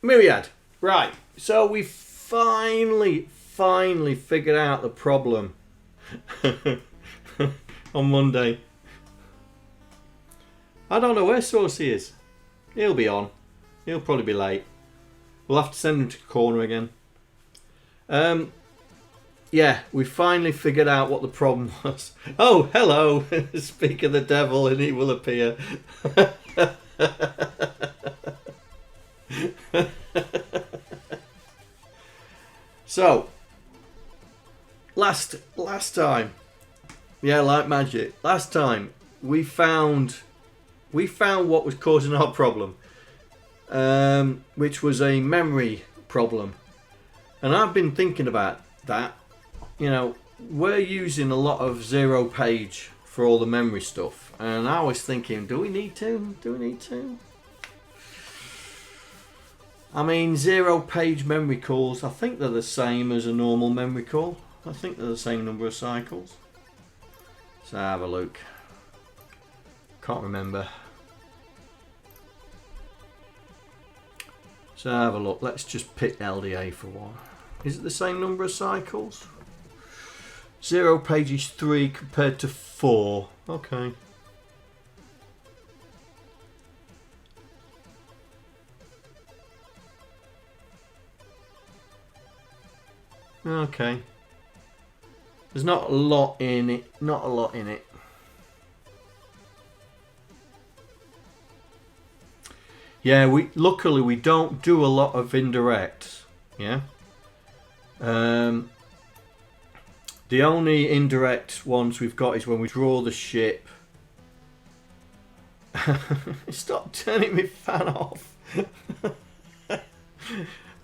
Myriad. Right, so we finally figured out the problem on Monday. I don't know where Saucy is. He'll be on. He'll probably be late. We'll have to send him to the corner again. Yeah, we finally figured out what the problem was. Oh, hello. Speak of the devil and he will appear. So, last time, yeah, like magic. Last time we found what was causing our problem, which was a memory problem. And I've been thinking about that. You know, we're using a lot of 0 page for all the memory stuff, and I was thinking, do we need to? Do we need to? I mean, 0 page memory calls, I think they're the same as a normal memory call. I think they're the same number of cycles. Let's have a look. Can't remember. So have a look. Let's just pick LDA for one. Is it the same number of cycles? 0 page is 3 compared to 4. Okay. Okay. There's not a lot in it. Not a lot in it. Yeah, luckily we don't do a lot of indirects. Yeah. The only indirect ones we've got is when we draw the ship. Stop turning my fan off.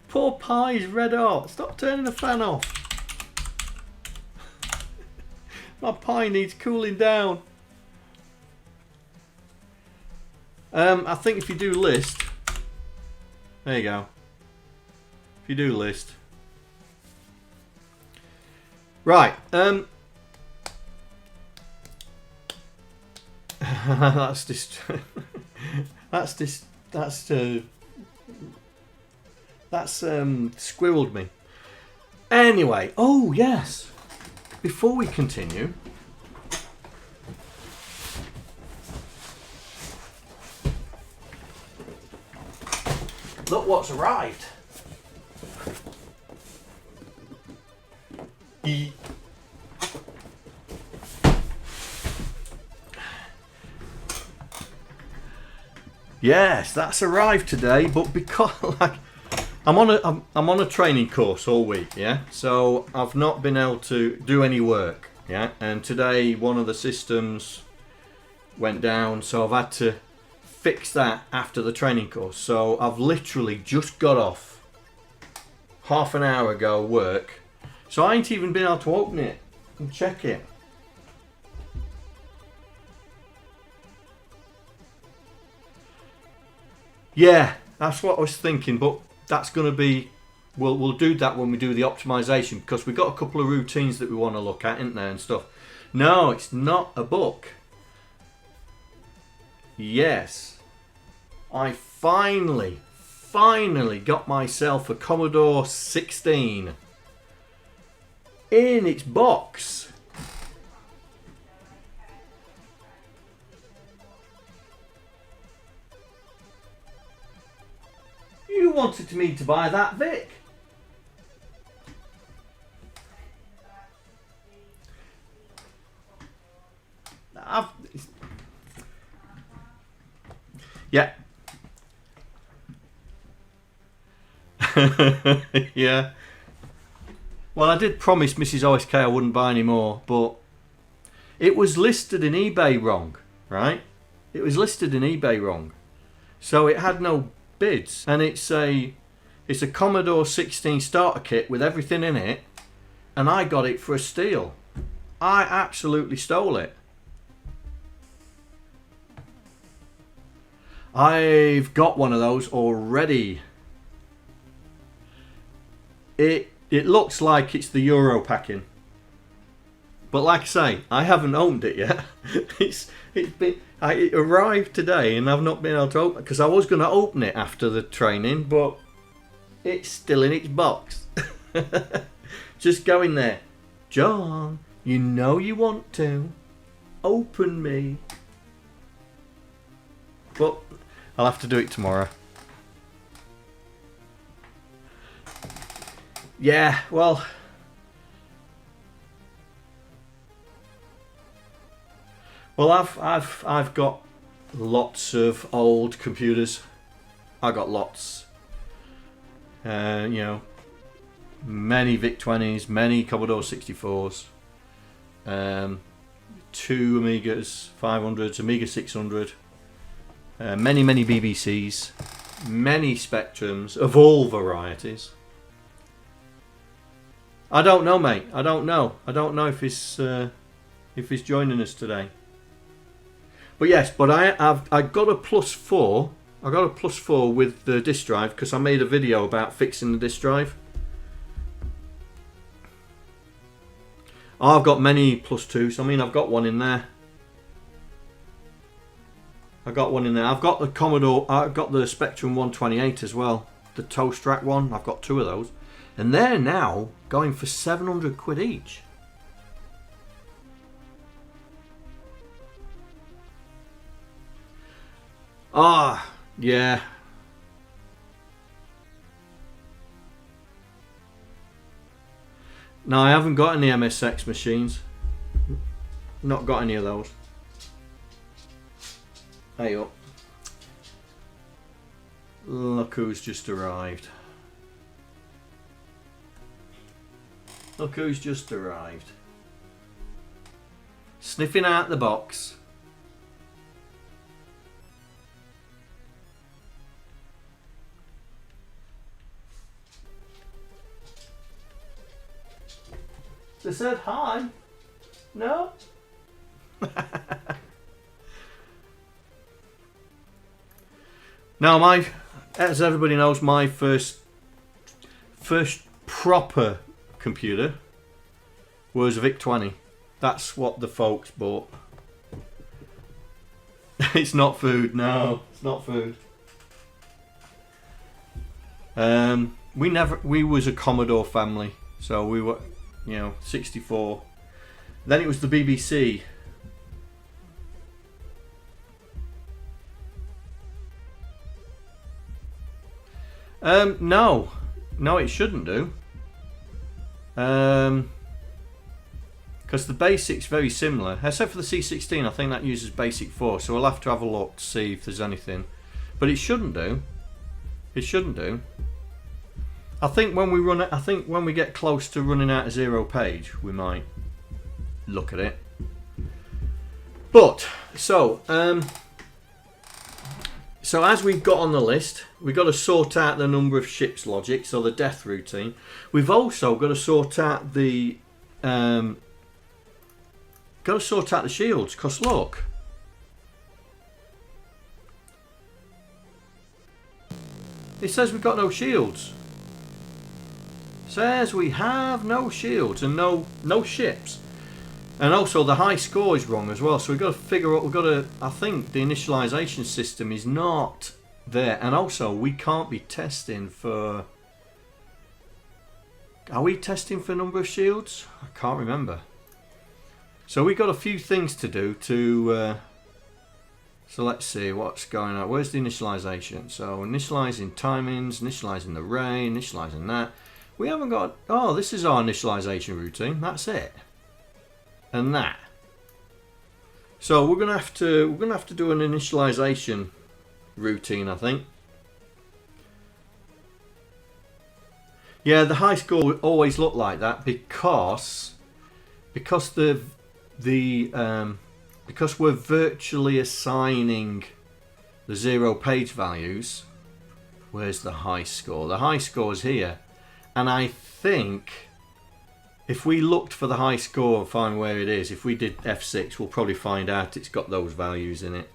Poor Pie's red hot. Stop turning the fan off. My Pie needs cooling down. I think if you do list, there you go. If you do list. Right, that's squirreled me. Anyway, oh yes, before we continue, look what's arrived. Yes, that's arrived today, but because like I'm on a training course all week, yeah. So I've not been able to do any work, yeah. And today one of the systems went down, so I've had to fix that after the training course. So I've literally just got off half an hour ago work. So I ain't even been able to open it and check it. Yeah, that's what I was thinking, but that's going to be, we'll do that when we do the optimization, because we've got a couple of routines that we want to look at, isn't there, and stuff. No, it's not a book. Yes, I finally got myself a Commodore 16 in its box. You wanted me to buy that, Vic. Yeah. Yeah. Well, I did promise Mrs. OSK I wouldn't buy any more, but it was listed in eBay wrong, right? It was listed in eBay wrong. So it had no bids, and it's a Commodore 16 starter kit with everything in it, and I got it for a steal. I absolutely stole it. I've got one of those already. It looks like it's the Euro packing, but like I say, I haven't opened it yet. It arrived today and I've not been able to open it because I was going to open it after the training, but It's still in its box. Just go in there. John, you know you want to. Open me. But I'll have to do it tomorrow. Yeah, well. Well, I've got lots of old computers. I got lots. You know, many VIC-20s, many Commodore 64s, 2 Amigas 500s, Amiga 600, many BBCs, many Spectrums of all varieties. I don't know, mate. I don't know if he's joining us today. But yes, but I got a +4. I got a +4 with the disk drive because I made a video about fixing the disk drive. I've got many +2s. I mean, I've got one in there. I've got the Commodore. I've got the Spectrum 128 as well. The toast rack one. I've got 2 of those. And they're now going for 700 quid each. Ah, yeah. No, I haven't got any MSX machines. Not got any of those. Hey up. Look who's just arrived. Look who's just arrived. Sniffing out the box. They said hi. No? Now, as everybody knows, my first proper computer was a VIC-20. That's what the folks bought. It's not food. No, it's not food. We was a Commodore family, so we were, you know, 64. Then it was the BBC. No, it shouldn't do. Because the basic's very similar, except for the C16. I think that uses basic 4, so we'll have to have a look to see if there's anything. But it shouldn't do. It shouldn't do. I think when we get close to running out of 0 page, we might look at it. But so as we've got on the list, we've got to sort out the number of ships logic, so the death routine. We've also got to sort out the shields, because look, it says we've got no shields. Says we have no shields and no ships, and also the high score is wrong as well. So we've got to figure out. I think the initialization system is not there, and also we can't be testing for. Are we testing for number of shields? I can't remember. So we've got a few things to do to. So let's see what's going on. Where's the initialization? So initializing timings, initializing the ray, initializing that. We haven't got. Oh, this is our initialization routine. That's it. And that. So we're gonna have to do an initialization routine, I think. Yeah, the high score will always look like that because we're virtually assigning the 0 page values. Where's the high score? The high score is here. And I think if we looked for the high score and find where it is, if we did F6, we'll probably find out it's got those values in it.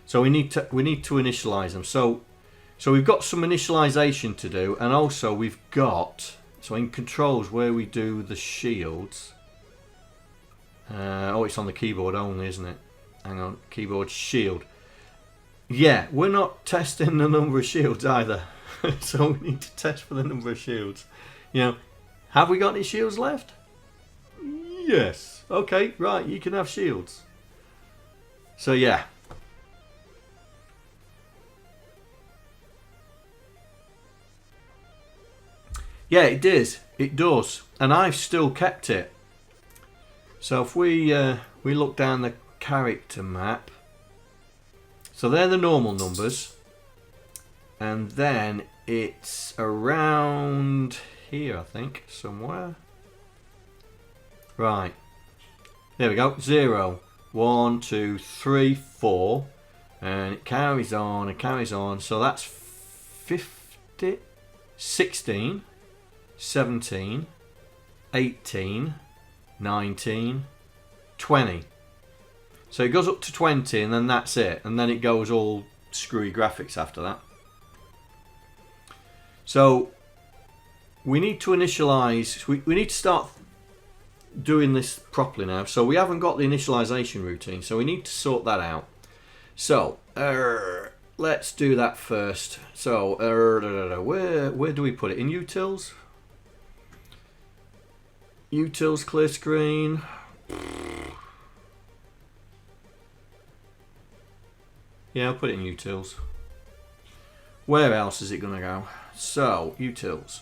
So we need to initialize them. So we've got some initialization to do, and also we've got, so in controls where we do the shields. Oh, it's on the keyboard only, isn't it? Hang on, keyboard shield. Yeah, we're not testing the number of shields either. So we need to test for the number of shields. You know, have we got any shields left? Yes. Okay, right, you can have shields. So yeah. Yeah, it does. It does. And I've still kept it. So if we look down the character map, so they're the normal numbers, and then it's around here, I think, somewhere. Right. There we go. 0, 1, 2, 3, 4, and it carries on and carries on. So that's 50, 16, 17, 18, 19, 20. So it goes up to 20 and then that's it. And then it goes all screwy graphics after that. So we need to initialize, we need to start doing this properly now. So we haven't got the initialization routine, so we need to sort that out. So let's do that first. So where do we put it? In utils? Utils, clear screen. Yeah, I'll put it in utils. Where else is it going to go? So, utils.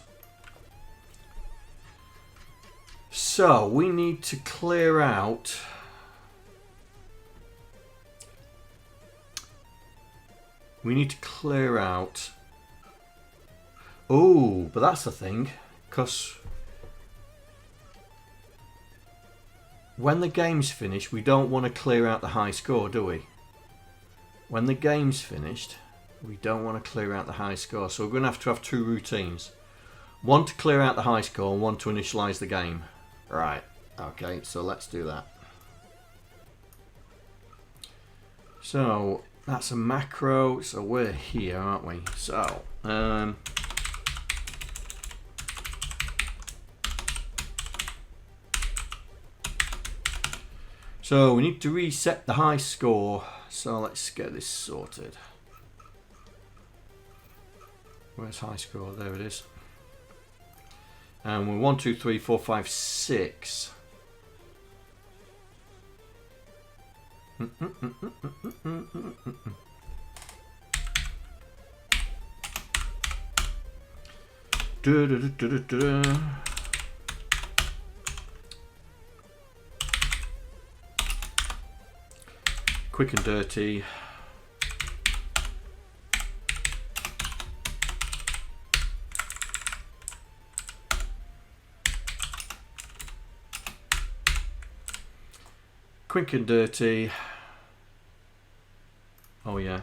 So, we need to clear out... Oh, but that's the thing. Because... when the game's finished, we don't want to clear out the high score, do we? When the game's finished, we don't want to clear out the high score. So we're going to have two routines. One to clear out the high score and one to initialize the game. Right. Okay, so let's do that. So that's a macro. So we're here, aren't we? So, so we need to reset the high score. So let's get this sorted. Where's high score? There it is. And we're 1, 2, 3, 4, 5, 6. Quick and dirty. Quick and dirty. Oh yeah.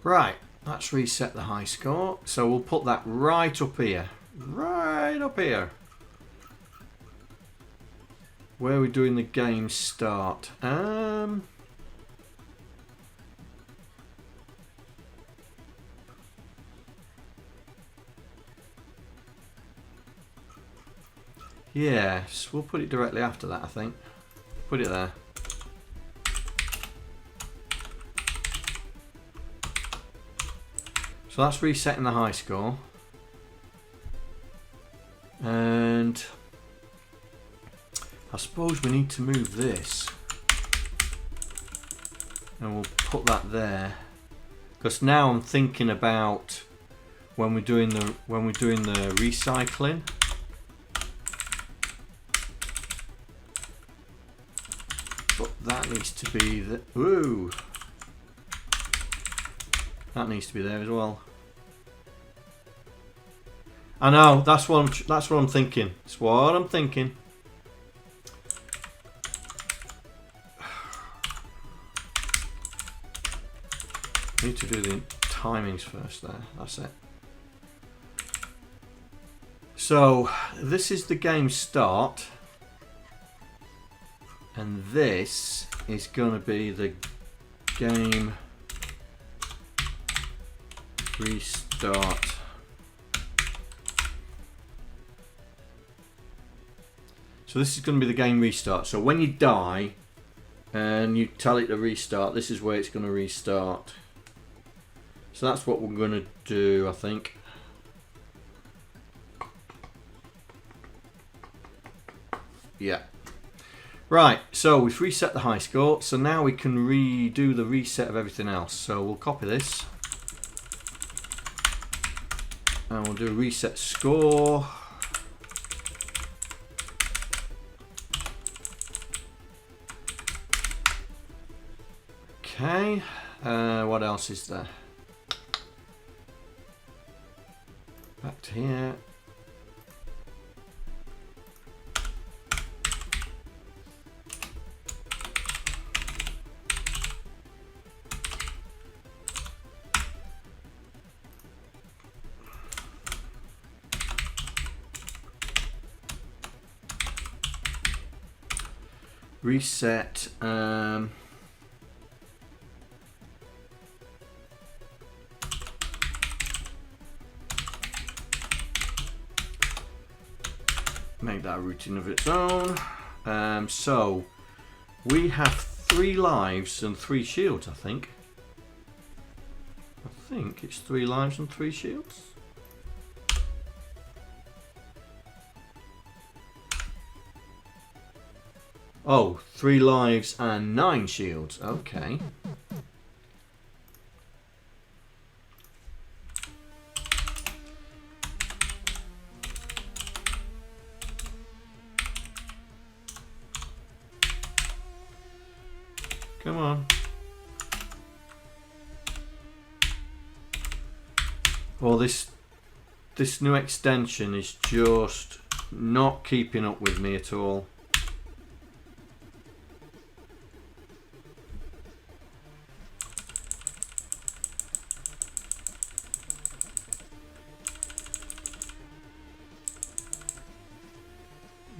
Right, let's reset the high score. So we'll put that right up here. Right up here. Where are we doing the game start? Yes, we'll put it directly after that, I think. Put it there. So that's resetting the high score. And I suppose we need to move this. And we'll put that there. Because now I'm thinking about when we're doing the recycling. But that needs to be the ooh. That needs to be there as well. I know, that's what I'm thinking. That's what I'm thinking. Need to do the timings first there. That's it. So this is the game start. And this is going to be the game Restart. So this is going to be the game restart. So when you die and you tell it to restart, this is where it's going to restart. So that's what we're going to do, I think. Yeah. Right, so we've reset the high score, so now we can redo the reset of everything else. So we'll copy this. And we'll do reset score. Okay, what else is there? Back to here. Reset. Make that a routine of its own. So we have 3 lives and 3 shields, I think. I think it's 3 lives and 3 shields. Oh, 3 lives and 9 shields. Okay. Come on. Well, this new extension is just not keeping up with me at all.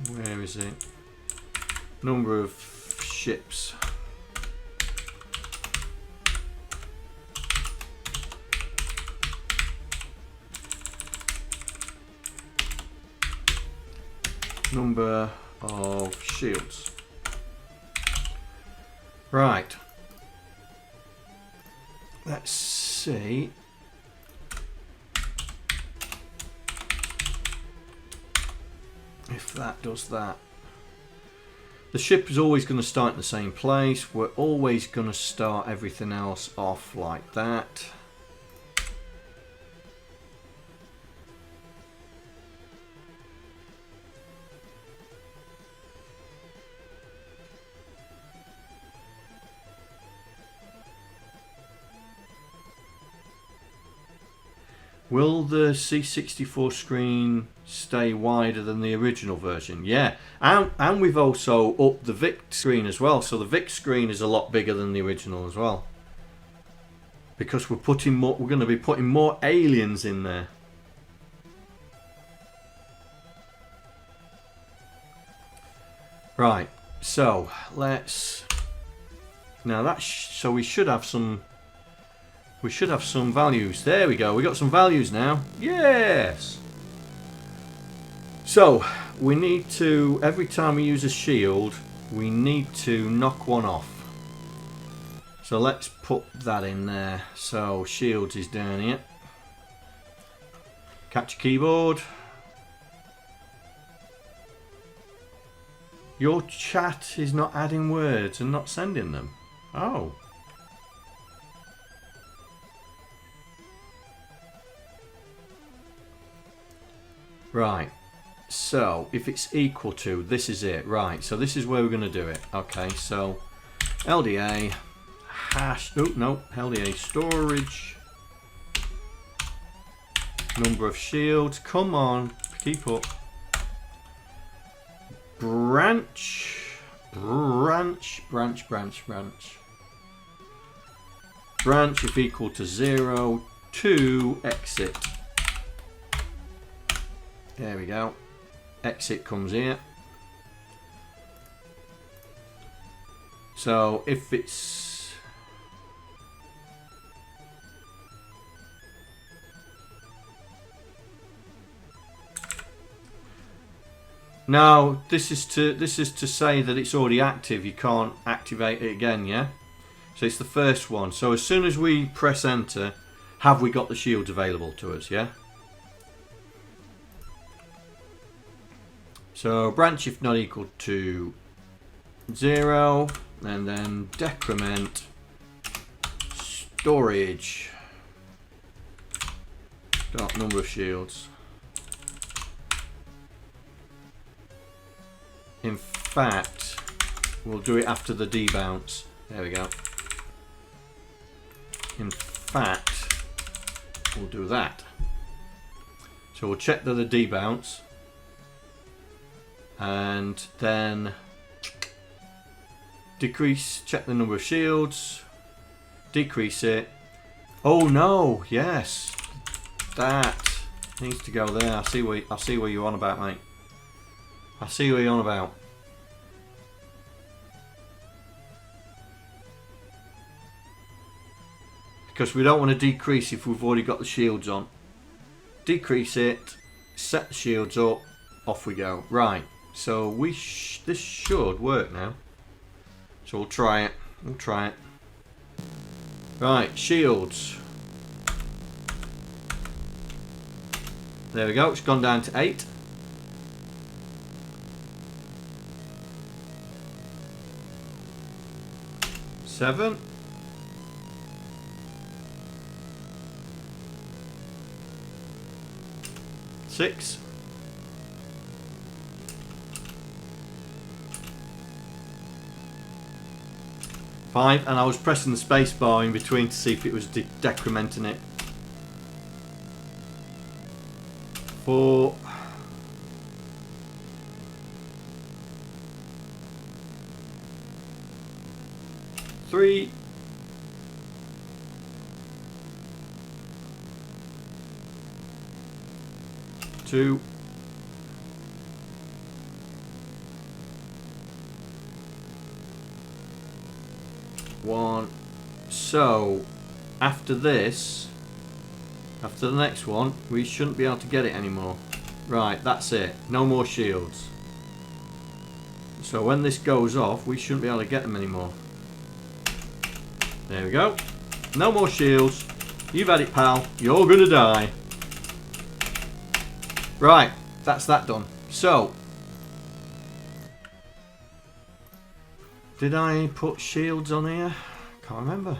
Where is it? Number of ships. Number of shields. Right. Let's see. If that does that. The ship is always going to start in the same place. We're always going to start everything else off like that. Will the C64 screen stay wider than the original version? Yeah, and we've also upped the VIC screen as well, so the VIC screen is a lot bigger than the original as well. Because we're going to be putting more aliens in there. Right, so let's now so we should have some. We should have some values. There we go. We got some values now. Yes. So we need to, every time we use a shield, we need to knock one off. So let's put that in there. So shields is down here. Catch keyboard. Your chat is not adding words and not sending them. Oh. Right, so if it's equal to, this is it. Right, so this is where we're going to do it. Okay, so LDA hash, oh no, LDA storage, number of shields, come on, keep up. Branch, branch, branch, branch, branch. Branch if equal to 0, 2, exit. There we go. Exit comes here. So if it's No, this is to say that it's already active. You can't activate it again, yeah? So it's the first one. So as soon as we press enter, have we got the shields available to us, yeah? So branch if not equal to 0, and then decrement storage dot number of shields. In fact, we'll do it after the debounce. There we go. In fact, we'll do that. So we'll check the debounce, and then decrease, check the number of shields, decrease it. Oh no, yes, that needs to go there. I see what you're on about, mate. I see what you're on about. Because we don't want to decrease if we've already got the shields on. Decrease it, set the shields up, off we go. Right, so this should work now. So we'll try it. We'll try it. Right, shields. There we go, it's gone down to 8. Seven. 6. 5, and I was pressing the space bar in between to see if it was decrementing it. 4. 3. 2. 1. So after this, after the next one, we shouldn't be able to get it anymore. Right, that's it. No more shields. So when this goes off, we shouldn't be able to get them anymore. There we go. No more shields. You've had it, pal. You're gonna die. Right, that's that done. So, did I put shields on here? Can't remember.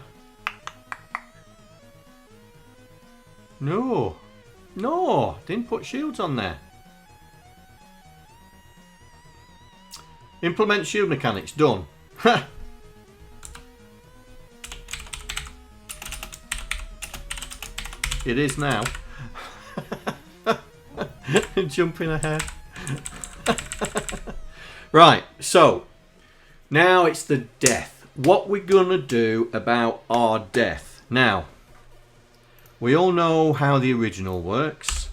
No. No, didn't put shields on there. Implement shield mechanics, done. It is now. Jumping ahead. Right, so now it's the death. What we're gonna do about our death. Now, we all know how the original works.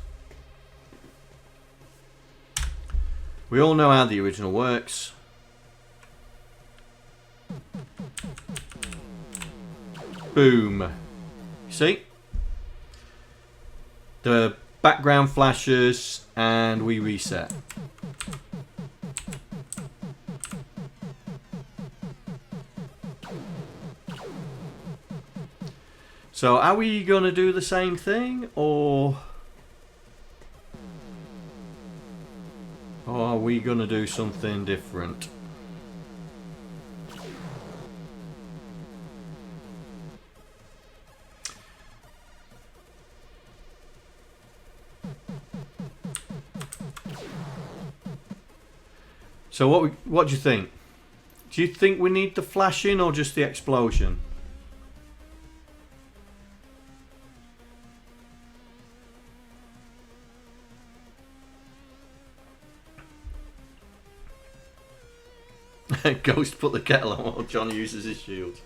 We all know how the original works. Boom. See? The background flashes and we reset. So are we going to do the same thing, or are we going to do something different? So what do you think? Do you think we need the flashing or just the explosion? Ghost put the kettle on while John uses his shield.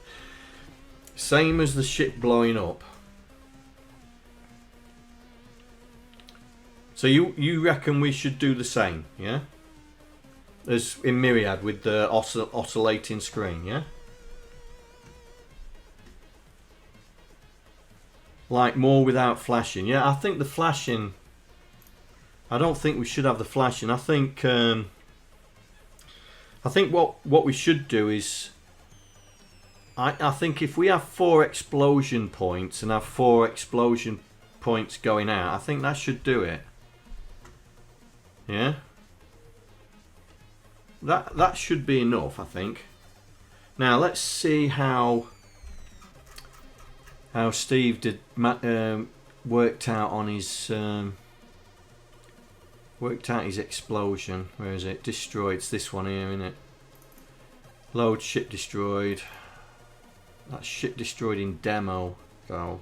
Same as the ship blowing up. So you reckon we should do the same, yeah? As in Myriad with the oscillating screen, yeah? Like more without flashing. Yeah, I think the flashing... I don't think we should have the flashing. I think I think what we should do is, I think if we have 4 explosion points and have 4 explosion points going out, I think that should do it. Yeah? That should be enough, I think. Now let's see how Steve did worked out on his explosion. Where is it? Destroyed. It's this one here, isn't it? Load ship destroyed. That's ship destroyed in demo, though.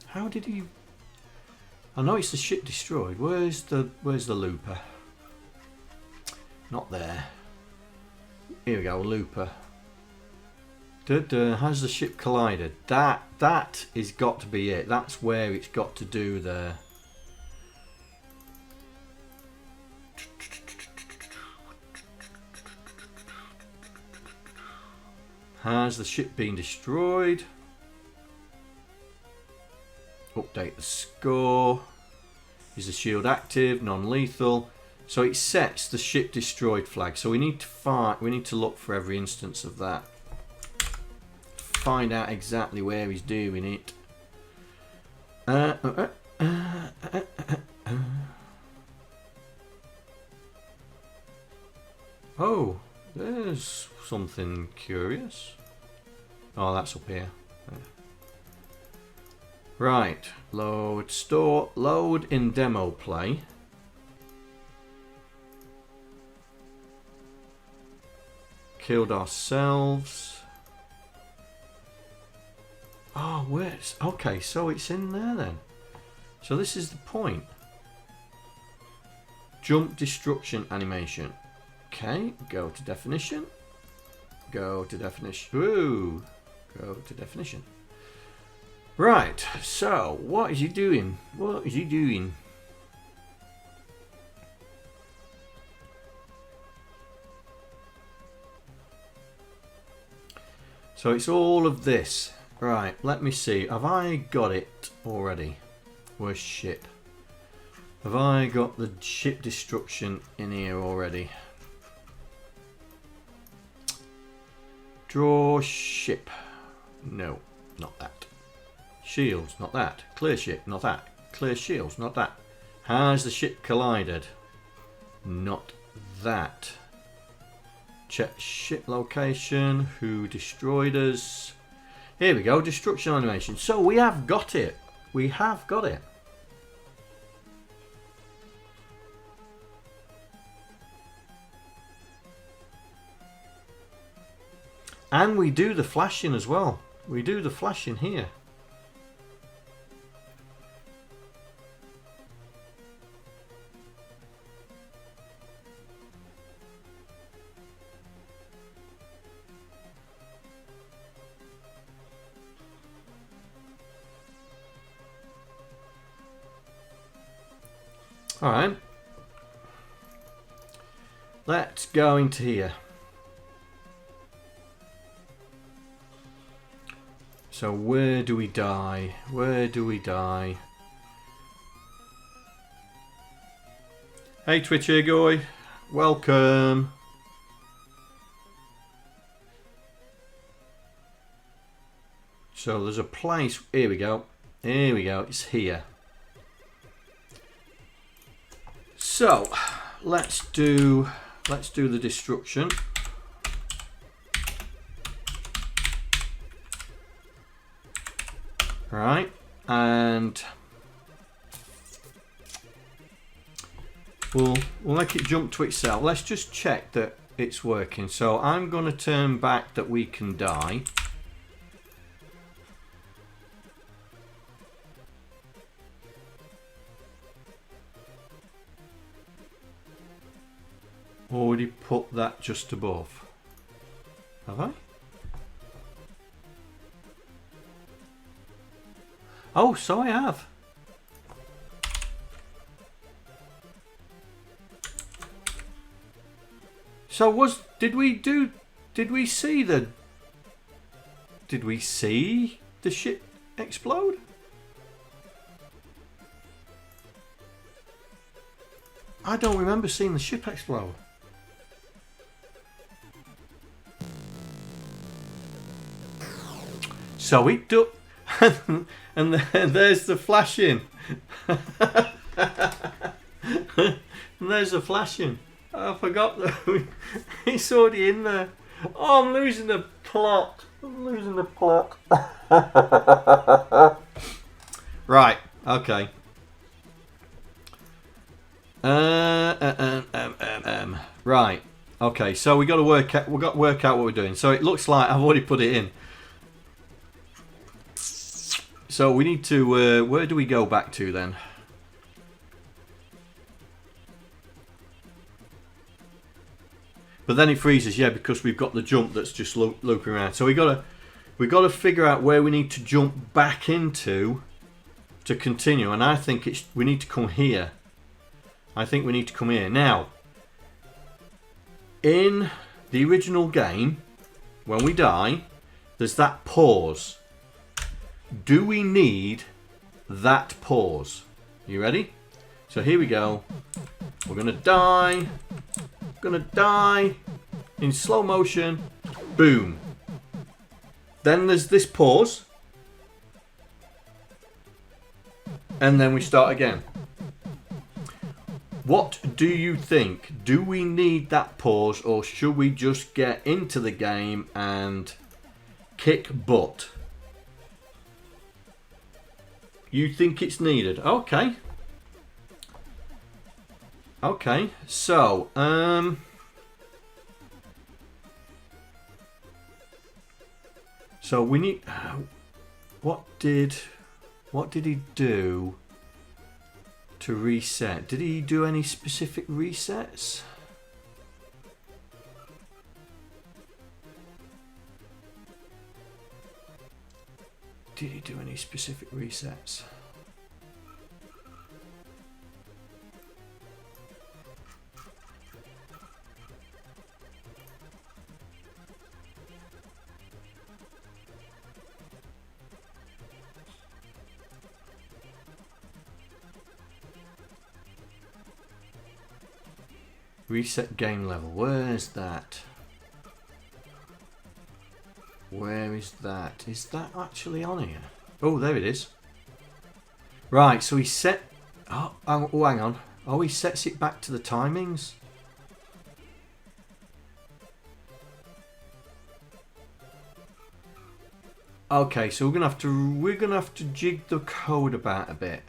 How did he? I know it's the ship destroyed. Where's the looper? Not there. Here we go, looper. Has the ship collided? That is got to be it. That's where it's got to do there. Has the ship been destroyed? Update the score. Is the shield active? Non-lethal. So it sets the ship destroyed flag. So we need to look for every instance of that. Find out exactly where he's doing it. Oh, there's something curious. Oh, that's up here. Right, load, store, load in demo play. Killed ourselves. Oh, where's... Okay, so it's in there then. So this is the point. Jump destruction animation. Okay, go to definition. Go to definition. Ooh, go to definition. Right, so what is he doing? What is he doing? So it's all of this. Right, let me see. Have I got it already? Where's ship? Have I got the ship destruction in here already? Draw ship. No, not that. Shields, not that. Clear ship, not that. Clear shields, not that. Has the ship collided? Not that. Check ship location. Who destroyed us? Here we go. Destruction animation. So we have got it. We have got it. And we do the flashing as well. We do the flashing here. Alright, let's go into here. So where do we die? Where do we die? Hey TwitchIgor, welcome. So there's a place, here we go. Here we go, it's here. So let's do the destruction. Right, and we'll make it jump to itself. Let's just check that it's working. So I'm going to turn back that we can die. Already put that just above. Have I? Oh, so I have. So did we see the ship explode? I don't remember seeing the ship explode. So it do, and there's the flashing. And there's the flashing. I forgot that it's already in there. Oh, I'm losing the plot. I'm losing the plot. Right. Okay. Right. Okay. So we got to work out. We got to work out what we're doing. So it looks like I've already put it in. So we need to. Where do we go back to then? But then it freezes, yeah, because we've got the jump that's just looping around. So we got to figure out where we need to jump back into to continue. And I think we need to come here. I think we need to come here. Now, in the original game, when we die, there's that pause. Do we need that pause? You ready? So here we go. We're going to die. Gonna die in slow motion. Boom. Then there's this pause. And then we start again. What do you think? Do we need that pause, or should we just get into the game and kick butt? You think it's needed? Okay. Okay, so so we need. What did he do to reset? Did he do any specific resets? Did he do any specific resets? Reset game level. Where's that? Where is that? Is that actually on here? Oh, there it is. Right, so he set... Oh, hang on. Oh, he sets it back to the timings. Okay, so we're gonna have to jig the code about a bit.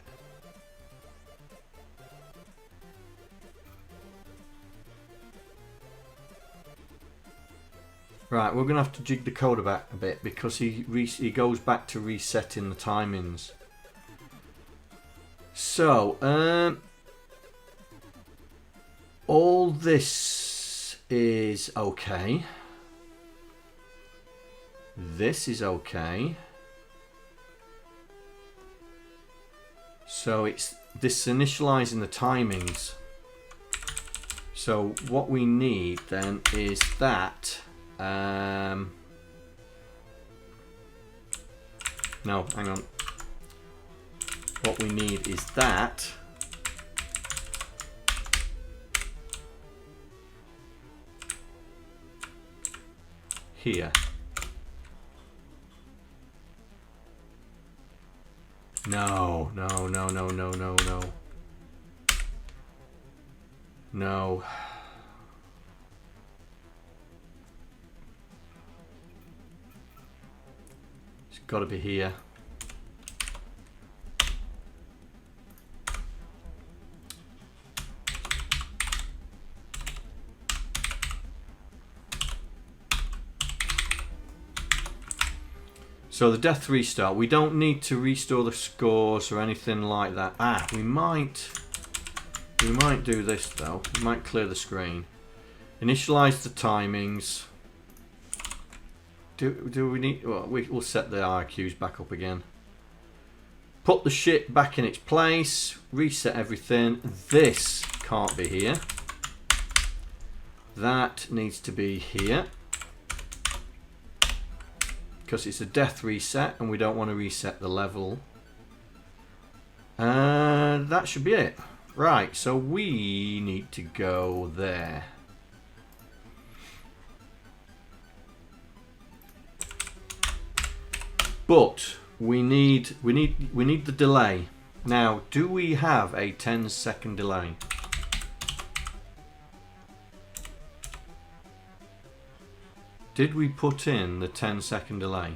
Right, we're going to have to jig the code about a bit because he goes back to resetting the timings. So, all this is okay. This is okay. So it's this initializing the timings. So what we need then is that. No, hang on. What we need is that. Here. No. No. Got to be here. So the death restart, we don't need to restore the scores or anything like that. Ah, we might do this though. We might clear the screen. Initialize the timings. Do we need... Well, we'll set the RQs back up again. Put the ship back in its place. Reset everything. This can't be here. That needs to be here. because it's a death reset and we don't want to reset the level. And that should be it. Right, so we need to go there. But we need the delay. Now, do we have a 10-second delay? Did we put in the 10-second delay?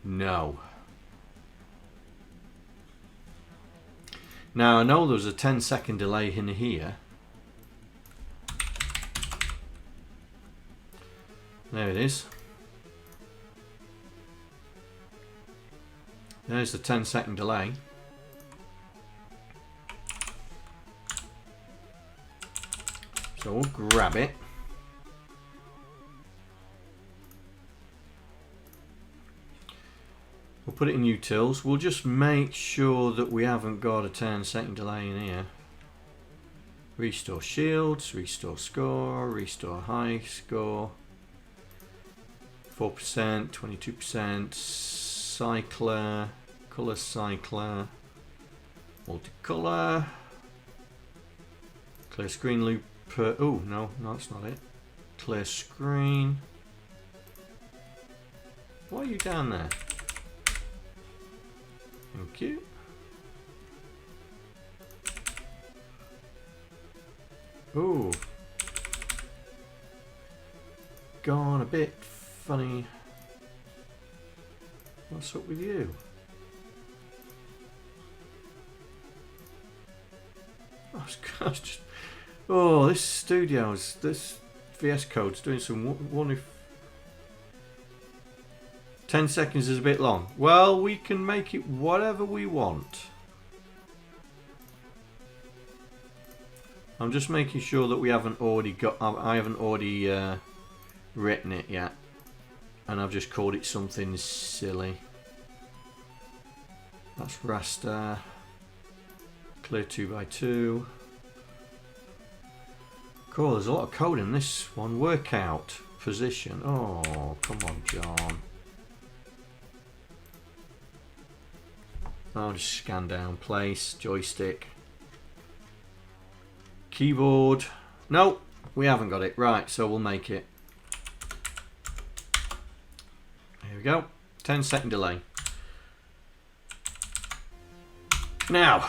No. Now I know there's a 10-second delay in here. There it is. There's the 10-second delay. So we'll grab it. We'll put it in utils. We'll just make sure that we haven't got a 10-second delay in here. Restore shields, restore score, restore high score. 4%, 22%, cycler, color cycler, multicolor, clear screen loop. Oh, no, that's not it. Clear screen. Why are you down there? Thank you. Ooh. Gone a bit funny. What's up with you? Oh, just, oh, this studio's, this VS Code's doing some wonderful. 10 seconds is a bit long. Well, we can make it whatever we want. I'm just making sure that we haven't already got. I haven't already written it yet, and I've just called it something silly. That's raster. Clear 2x2. Cool. There's a lot of code in this one. Workout position. Oh, come on, John. I'll just scan down. Place joystick. Keyboard. No, we haven't got it. Right, so we'll make it. Here we go. 10-second delay. Now,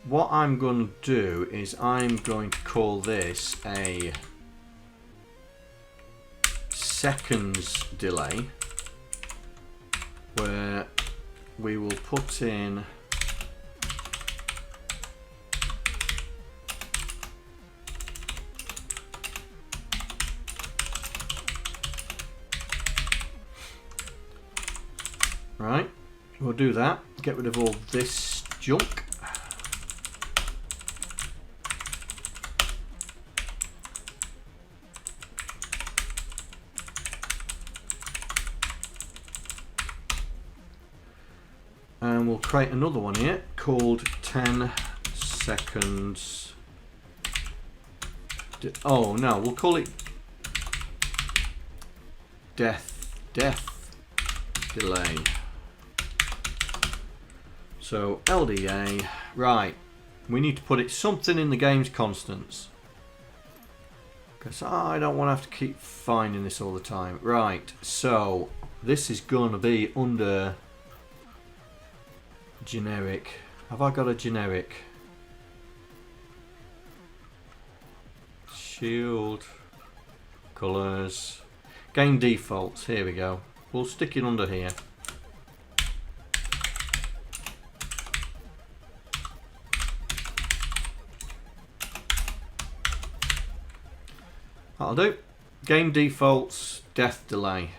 what I'm going to do is I'm going to call this a seconds delay, where we will put in right, we'll do that, get rid of all this junk. And we'll create another one here called 10 seconds. Oh no, we'll call it death delay. So LDA, right, we need to put it something in the game's constants, because I don't want to have to keep finding this all the time. Right, so this is going to be under generic. Have I got a generic? Shield, colors, game defaults. Here we go. We'll stick it under here. That'll do. Game defaults, death delay.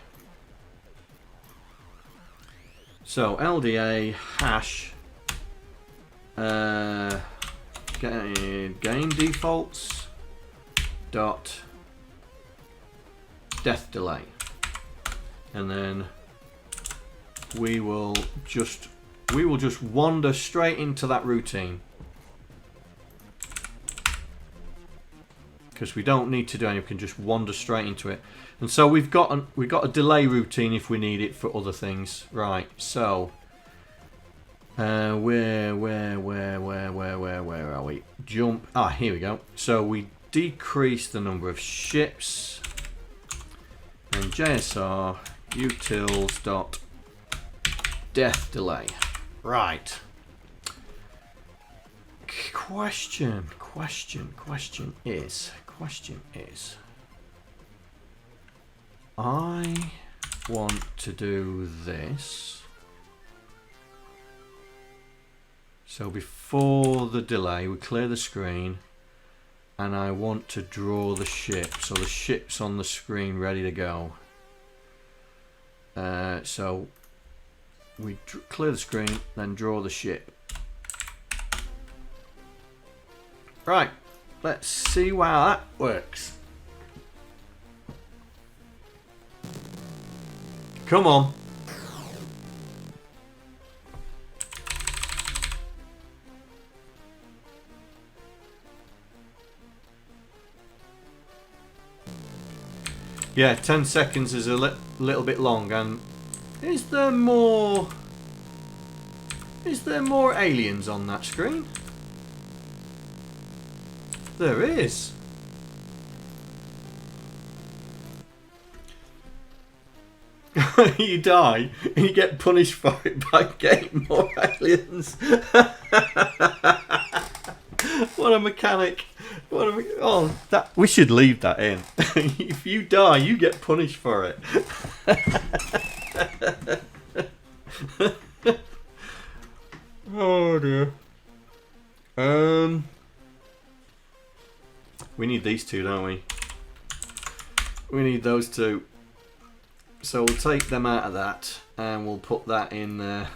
So LDA hash game defaults dot death delay, and then we will just wander straight into that routine. because we don't need to do anything. We can just wander straight into it. And so we've got a delay routine if we need it for other things. Right. So where are we? Jump. Ah, here we go. So we decrease the number of ships. And JSR utils dot death delay. Right. Question is I want to do this. So before the delay, we clear the screen, and I want to draw the ship. So the ship's on the screen ready to go. So we clear the screen, then draw the ship. Right, let's see how that works. Come on. Yeah, 10 seconds is a little bit long. And is there more aliens on that screen? There is. You die and you get punished for it by getting more aliens. What a mechanic. Oh, that we should leave that in. If you die, you get punished for it. Oh dear. We need these two, don't we? We need those two. So we'll take them out of that and we'll put that in there.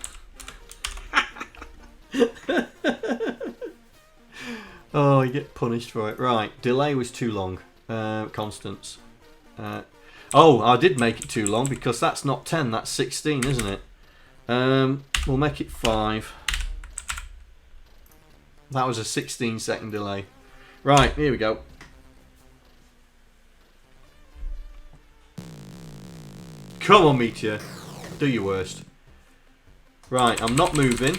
Oh, you get punished for it. Right, delay was too long. Constants. Oh, I did make it too long because that's not 10, that's 16, isn't it? We'll make it 5. That was a 16-second delay. Right, here we go. Come on, Meteor. Do your worst. Right, I'm not moving.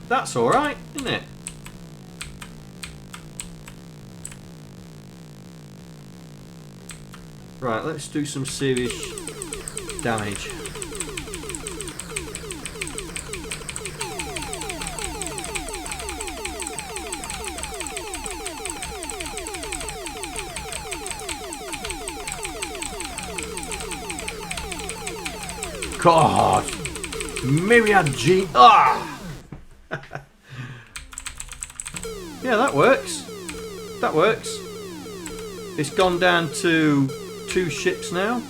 That's alright, isn't it? Right, let's do some serious damage. God, Myriad G. Ah! Yeah, that works. That works. It's gone down to 2 ships now.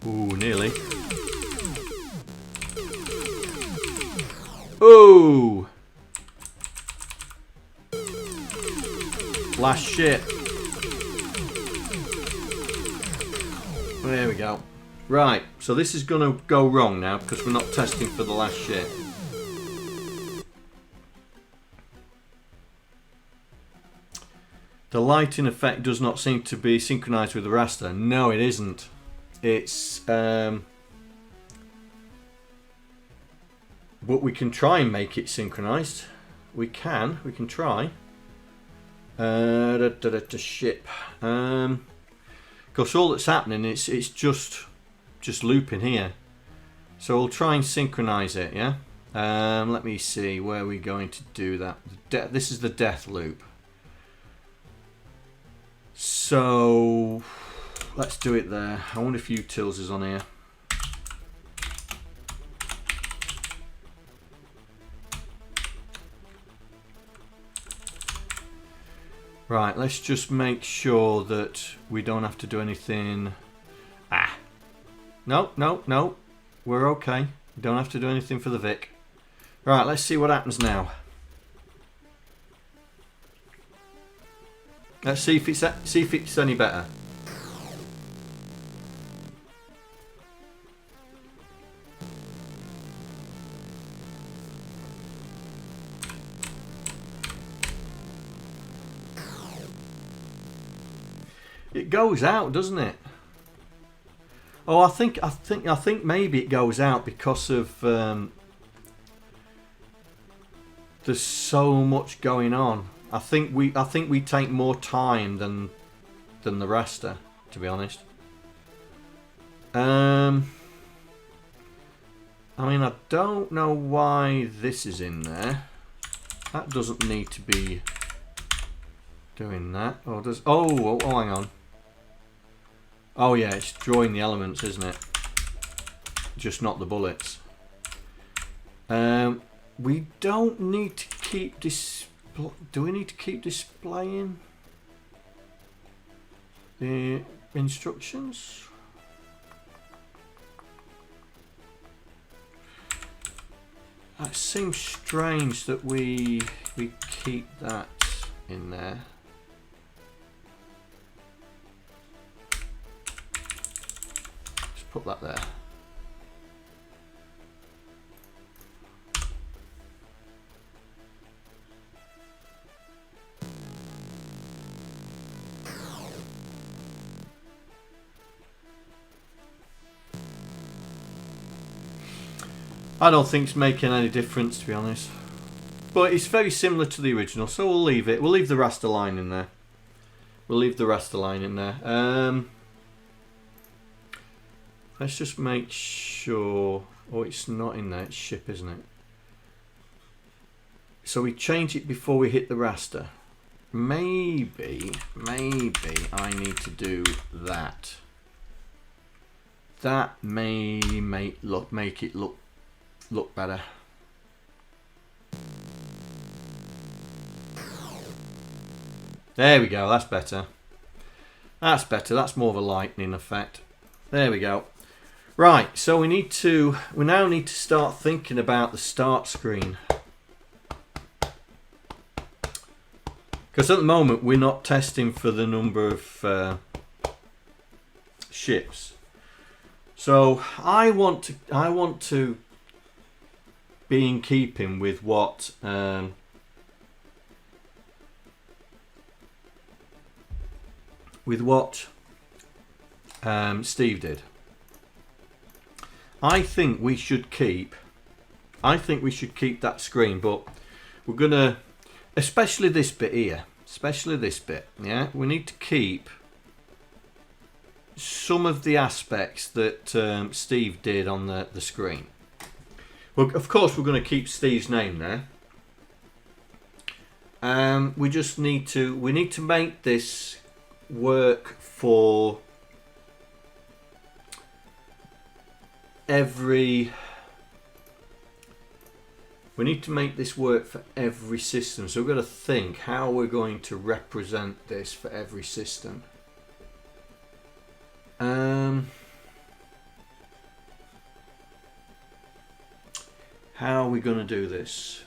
Ooh, nearly. Ooh! Last ship. There we go. Right, so this is going to go wrong now because we're not testing for the last ship. The lighting effect does not seem to be synchronized with the raster. No, it isn't. It's but we can try and make it synchronized. We can try. Ship. Because all that's happening is just looping here. So we'll try and synchronize it. Yeah. Let me see where we're going to do that. This is the death loop. So let's do it there. I wonder if utils is on here. Right, let's just make sure that we don't have to do anything. No. We're okay. We don't have to do anything for the Vic. Right, let's see what happens now. Let's see if it's any better. It goes out, doesn't it? Oh, I think maybe it goes out because of there's so much going on. I think we take more time than the raster, to be honest. I mean, I don't know why this is in there. That doesn't need to be doing that. Or does? Oh, hang on. Oh yeah, it's drawing the elements, isn't it? Just not the bullets. We don't need to keep do we need to keep displaying the instructions? It seems strange that we keep that in there. Just put that there. I don't think it's making any difference, to be honest. But it's very similar to the original, so we'll leave it. We'll leave the raster line in there. We'll leave the raster line in there. Let's just make sure... Oh, it's not in there. It's ship, isn't it? So we change it before we hit the raster. Maybe I need to do that. That may make it look better. There we go, that's better. That's better, that's more of a lightning effect. There we go. Right, so we now need to start thinking about the start screen. Because at the moment we're not testing for the number of ships. So I want to be in keeping with what Steve did. I think we should keep that screen, but we're gonna, especially this bit here, yeah, we need to keep some of the aspects that Steve did on the screen. Well, of course, we're going to keep Steve's name there. We just need to make this work for every. We need to make this work for every system. So we've got to think how we're going to represent this for every system. How are we going to do this?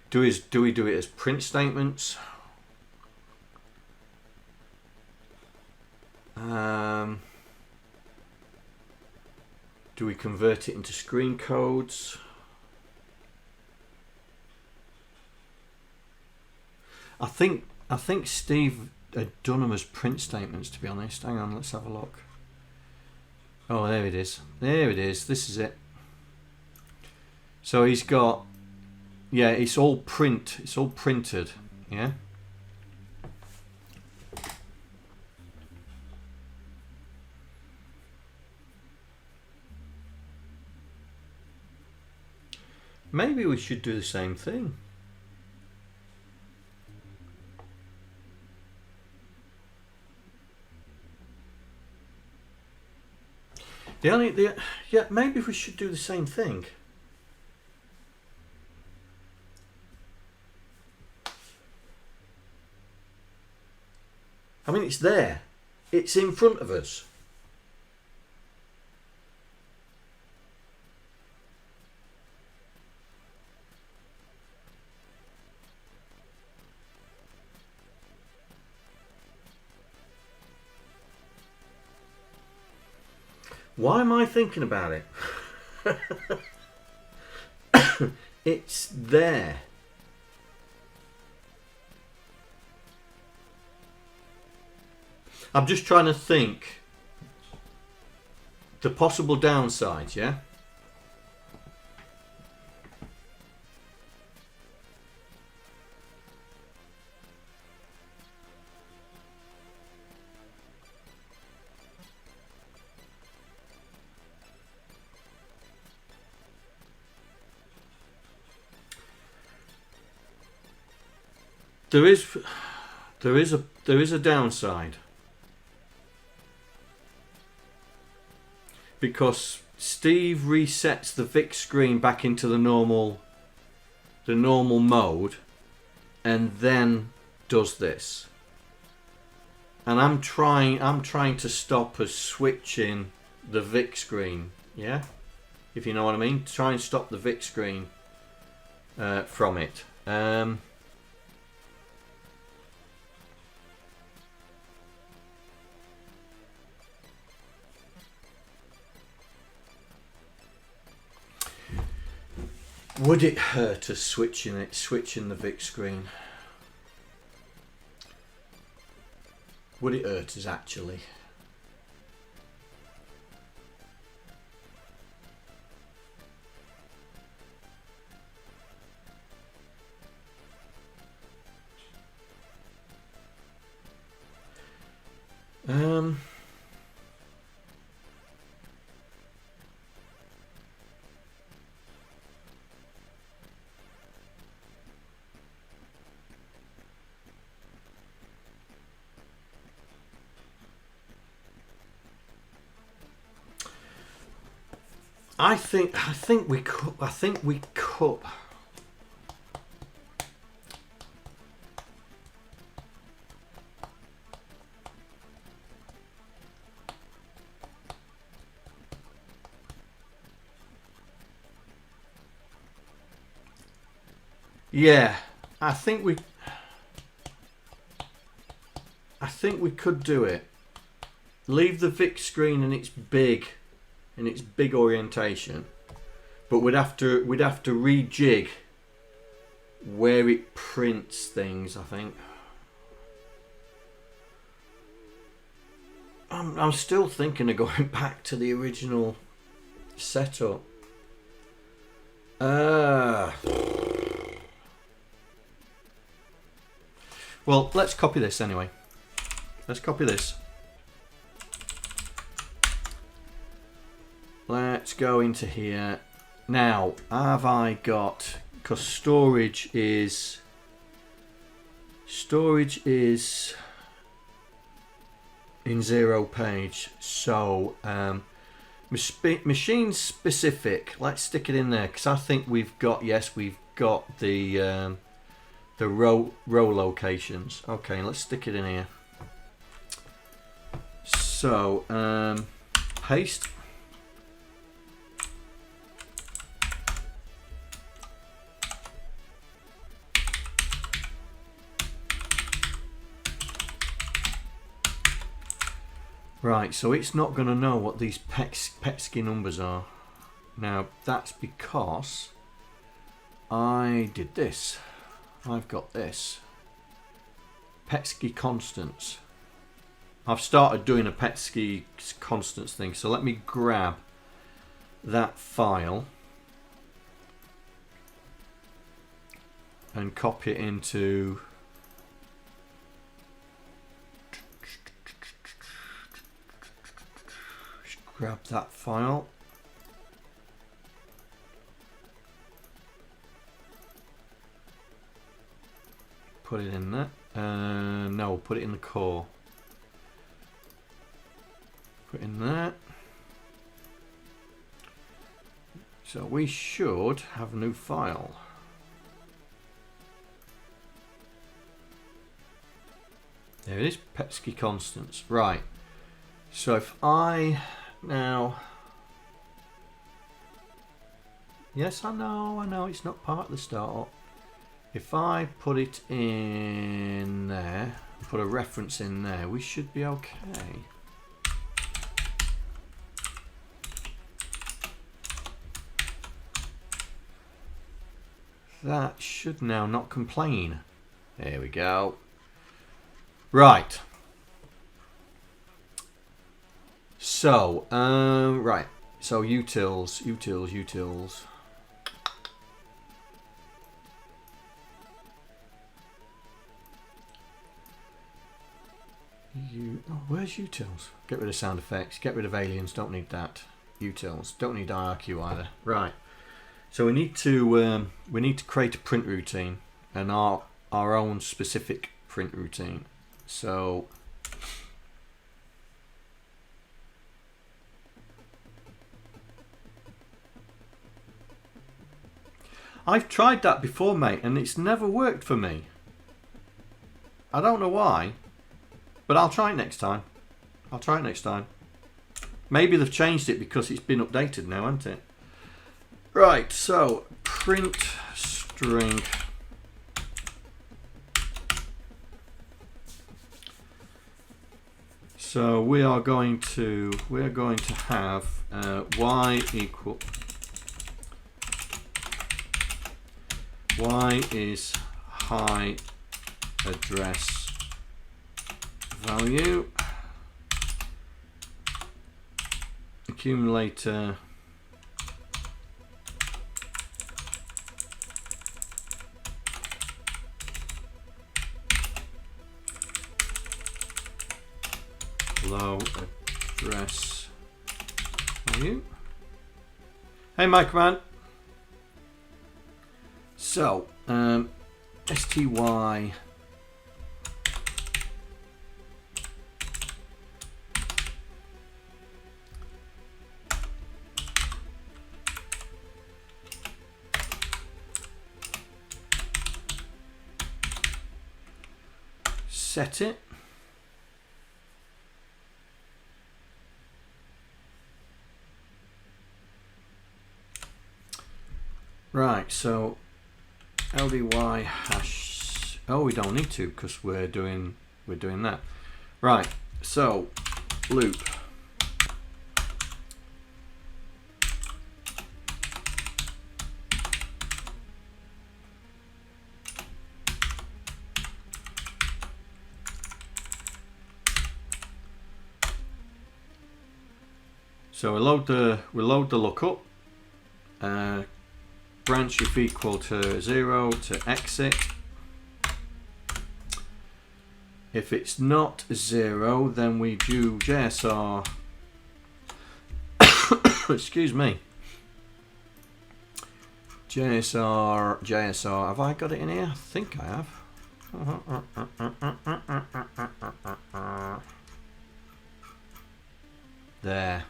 Do we do it as print statements? Do we convert it into screen codes? I think Steve had done them as print statements, to be honest. Hang on, let's have a look. Oh, there it is. There it is. This is it. So he's got, yeah, it's all print. It's all printed. Yeah. Maybe we should do the same thing. Yeah, maybe we should do the same thing. I mean, it's there. It's in front of us. Why am I thinking about it? It's there. I'm just trying to think the possible downsides, yeah? There is a downside, because Steve resets the VIC screen back into the normal mode and then does this. And I'm trying to stop us switching the VIC screen, yeah? If you know what I mean, try and stop the VIC screen from it. Would it hurt us switching the VIC screen? Would it hurt us actually? I think we could. Yeah, I think we could do it. Leave the VIC screen in its big orientation, but we'd have to rejig where it prints things. I think I'm still thinking of going back to the original setup. Well, let's copy this anyway. Let's copy this. Let's go into here. Now, have I got, because storage is in 0 page. So machine specific, let's stick it in there, because I think we've got the row locations. Okay, let's stick it in here. So paste. Right, so it's not going to know what these pesky numbers are. Now, that's because I did this. I've got this. Pesky constants. I've started doing a pesky constants thing, so let me grab that file and copy it into... Grab that file. Put it in there. No, put it in the core. Put it in there. So we should have a new file. There it is, pesky constants. Right. So if I... Now, yes, I know it's not part of the startup. If I put it in there, put a reference in there, we should be okay. that should now not complain. There we go. Right. So, right. So utils. Where's utils? Get rid of sound effects. Get rid of aliens. Don't need that. Utils. Don't need IRQ either. Right. So we need to create a print routine and our own specific print routine. So I've tried that before, mate, and it's never worked for me. I don't know why, but I'll try it next time. Maybe they've changed it because it's been updated now, hasn't it? Right, so print string so we are going to have y is high address value, accumulator low address value. Hey Mikroman. So STY set it. Right, so LDY hash. Oh, we don't need to because we're doing that. Right, so loop. So we load the lookup. Branch if equal to 0 to exit. If it's not 0, then we do JSR. Excuse me. JSR. Have I got it in here? I think I have. There.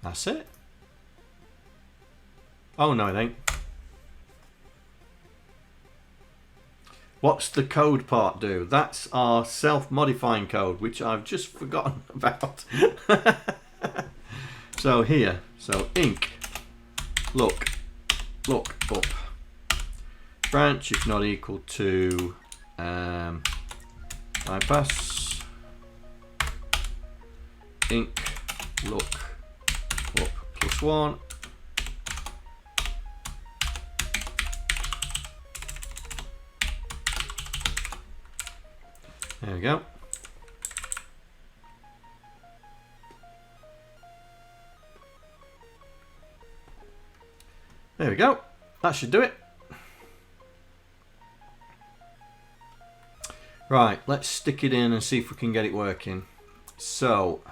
That's it. Oh no, it ain't. What's the code part do? That's our self-modifying code, which I've just forgotten about. So here, so inc, look up, branch if not equal to bypass, inc, look up +1. There we go. There we go. That should do it. Right, let's stick it in and see if we can get it working. So,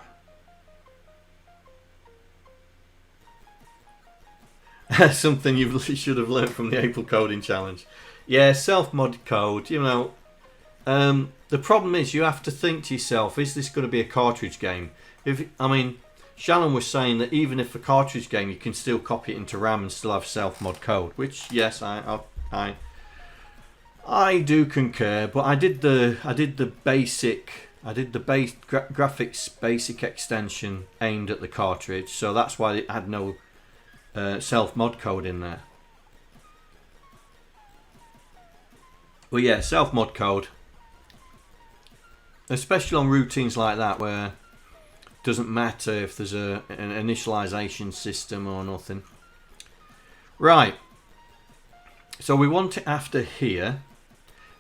something you should have learned from the April coding challenge. Yeah, self-mod code, you know. The problem is you have to think to yourself, is this going to be a cartridge game? I mean, Shallan was saying that even if a cartridge game, you can still copy it into RAM and still have self-mod code. Which, yes, I do concur. But I did the graphics basic extension aimed at the cartridge, so that's why it had no self-mod code in there. Well, yeah, self-mod code, especially on routines like that where it doesn't matter if there's an initialization system or nothing. Right, so we want it after here.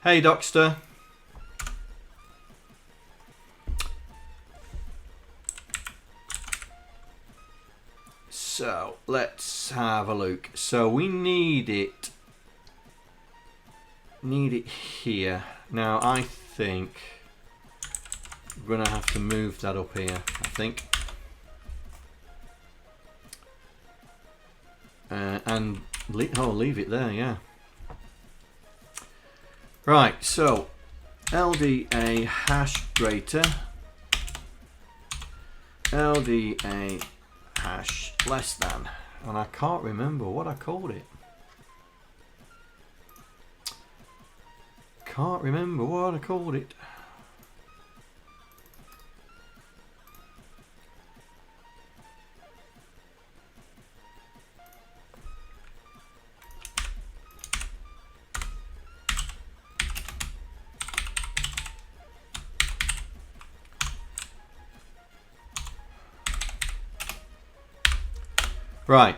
Hey, Docster. So let's have a look. So we need it here. Now I think we're gonna have to move that up here, I think, and leave it there. Yeah, right. So LDA hash greater LDA hash less than, and I can't remember what I called it. Can't remember what I called it. Right.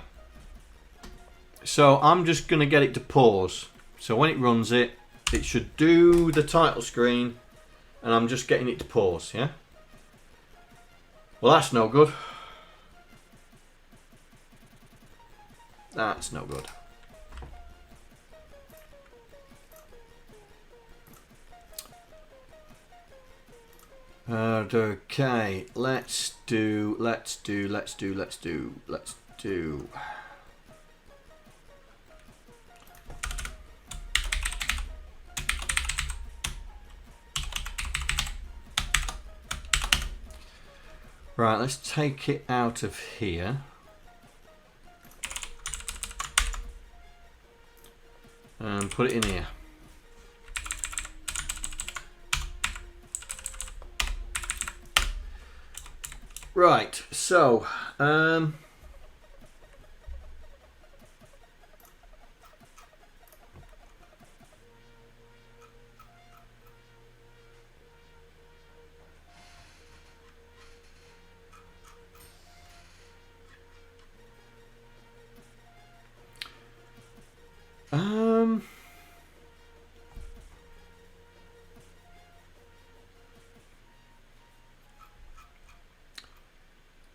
So I'm just going to get it to pause. So when it runs it, it should do the title screen, and I'm just getting it to pause, yeah? Well, that's no good. That's no good. Okay, let's do. Right, let's take it out of here. And put it in here. Right, so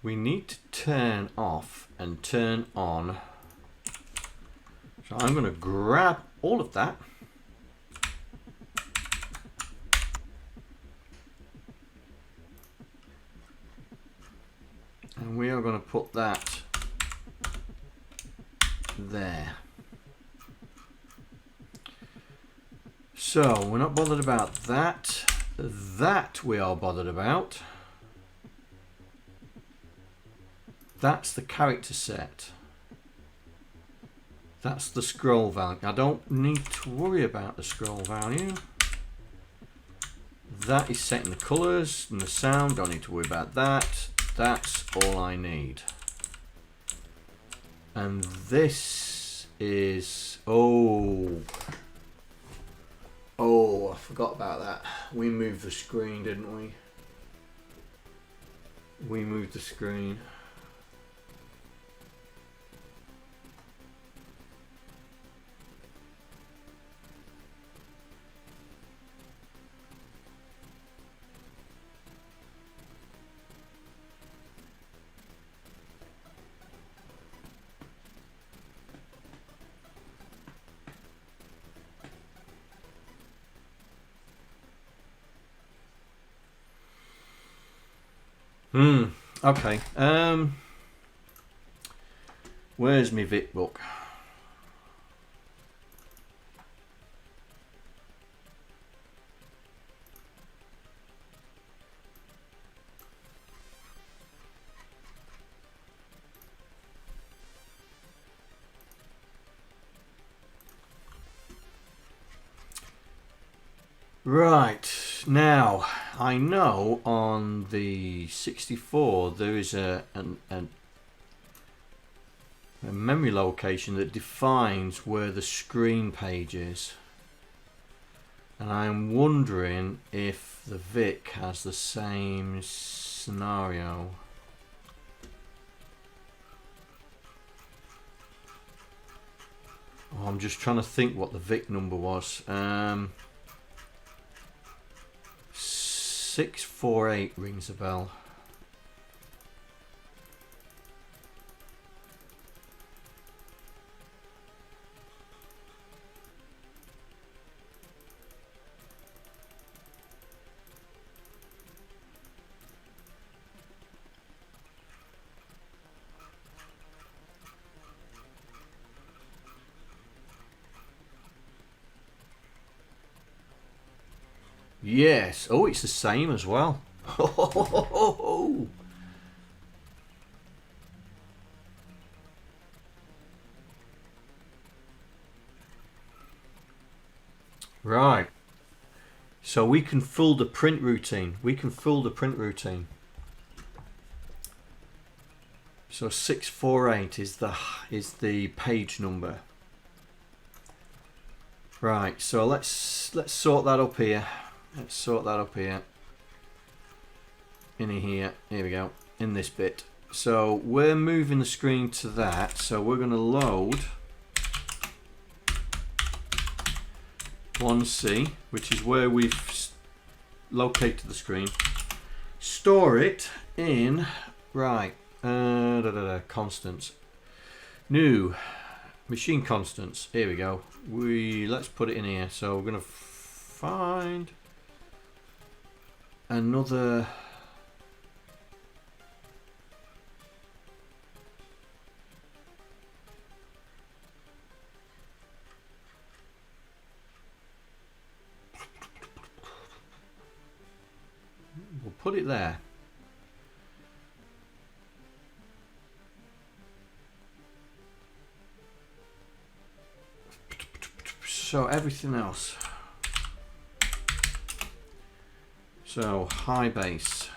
we need to turn off and turn on. So I'm going to grab all of that. And we are going to put that there. So we're not bothered about that. That we are bothered about. That's the character set. That's the scroll value. I don't need to worry about the scroll value. That is setting the colours and the sound. Don't need to worry about that. That's all I need. And this is... Oh, I forgot about that. We moved the screen, didn't we? We moved the screen. Okay. Where's my Vit book? Right, now I know on the 64 there is a memory location that defines where the screen page is, and I'm wondering if the Vic has the same scenario. Oh, I'm just trying to think what the Vic number was. 648 rings a bell. Yes. Oh, it's the same as well. Right. So we can fool the print routine. We can fool the print routine. So 648 is the page number. Right. So let's sort that up here. Let's sort that up here. In here. Here we go. In this bit. So we're moving the screen to that. So we're going to load 1C, which is where we've located the screen. Store it in, right, constants. New machine constants. Here we go. Let's put it in here. So we're going to find another. We'll put it there. So everything else. So high base.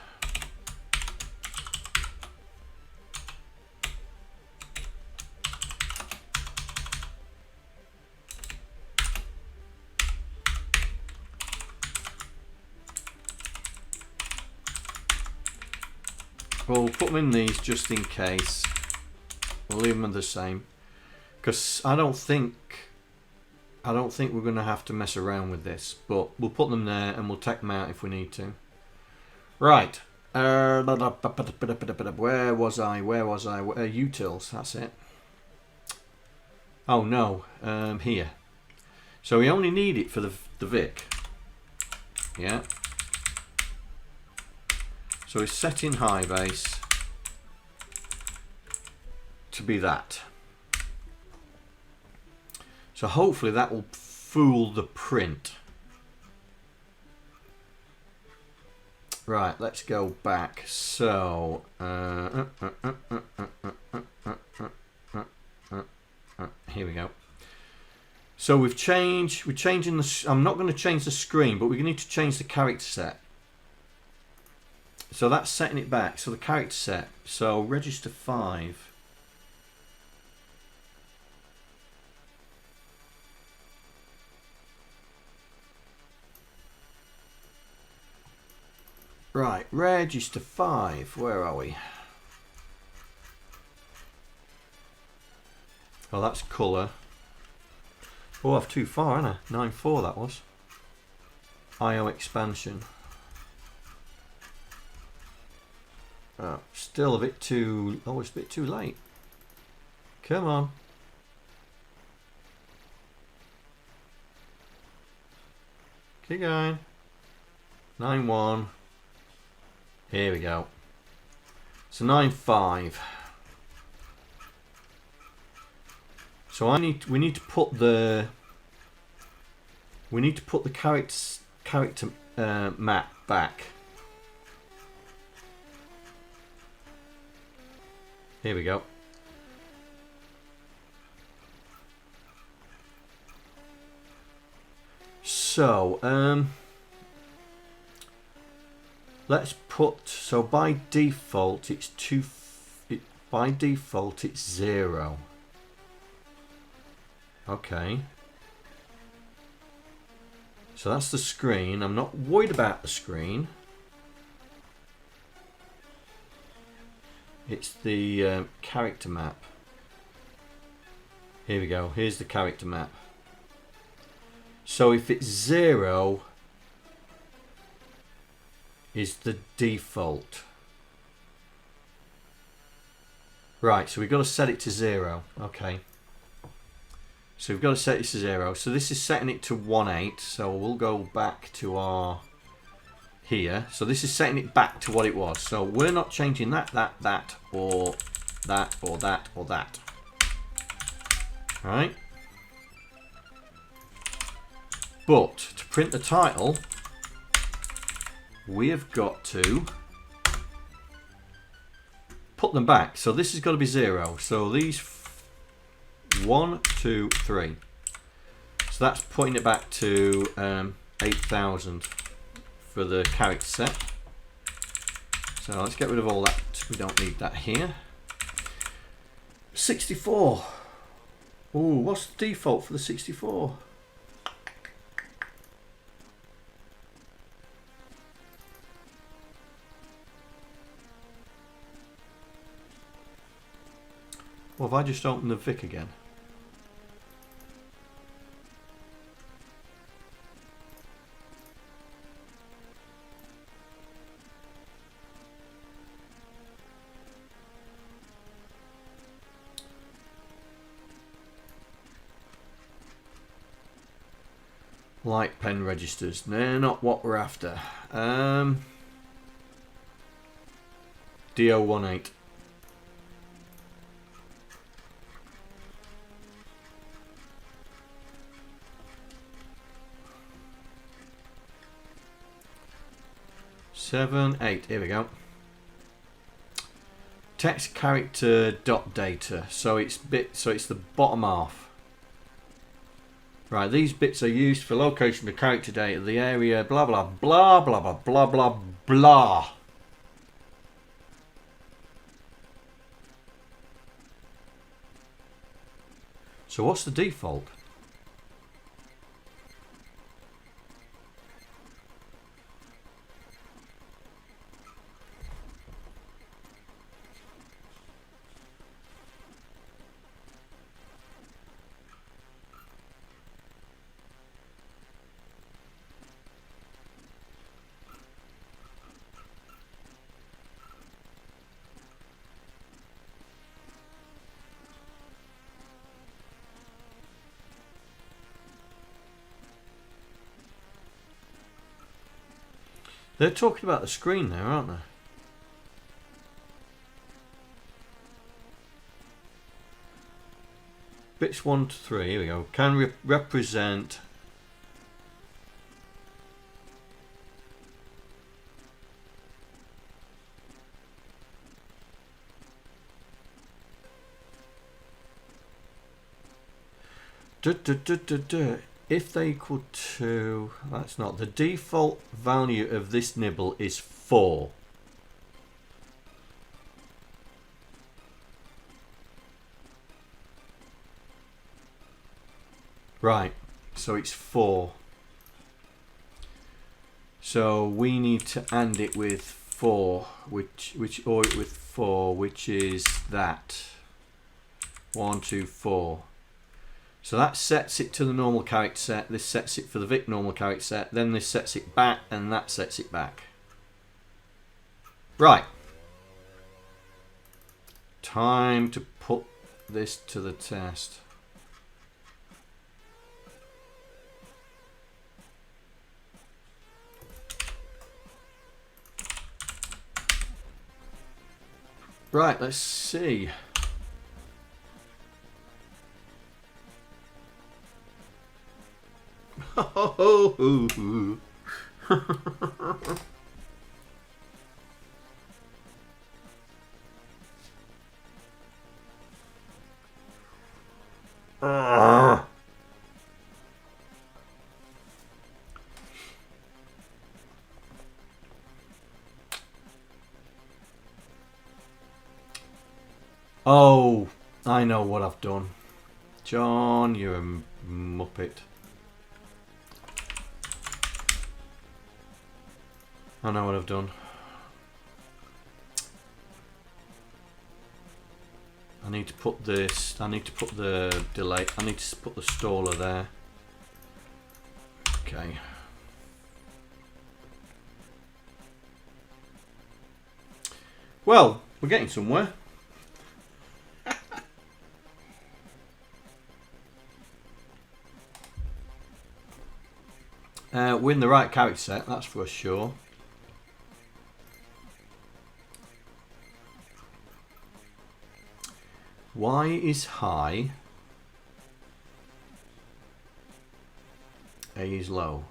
We'll put them in these just in case. We'll leave them the same, because I don't think we're going to have to mess around with this. But we'll put them there and we'll take them out if we need to. Right. Where was I? Utils. That's it. Oh no. Here. So we only need it for the Vic. Yeah. So it's set in high base to be that. So hopefully that will fool the print. Right, let's go back. So here we go. So we're changing the. I'm not going to change the screen, but we need to change the character set. So that's setting it back. So the character set. So register 5. Right, register 5. Where are we? Oh, that's colour. Oh, I've too far, haven't I? 9.4 that was. IO expansion. Oh, still a bit too. Oh, it's a bit too late. Come on. Keep going. 9.1. Here we go. So 9.5. So we need to put the character map back. Here we go. So let's put, so by default it's by default it's 0. Okay. So that's the screen. I'm not worried about the screen. It's the character map. Here we go. Here's the character map. So if it's 0 is the default. Right, so we've got to set it to 0. Okay. So we've got to set it to 0. So this is setting it to 1.8. So we'll go back to our here. So this is setting it back to what it was. So we're not changing that, or that, or that, or that. Right? But to print the title, we have got to put them back. So this has got to be 0. So these 1, 2, 3. So that's putting it back to 8,000 for the character set. So let's get rid of all that. We don't need that here. 64. Ooh, what's the default for the 64? Well, have I just opened the Vic again? Light pen registers. They're not what we're after. DO18. Seven, 8. Here we go. Text character dot data. So it's the bottom half. Right, these bits are used for location of character data, the area, blah blah blah blah blah blah blah blah. So what's the default? They're talking about the screen there, aren't they? Bits 1 to 3, here we go. Can represent if they equal to, that's not, the default value of this nibble is 4. Right, so it's 4. So we need to AND it with 4, or it with 4, which is that. 1, 2, 4. So that sets it to the normal character set, this sets it for the Vic normal character set, then this sets it back, and that sets it back. Right. Time to put this to the test. Right, let's see. Oh, I know what I've done. John, you're a muppet. I know what I've done. I need to put this, I need to put the delay, I need to put the staller there. Okay. Well, we're getting somewhere. We're in the right character set, that's for sure. Y is high, A is low.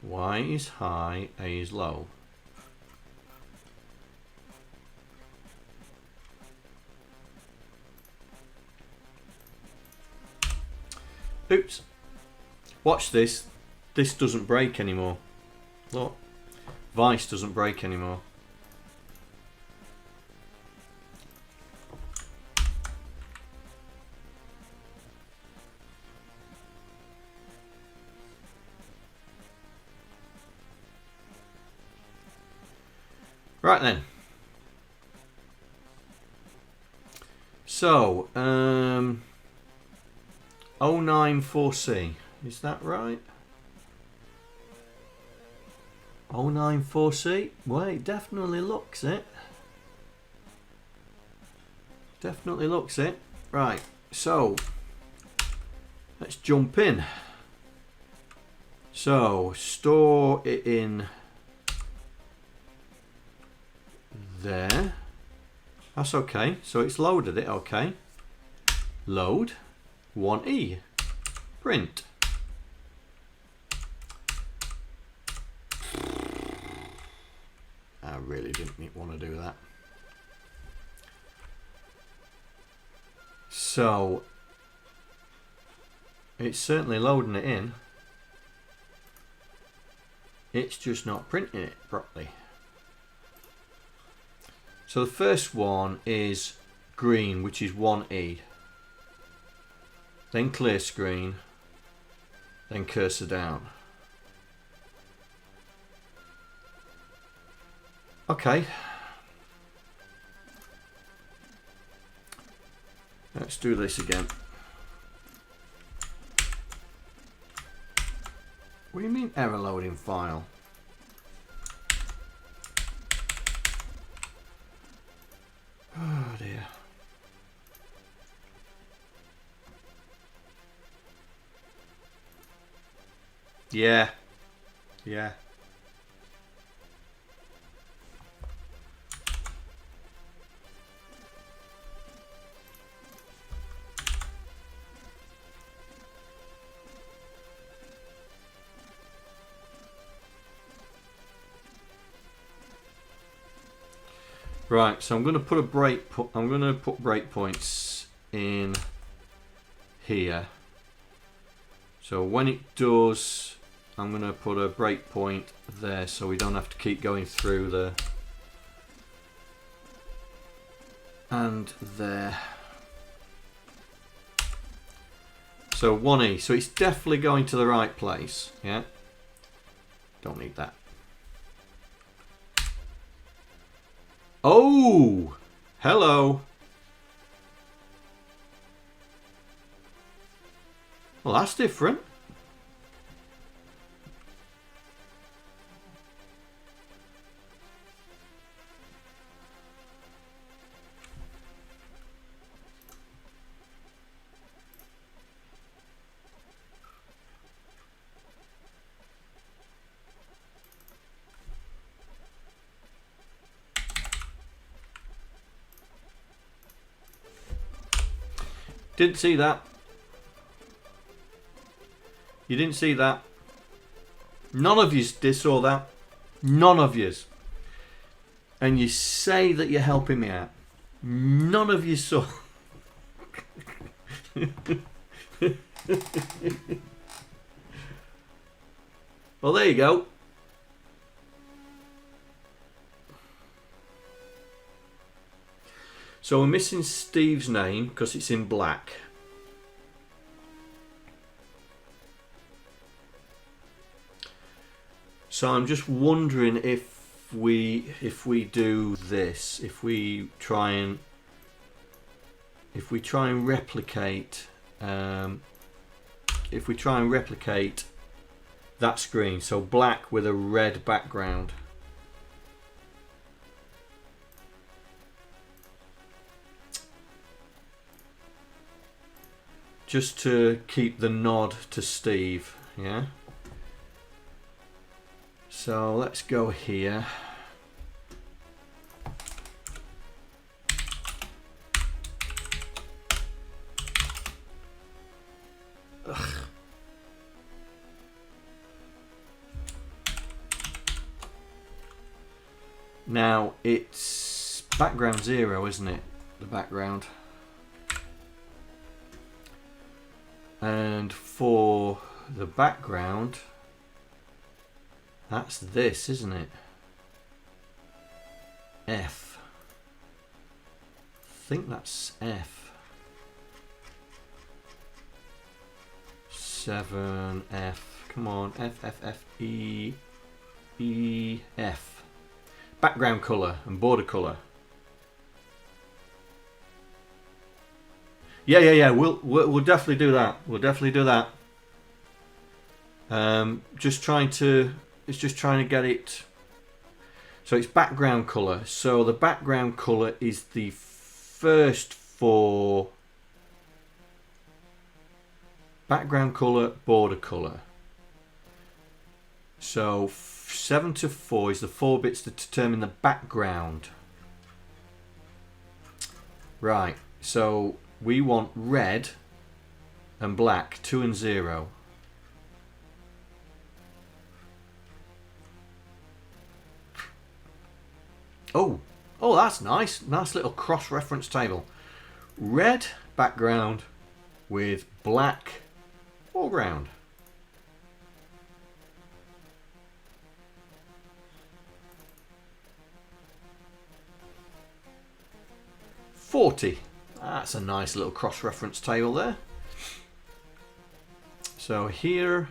Y is high, A is low. Oops. Watch this. This doesn't break anymore. Look. Vice doesn't break anymore. Right then. So, 094C. Is that right? 094C? Well, it definitely looks it. Definitely looks it. Right, so let's jump in. So, store it in there. That's okay. So it's loaded it, okay. Load 1E. Print. I really didn't want to do that. So it's certainly loading it in. It's just not printing it properly. So the first one is green, which is 1E. Then clear screen. Then cursor down. Okay. Let's do this again. What do you mean error loading file? Oh dear. Yeah. Yeah. Right, so I'm going to put a I'm going to put breakpoints in here. So when it does, I'm going to put a breakpoint there, so we don't have to keep going through the and there. So 1E, so it's definitely going to the right place. Yeah, don't need that. Oh, hello. Well, that's different. Didn't see that. You didn't see that. None of yous saw that. None of yous. And you say that you're helping me out. None of you saw. Well, there you go. So we're missing Steve's name because it's in black. So I'm just wondering if we do this, if we try and replicate that screen, so black with a red background. Just to keep the nod to Steve, yeah? So let's go here. Ugh. Now it's background 0, isn't it? The background. And for the background, that's this, isn't it? F. I think that's F. 7 F. Come on, F F F E E F. Background color and border color. Yeah. We'll definitely do that. We'll definitely do that. Just trying to get it. So it's background color. So the background color is the first four. Background color, border color. So 7 to 4 is the 4 bits to determine the background. Right. So we want red and black, 2 and 0. Oh, that's nice. Nice little cross-reference table. Red background with black foreground. $40. That's a nice little cross-reference table there. So here,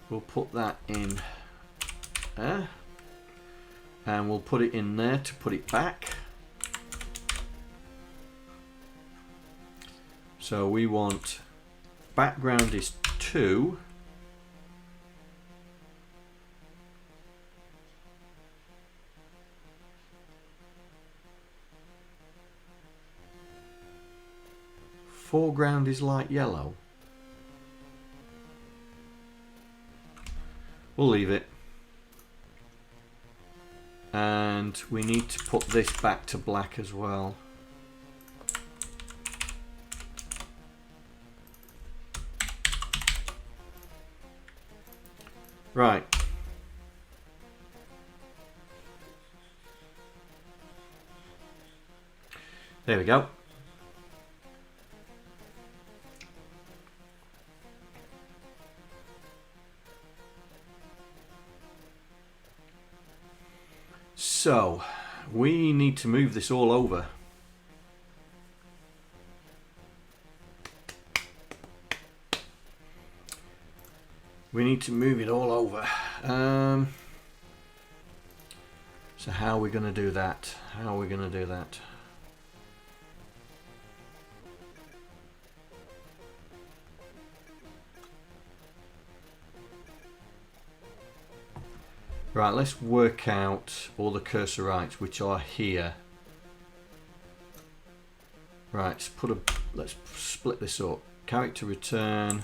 we'll put that in there, and we'll put it in there to put it back. So we want background is 2. Foreground is light yellow. We'll leave it. And we need to put this back to black as well. Right. There we go. So, we need to move this all over. We need to move it all over. So how are we going to do that? How are we going to do that? Right, let's work out all the cursor rights which are here. Right, let's split this up. Character return.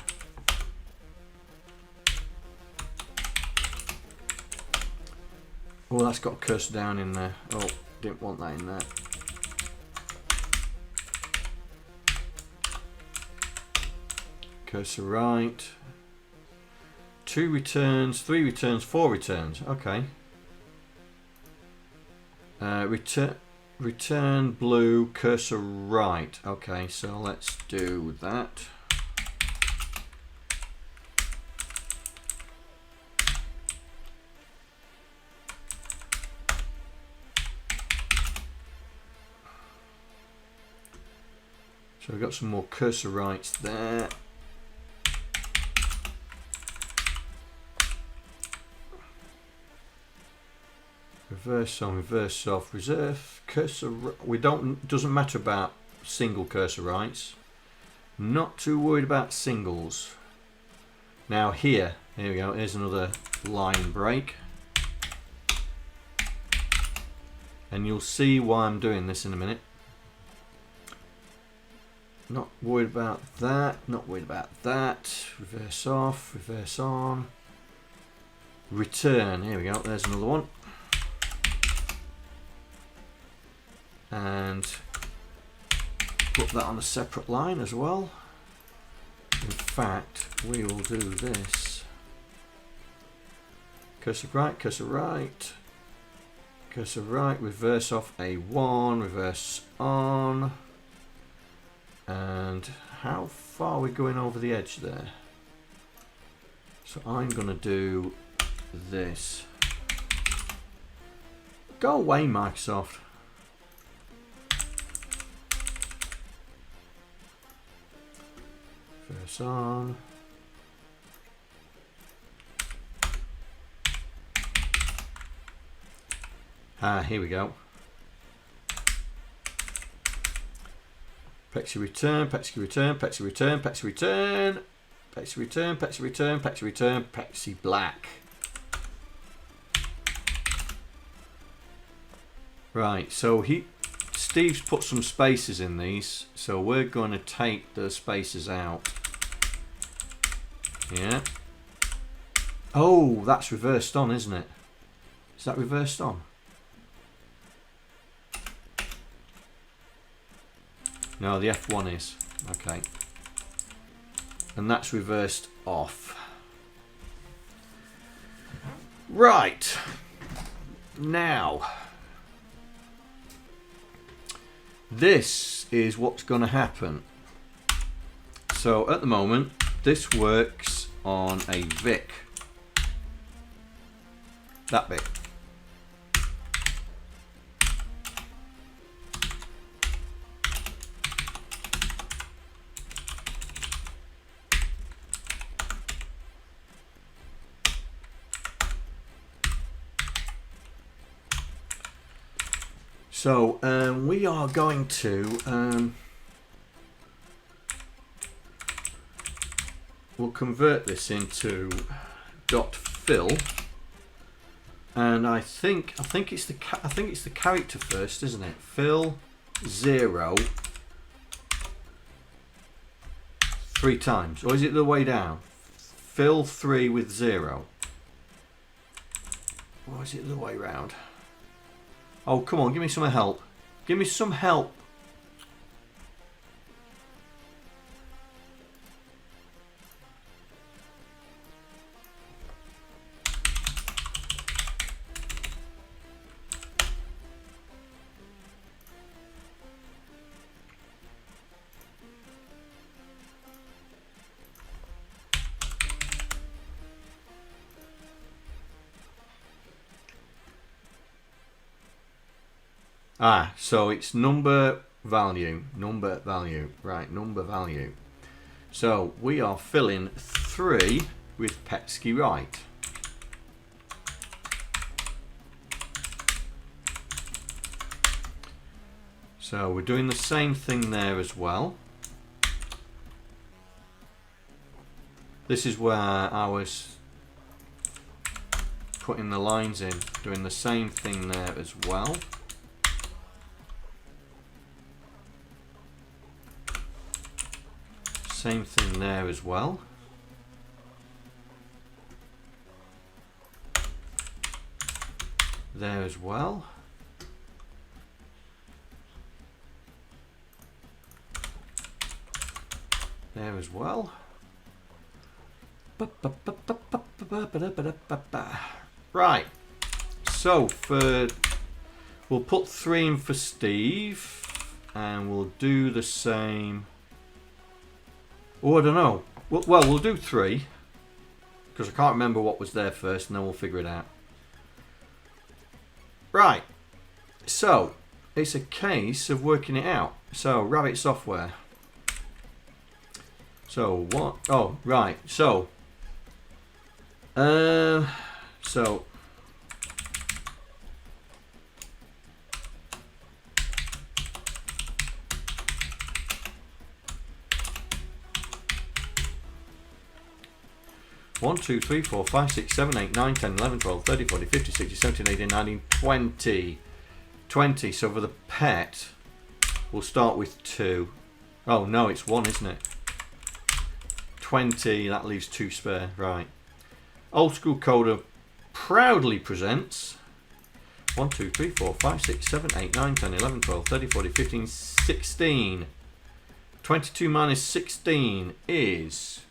Oh, that's got a cursor down in there. Oh, didn't want that in there. Cursor right. 2 returns, 3 returns, 4 returns. Okay. Return blue, cursor right. Okay, so let's do that. So we've got some more cursor rights there. Reverse on, reverse off, reserve, cursor. We don't, doesn't matter about single cursor rights. Not too worried about singles. Now here we go, here's another line break. And you'll see why I'm doing this in a minute. Not worried about that, not worried about that. Reverse off, reverse on. Return, here we go, there's another one. And put that on a separate line as well. In fact, we will do this. Cursor right, cursor right. Cursor right, reverse off A1, reverse on. And how far are we going over the edge there? So I'm going to do this. Go away, Microsoft. Reverse on. Here we go. Pexy return, Pexy return, Pexy return, Pexy return, Pexy return, Pexy return, Pexy return, Pexy black. Right, so Steve's put some spaces in these, so we're going to take the spaces out. Yeah. Oh, that's reversed on, isn't it? Is that reversed on? No, the F1 is. Okay. And that's reversed off. Right. Now, this is what's going to happen. So at the moment, this works on a VIC. That bit. So we are going to we'll convert this into .fill, and I think it's the character first, isn't it? Fill 0 3 times, or is it the way down? Fill 3 with 0, or is it the way round? Oh, come on, give me some help. Give me some help. So it's number value, right, number value. So we are filling 3 with Petsky right. So we're doing the same thing there as well. This is where I was putting the lines in, doing the same thing there as well. Same thing there as well. There as well. There as well. Right. So we'll put 3 in for Steve, and we'll do the same. Oh, I don't know. Well, we'll do 3 because I can't remember what was there first, and then we'll figure it out. Right. So it's a case of working it out. So Rabbit Software. So what? Oh, right. So 1, 2, 3, 4, 5, 6, 7, 8, 9, 10, 11, 12, 13, 14, 15, 16, 17, 18, 19, 20. 20. So for the pet, we'll start with 2. Oh, no, it's 1, isn't it? 20. That leaves 2 spare. Right. Old School Coder proudly presents 1, 2, 3, 4, 5, 6, 7, 8, 9, 10, 11, 12, 13, 14, 15, 16. 22 minus 16 is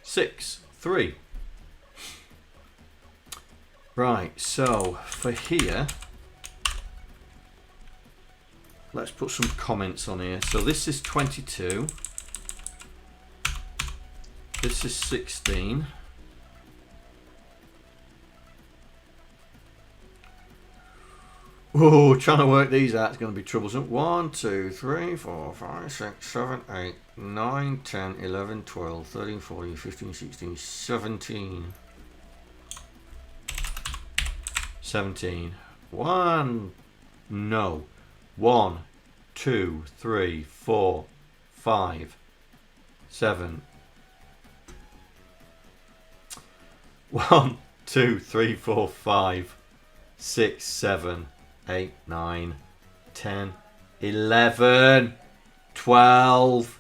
6, 3. Right, so for here, let's put some comments on here. So this is 22. This is 16. Oh, trying to work these out is going to be troublesome. 1, 2, 3, 4, 5, 6, 7, 8, 9, 10, 11, 12, 13, 14, 15, 16, 17. 17. 1. No. 1, 2, 3, 4, 5, 7. 1, 2, 3, 4, 5, 6, 7, 8, 9, 10, 11, 12,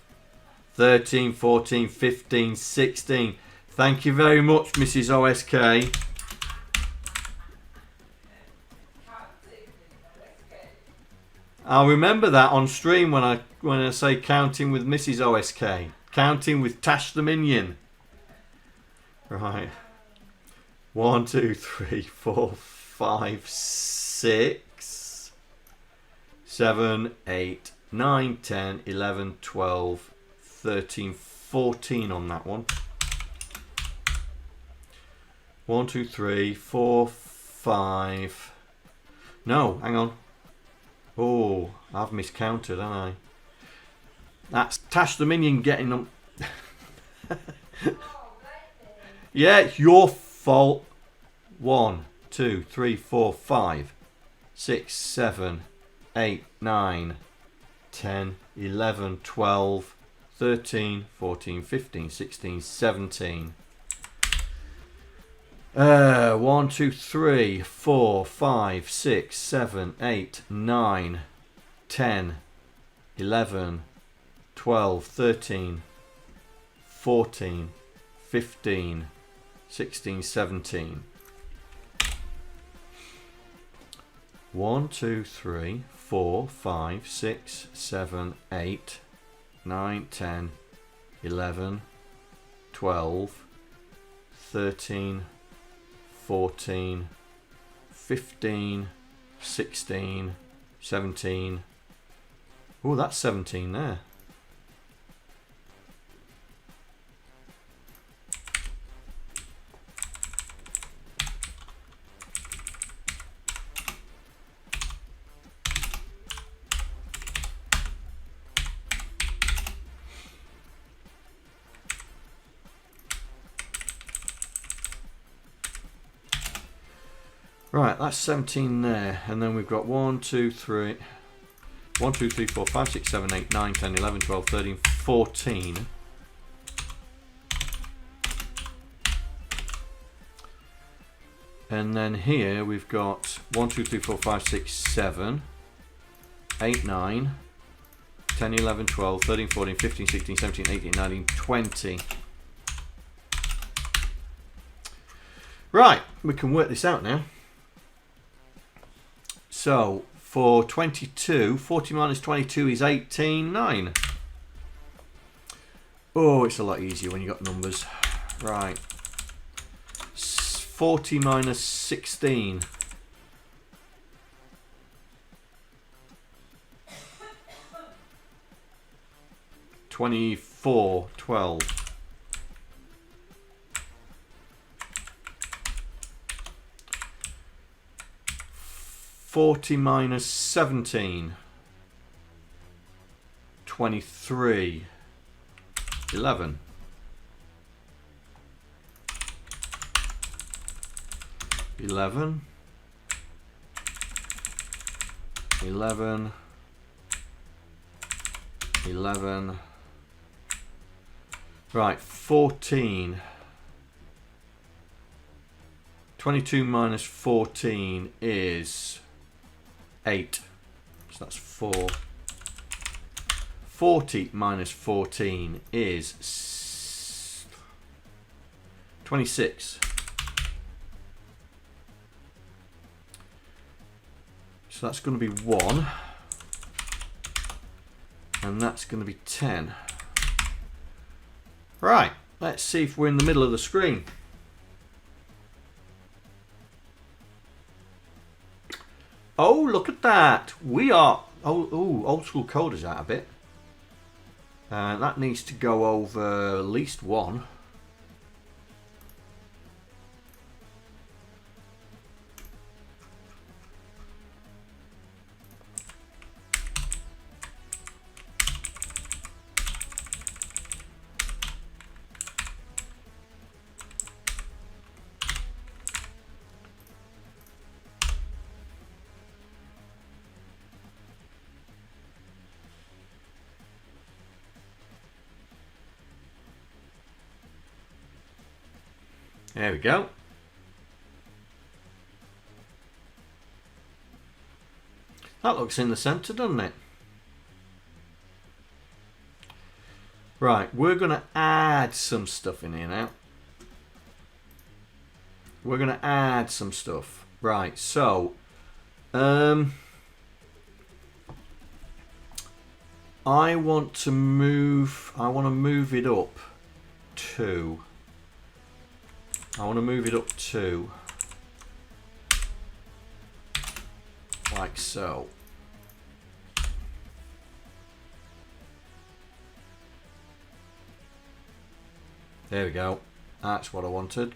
13, 14, 15, 16. Thank you very much, Mrs. OSK. I'll remember that on stream when I say counting with Mrs. OSK. Counting with Tash the Minion. Right. 1, 2, 3, 4, 5, 6, 7, 8, 9, 10, 11, 12, 13, 14 on that one. 1, 2, 3, 4, 5. No, hang on. Oh, I've miscounted, haven't I? That's Tash the Minion getting them. Yeah, it's your fault. 1, 2, 3, 4, 5, 6, 7, 8, 9, 10, 11, 12, 13, 14, 15, 16, 17. 1, 2, 3, 4, 5, 6, 7, 8, 9, 10, 11, 12, 13, 14, 15, 16, 17. 1, 2, 3, 4, 5, 6, 7, 8, 9, 10, 11, 12, 13, 14, 15, 16, 17. Oh, that's 17 there. Right, that's 17 there, and then we've got 1, 2, 3, 1, 2, 3, 4, 5, 6, 7, 8, 9, 10, 11, 12, 13, 14. And then here we've got 1, 2, 3, 4, 5, 6, 7, 8, 9, 10, 11, 12, 13, 14, 15, 16, 17, 18, 19, 20. Right, we can work this out now. So, for 22, 40 minus 22 is 18, 9. Oh, it's a lot easier when you got numbers. Right. 40 minus 16. 24, 12. 40 minus 17. 23. 11. 11. 11. 11. Right, 14. 22 minus 14 is 8. So that's 4. 40 minus 14 is 26. So that's going to be 1. And that's going to be 10. Right, let's see if we're in the middle of the screen. Oh, look at that. We are... Oh, old school coder's out a bit. That needs to go over at least 1. There we go. That looks in the centre, doesn't it? Right, we're going to add some stuff in here now. We're going to add some stuff. Right, so I want to move it up 2. I want to move it up 2, like so. There we go. That's what I wanted.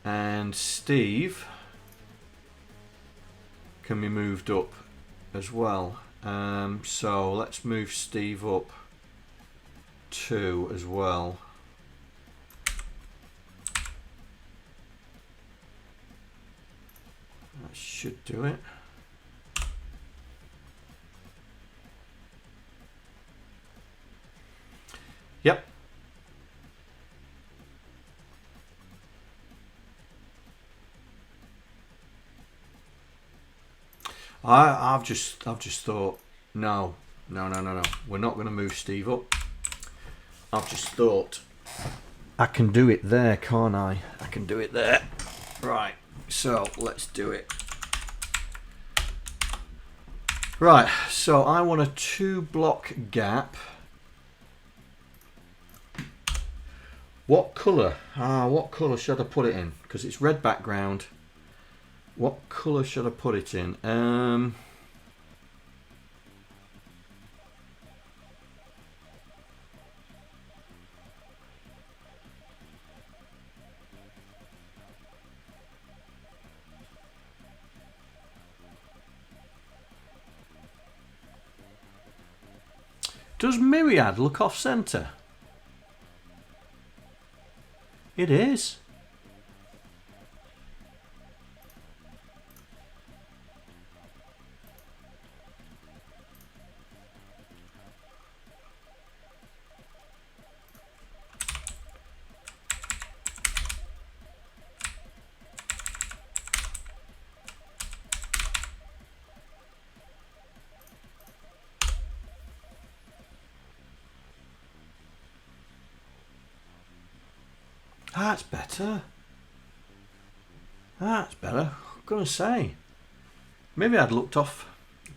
And Steve can be moved up as well. So let's move Steve up 2 as well. That should do it. Yep. I've just thought, no. We're not going to move Steve up. I've just thought I can do it there, can't I? I can do it there. Right. So let's do it. Right, so I want a 2-block gap. What colour? What colour should I put it in? Because it's red background. What colour should I put it in? Does Myriad look off centre? It is. That's better. That's better. I'm going to say. Maybe I'd looked off.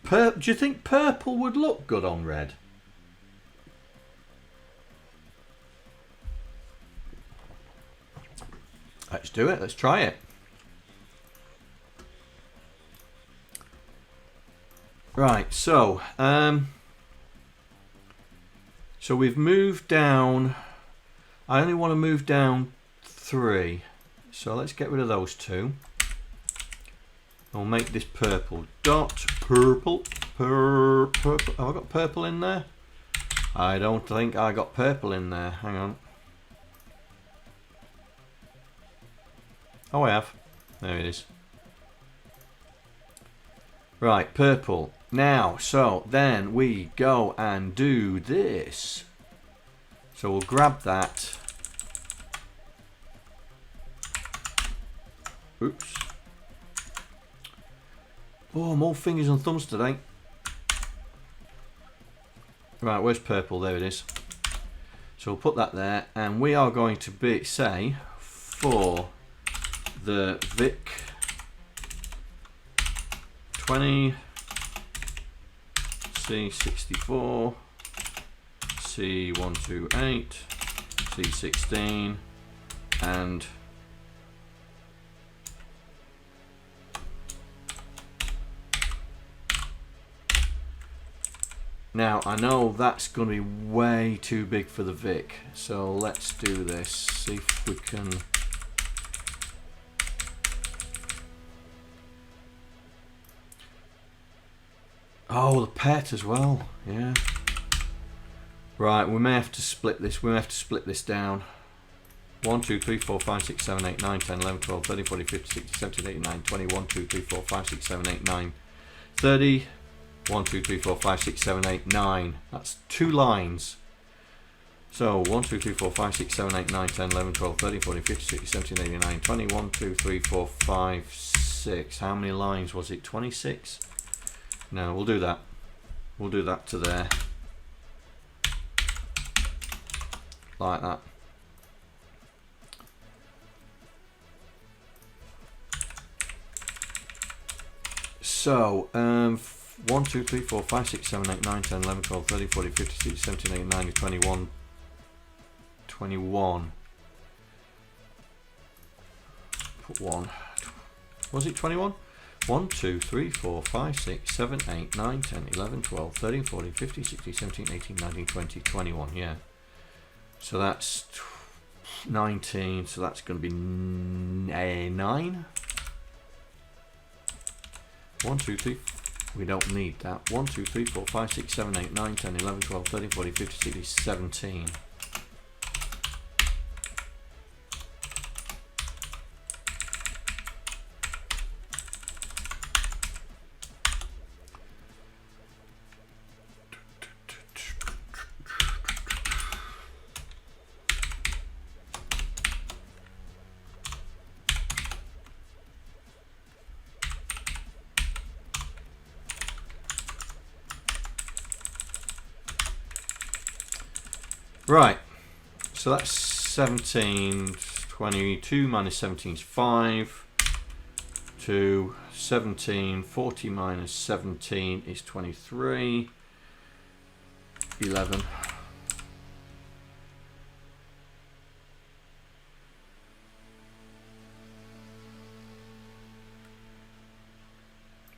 Do you think purple would look good on red? Let's do it. Let's try it. Right. So we've moved down. I only want to move down 3, so let's get rid of those 2. I'll make this purple. Dot purple, purple. Have I got purple in there? I don't think I got purple in there. Hang on. Oh, I have. There it is. Right, purple. Now, so then we go and do this. So we'll grab that. Oops. Oh, more fingers and thumbs today. Right, where's purple? There it is. So we'll put that there, and we are going to say for the VIC 20 C64 C128 C16 and now I know that's going to be way too big for the VIC, so let's do this, see if we can. Oh, the pet as well, yeah. Right, we may have to split this. We may have to split this down. 1, 2, 3, 4, 5, 6, 7, 8, 9, 10, 11, 12, 13, 14, 15, 16, 17, 18, 19, 20, 1, 2, 3, 4, 5, 6, 7, 8, 9, 30. 1, 2, 3, 4, 5, 6, 7, 8, 9. That's 2 lines. So 1, 2, 3, 4, 5, 6, 7, 8, 9, 10, 11, 12, 13, 14, 15, 16, 17, 18, 19, 20. 1, 2, 3, 4, 5, 6. How many lines was it? 26? No, we'll do that. We'll do that to there. Like that. So, 1, 2, 3, 4, 5, 6, 7, 8, 9, 10, 11, 12, 13, 14, 15, 16, 17, 18, 19, 21. 21. Put 1. Was it 21? 1, 2, 3, 4, 5, 6, 7, 8, 9, 10, 11, 12, 13, 14, 15, 16, 17, 18, 19, 20, 21, yeah. So that's 19, so that's going to be 9. 1, 2, 3, we don't need that. 1, 2, 3, 4, 5, 6, 7, 8, 9, 10, 11, 12, 13, 14, 15, 16, 17. Right, so that's 17, 22 minus 17 is 5, 2, 17, 40 minus 17 is 23, 11.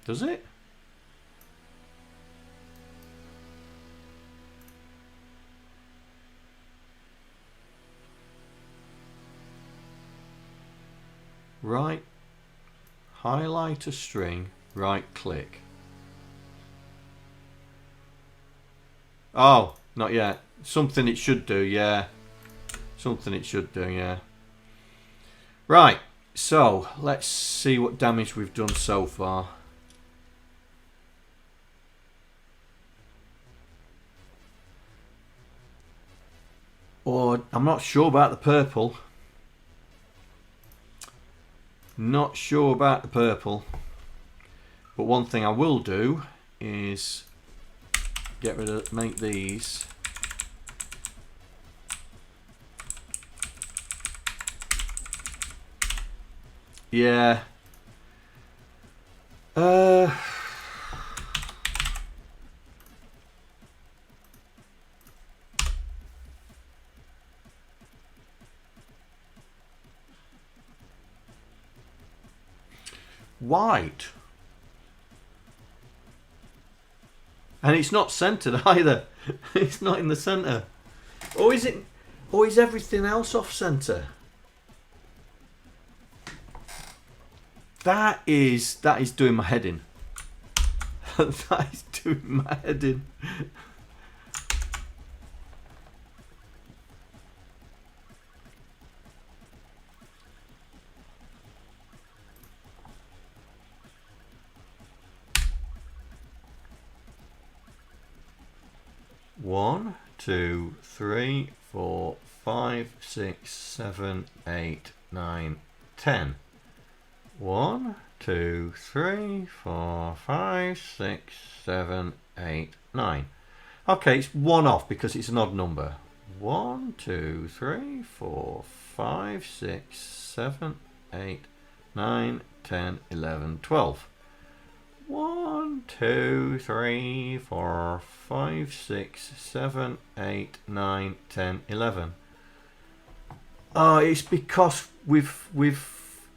Does it? Right, highlight a string, right click. Oh, not yet. Something it should do, yeah. Something it should do, yeah. Right, so let's see what damage we've done so far. Or, I'm not sure about the purple. Not sure about the purple, but one thing I will do is make these. Yeah. White, and it's not centered either. It's not in the center. Or is it? Or is everything else off center? That is doing my head in. That is doing my head in. 1, 2, 3, 4, 5, 6, 7, 8, 9, 10. 1, 2, 3, 4, 5, 6, 7, 8, 9. Okay, it's 1 off because it's an odd number. 1, 2, 3, 4, 5, 6, 7, 8, 9, 10, 11, 12. 1, 2, 3, 4, 5, 6, 7, 8, 9, 10, 11. It's because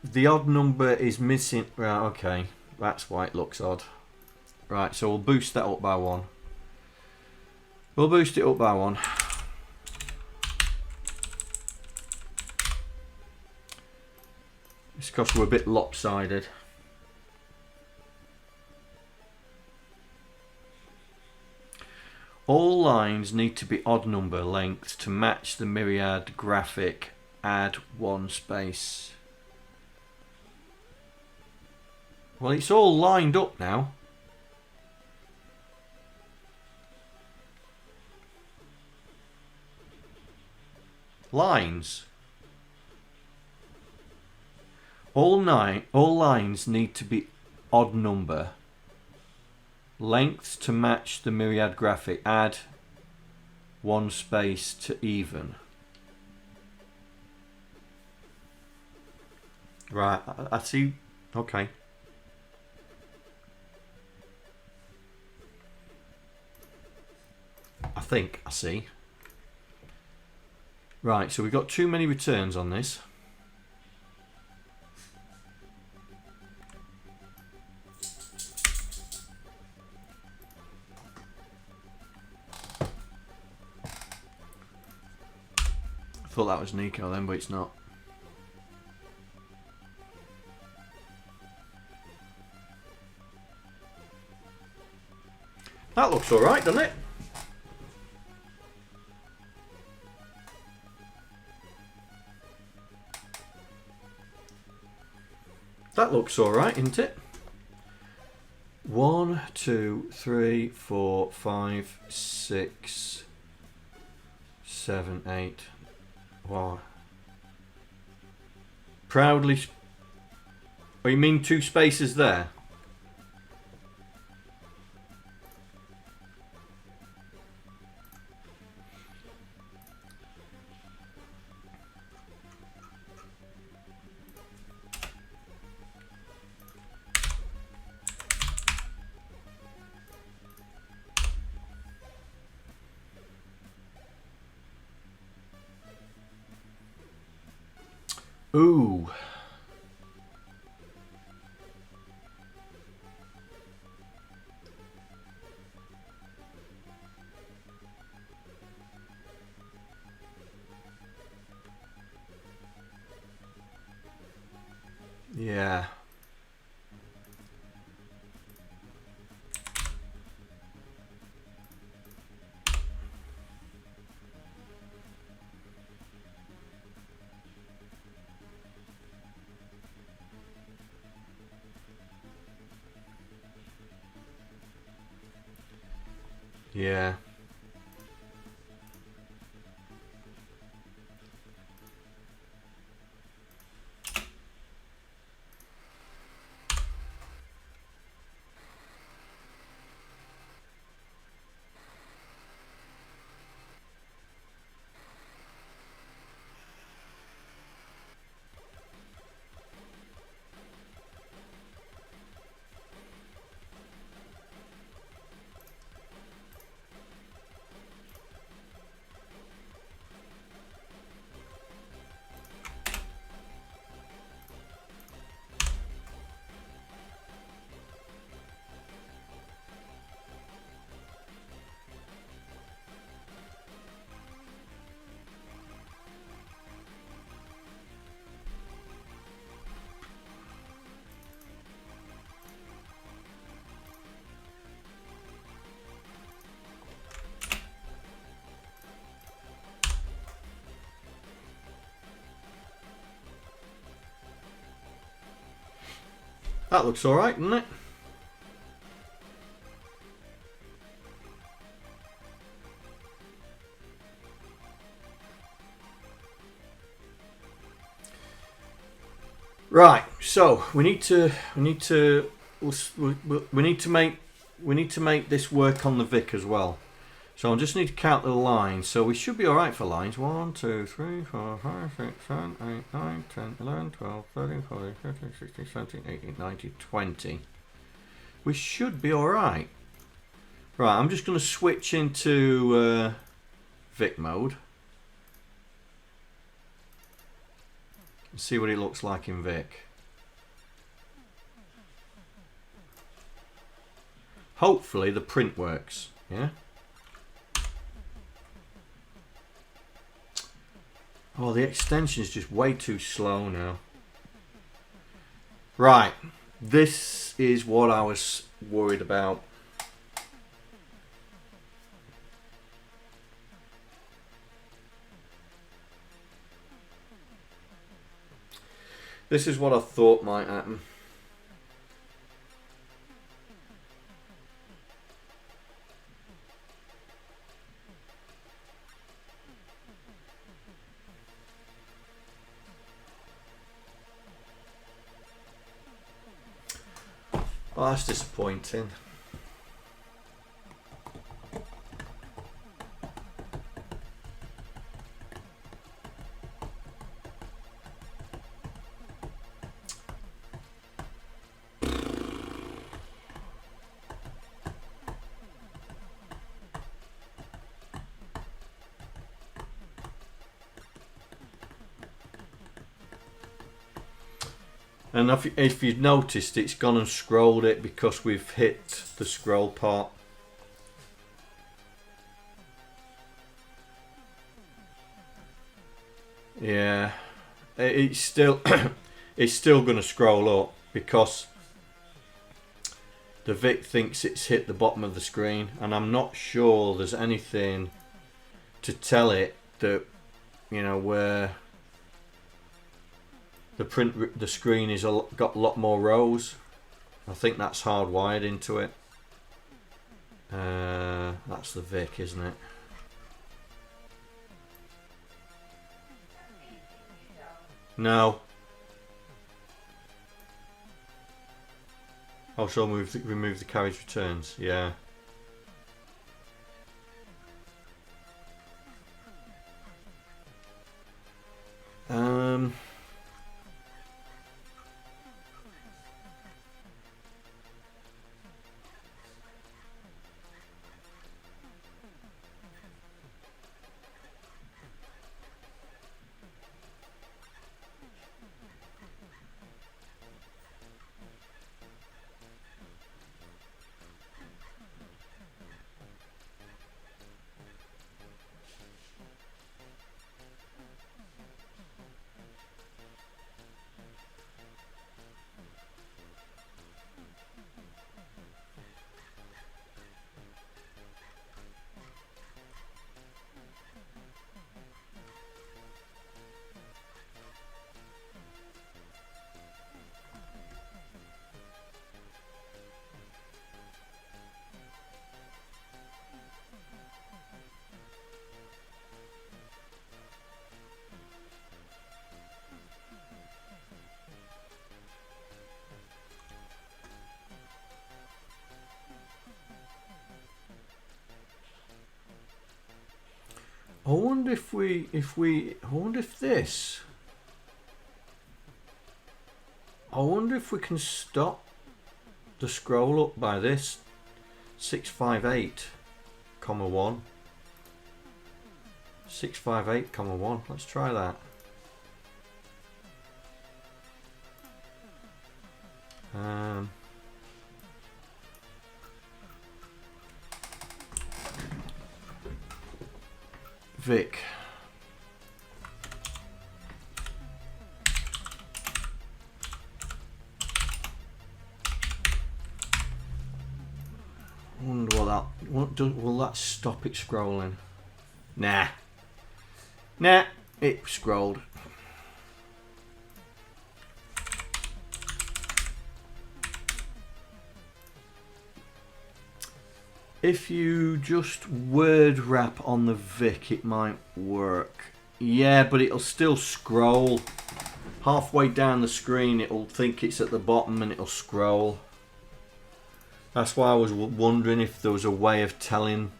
the odd number is missing. Right, okay. That's why it looks odd. Right, so we'll boost that up by 1. We'll boost it up by 1. It's because we're a bit lopsided. All lines need to be odd number lengths to match the Myriad graphic. Add 1 space. Well, it's all lined up now. Lines. All lines need to be odd number. Lengths to match the Myriad graphic. Add 1 space to even. Right, I see. Okay. I think I see. Right, so we've got too many returns on this. I thought that was Nico then, but it's not. That looks alright, doesn't it? That looks alright, isn't it? 1, 2, 3, 4, 5, 6, 7, 8. Wow. Proudly. Oh, you mean 2 spaces there? Ooh. Yeah. Yeah. That looks alright, doesn't it? Right, so we need to make this work on the Vic as well. So I just need to count the lines. So we should be all right for lines. 1, 2, 3, 4, 5, 6, 7, 8, 9, 10, 11, 12, 13, 14, 15, 16, 17, 18, 19, 20. We should be all right. Right, I'm just going to switch into Vic mode. See what it looks like in Vic. Hopefully the print works, yeah? Oh, the extension is just way too slow now. Right, this is what I was worried about. This is what I thought might happen. Oh, that's disappointing. And if you've noticed, it's gone and scrolled it because we've hit the scroll part. Yeah, it's still it's still going to scroll up because the Vic thinks it's hit the bottom of the screen, and I'm not sure there's anything to tell it that, you know, where the screen is got a lot more rows. I think that's hardwired into it. That's the Vic, isn't it? No. Also remove the carriage returns. Yeah. I wonder if we can stop the scroll up by this 658,1. 658,1. Let's try that. Vic. Wonder what that. Will that stop it scrolling? Nah. Nah. It scrolled. If you just word wrap on the Vic, it might work. Yeah, but it'll still scroll. halfway down the screen it'll think it's at the bottom and it'll scroll. That's why I was wondering if there was a way of telling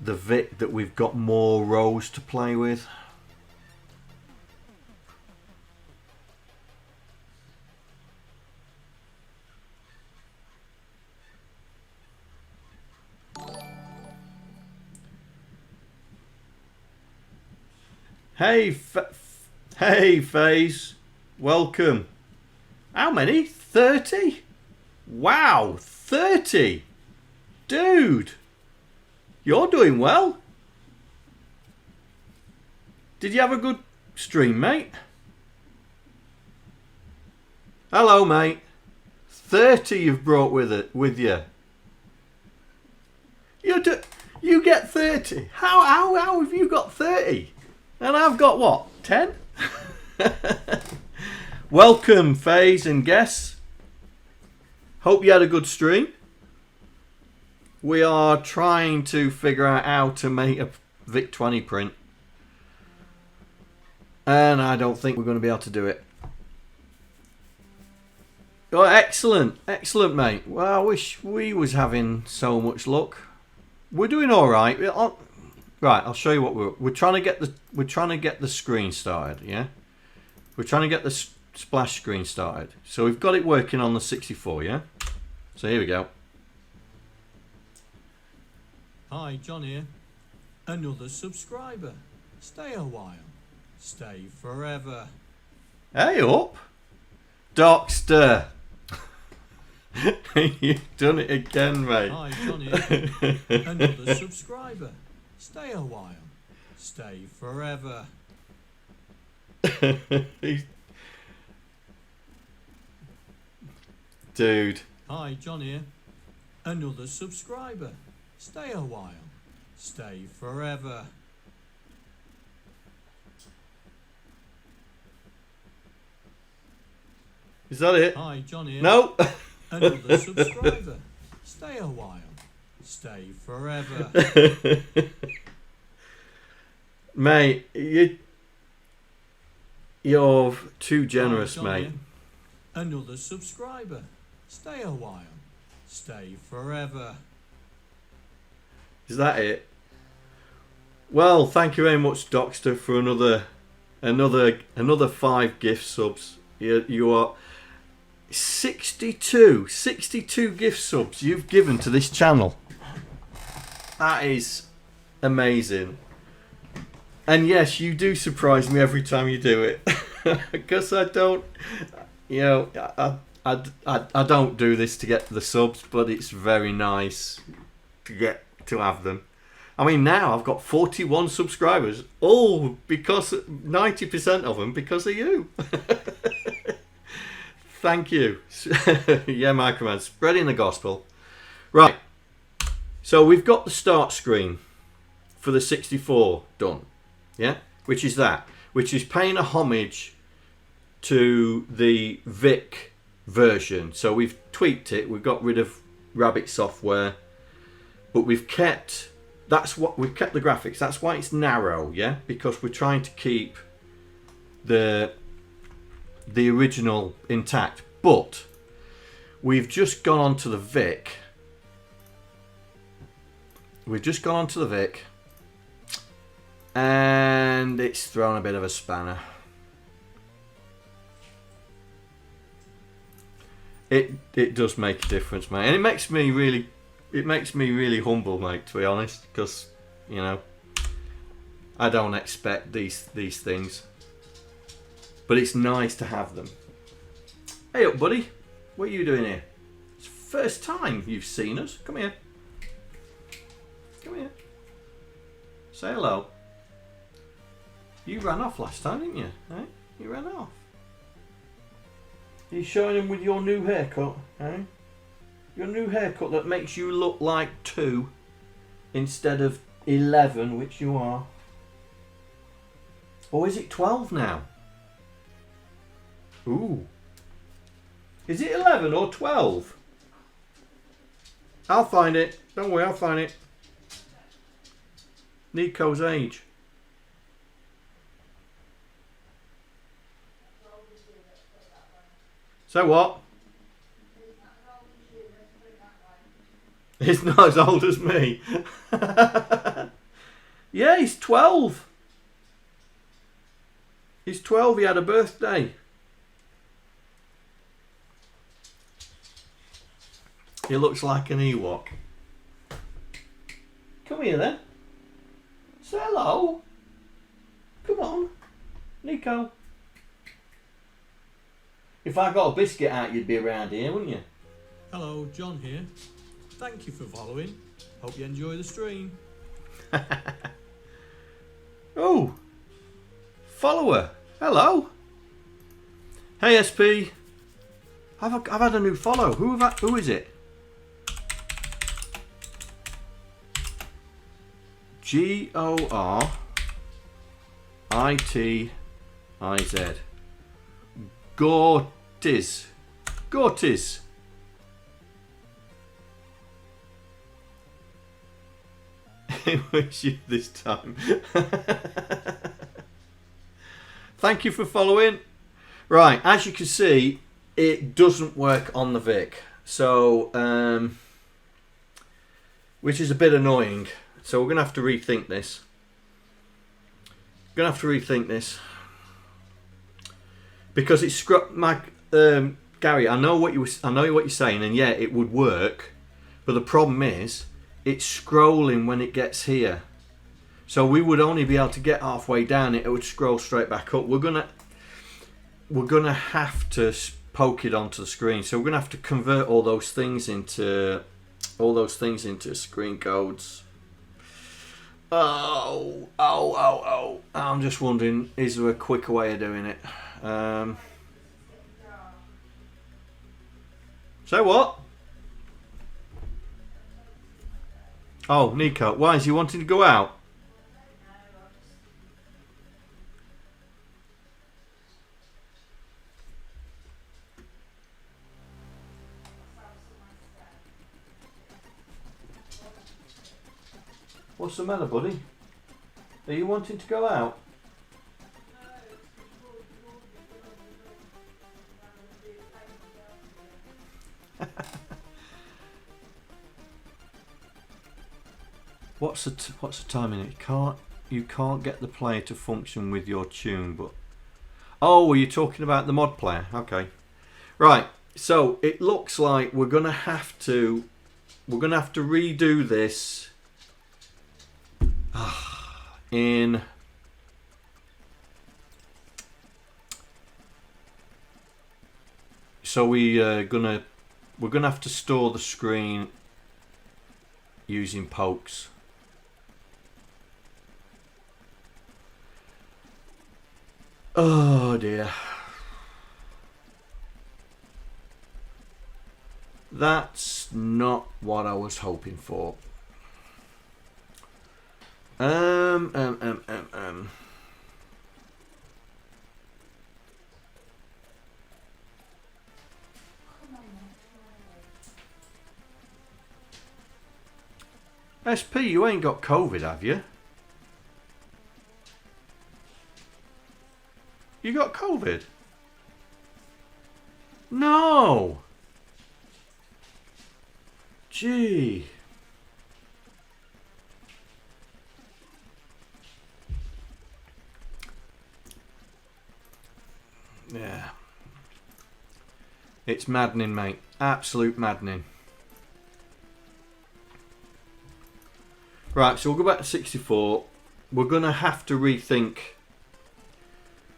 the Vic that we've got more rows to play with. Hey, hey, FaZe. Welcome. How many? 30? Wow, 30. Dude, you're doing well. Did you have a good stream, mate? Hello, mate. 30 you've brought with you. You get 30. How have you got 30? And I've got what? 10? Welcome, FaZe and guests. Hope you had a good stream. We are trying to figure out how to make a VIC-20 print. And I don't think we're going to be able to do it. Oh, excellent. Excellent, mate. Well, I wish we was having so much luck. We're doing all right. Right, I'll show you what we're trying to get the screen started, yeah? We're trying to get the splash screen started. So we've got it working on the 64, yeah? So here we go. Hi, John here. Another subscriber. Stay a while. Stay forever. Hey up. Docster. You've done it again, mate. Hi, John here. Another subscriber. Stay a while. Stay forever. Dude. Hi, John here. Another subscriber. Stay a while. Stay forever. Is that it? Hi, John here. No. Another subscriber. Stay a while. Stay forever. Mate, you're too generous, Hi, mate. Here. Another subscriber. Stay a while. Stay forever. Is that it? Well, thank you very much, Docster, for another 5 gift subs. You are 62 gift subs you've given to this channel. That is amazing. And yes, you do surprise me every time you do it. Because I don't, you know, I don't do this to get the subs, but it's very nice to have them. I mean, now I've got 41 subscribers, all because 90% of them because of you. Thank you. Yeah, Mikroman, spreading the gospel. Right, so we've got the start screen for the 64 done. Yeah, which is paying a homage to the Vic version. So we've tweaked it. We've got rid of Rabbit software, but we've kept the graphics. That's why it's narrow. Yeah, because we're trying to keep the original intact. But we've just gone on to the Vic. And it's thrown a bit of a spanner. It does make a difference, mate, and it makes me really humble, mate, to be honest, because you know I don't expect these things, but it's nice to have them. Hey up, buddy, what are you doing here? It's the first time you've seen us. Come here. Come here. Say hello. You ran off last time, didn't you? Eh? You ran off. You're showing him with your new haircut, eh? Your new haircut that makes you look like 2 instead of 11, which you are. Or is it 12 now? Ooh. Is it 11 or 12? I'll find it. Don't worry, I'll find it. Nico's age. So what? He's not as old as me. Yeah, he's 12. He's 12, he had a birthday. He looks like an Ewok. Come here then. Say hello. Come on. Nico. If I got a biscuit out, you'd be around here, wouldn't you? Hello, John here. Thank you for following. Hope you enjoy the stream. Oh. Follower. Hello. Hey, SP. I've had a new follow. Who is it? Goritiz. Gortiz. It was you this time. Thank you for following. Right, as you can see, it doesn't work on the Vic. So, which is a bit annoying. So we're going to have to rethink this. Because it's Gary, I know what you're saying, and yeah, it would work, but the problem is it's scrolling when it gets here. So we would only be able to get halfway down, it would scroll straight back up. We're gonna have to poke it onto the screen. So we're gonna have to convert all those things into screen codes. Oh. I'm just wondering, is there a quicker way of doing it? So what? Oh, Nico, why is he wanting to go out? What's the matter, buddy? Are you wanting to go out? What's the timing? You can't get the player to function with your tune, but oh, were you talking about the mod player? Okay, right. So it looks like we're gonna have to redo this in so we're gonna have to store the screen using pokes. Oh dear. That's not what I was hoping for. SP, you ain't got COVID, have you? You got COVID? No. Gee. Yeah. It's maddening, mate. Absolute maddening. Right, so we'll go back to 64. We're going to have to rethink.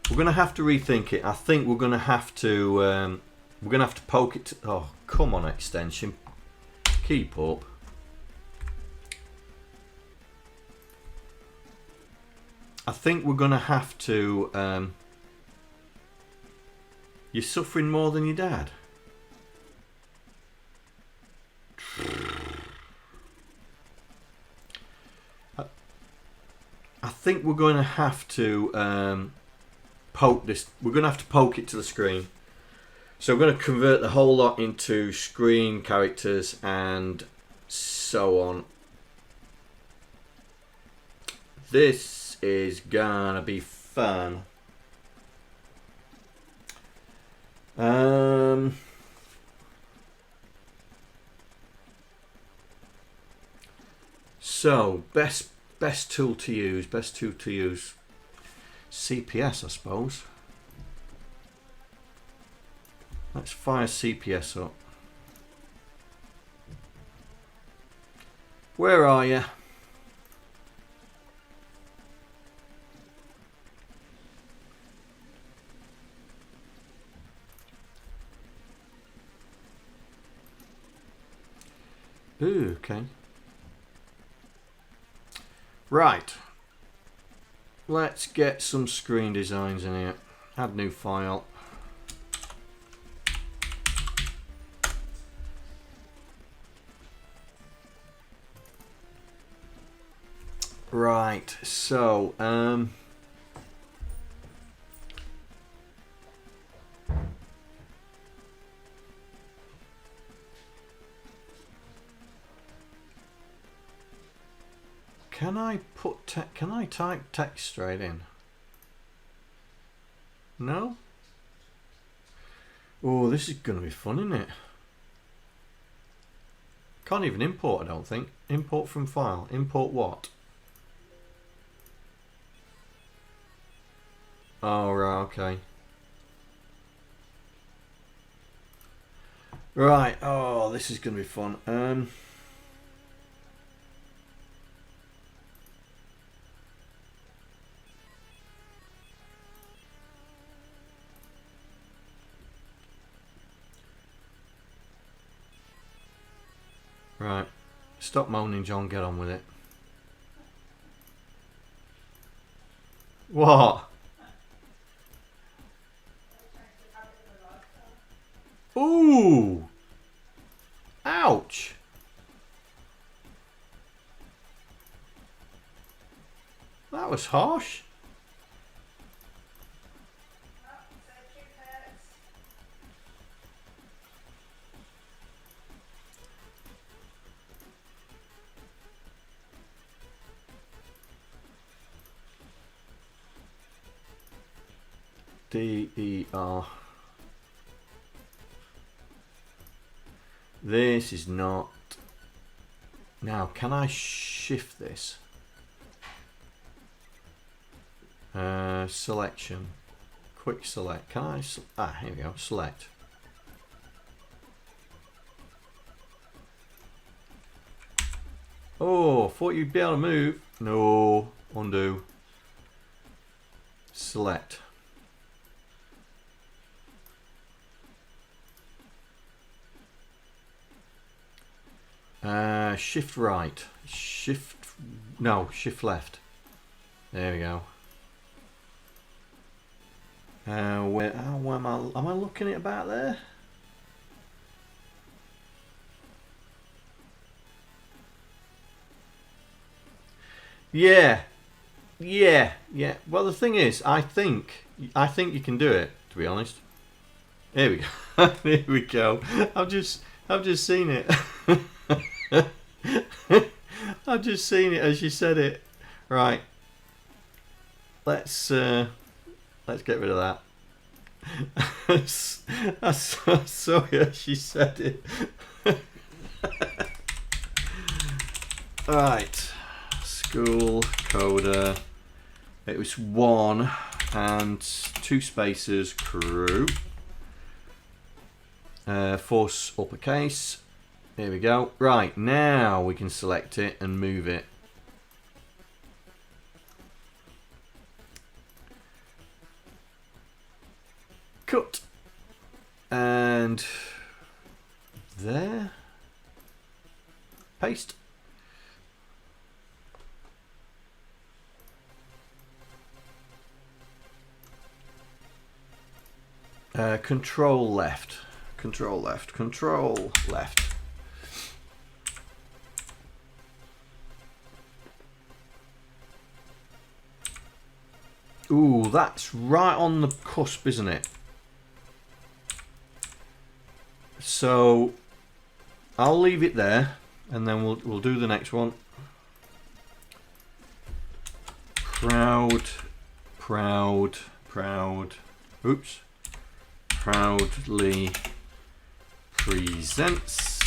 We're going to have to rethink it. I think we're going to have to poke it. Oh, come on, extension. Keep up. I think we're going to have to. You're suffering more than your dad. I think we're going to have to poke this. We're going to have to poke it to the screen. So we're going to convert the whole lot into screen characters and so on. This is gonna be fun. So best tool to use. Best tool to use. CPS, I suppose. Let's fire CPS up. Where are you? Ooh, okay. Right. Let's get some screen designs in here. Add new file. Right, so can I type text straight in? No? Oh, this is gonna be fun, isn't it? Can't even import, I don't think. Import from file. Import what? Oh, right, okay. Right, oh, this is going to be fun. Right, stop moaning, John, get on with it. What? Ooh! Ouch! That was harsh. DER. This is not. Now, can I shift this? Selection. Quick select. Can I? Here we go. Select. Oh, thought you'd be able to move. No. Undo. Select. Shift right. Shift. No, shift left. There we go. Where am I looking at about there? Yeah. Well, the thing is, I think you can do it. To be honest. There we go. There we go. I've just seen it. I've just seen it as you said it. Right. Let's get rid of that. I saw it as you said it. Right. School coder. It was 1 and 2 spaces crew. Force uppercase. Here we go. Right, now we can select it and move it. Cut. And there. Paste. Control left. Control left. Control left. Ooh, that's right on the cusp, isn't it? So I'll leave it there, and then we'll do the next one. Proud. Oops. proudly presents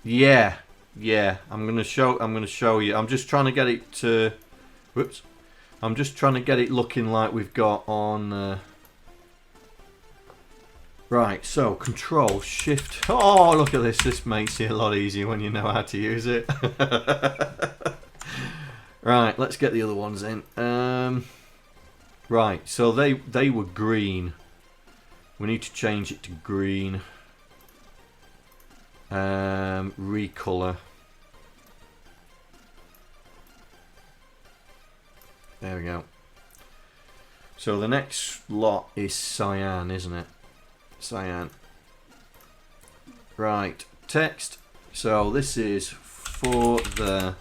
yeah, I'm gonna show you. I'm just trying to get it to whoops. I'm just trying to get it looking like we've got on right, so Control Shift. Oh, look at this. This makes it a lot easier when you know how to use it. Right, let's get the other ones in. Right, so they were green. We need to change it to green. Recolor. There we go. So the next lot is cyan, isn't it? Cyan. Right, text. So this is for the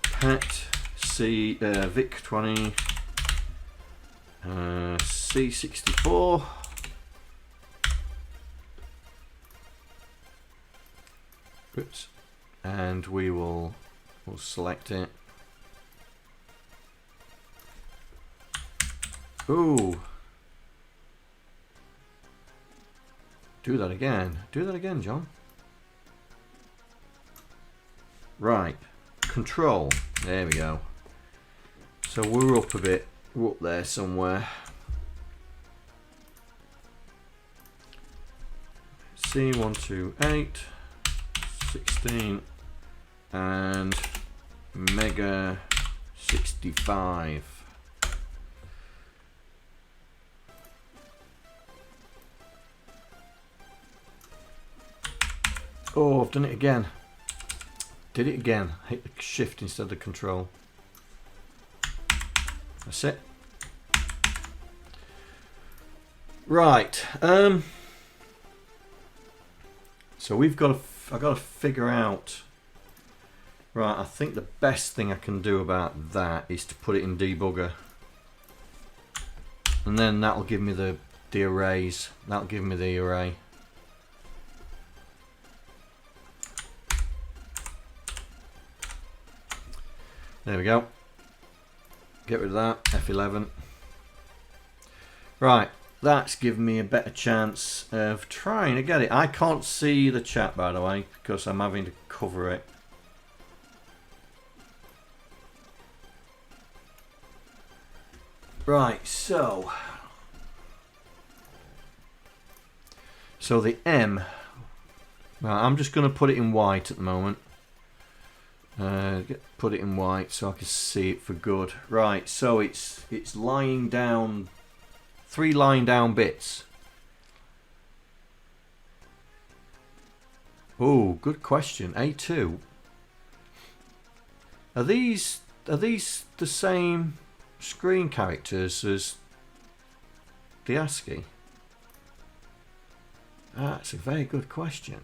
pet Vic 20 C64. Oops. And we'll select it. Ooh. Do that again. Do that again, John. Right. Control. There we go. So we're up a bit. We're up there somewhere. C128, 16, and Mega 65. Oh, I've done it again. Did it again. Hit the shift instead of the control. That's it. Right. So we've got I've got to figure out. Right. I think the best thing I can do about that is to put it in debugger, and then that'll give me the arrays. That'll give me the array. There we go. Get rid of that. F11. Right. That's given me a better chance of trying to get it. I can't see the chat, by the way, because I'm having to cover it. Right. So the M. Well, I'm just going to put it in white at the moment. Put it in white so I can see it for good. Right, so it's lying down, 3 lying down bits. Oh, good question. A2. Are these the same screen characters as the ASCII? That's a very good question.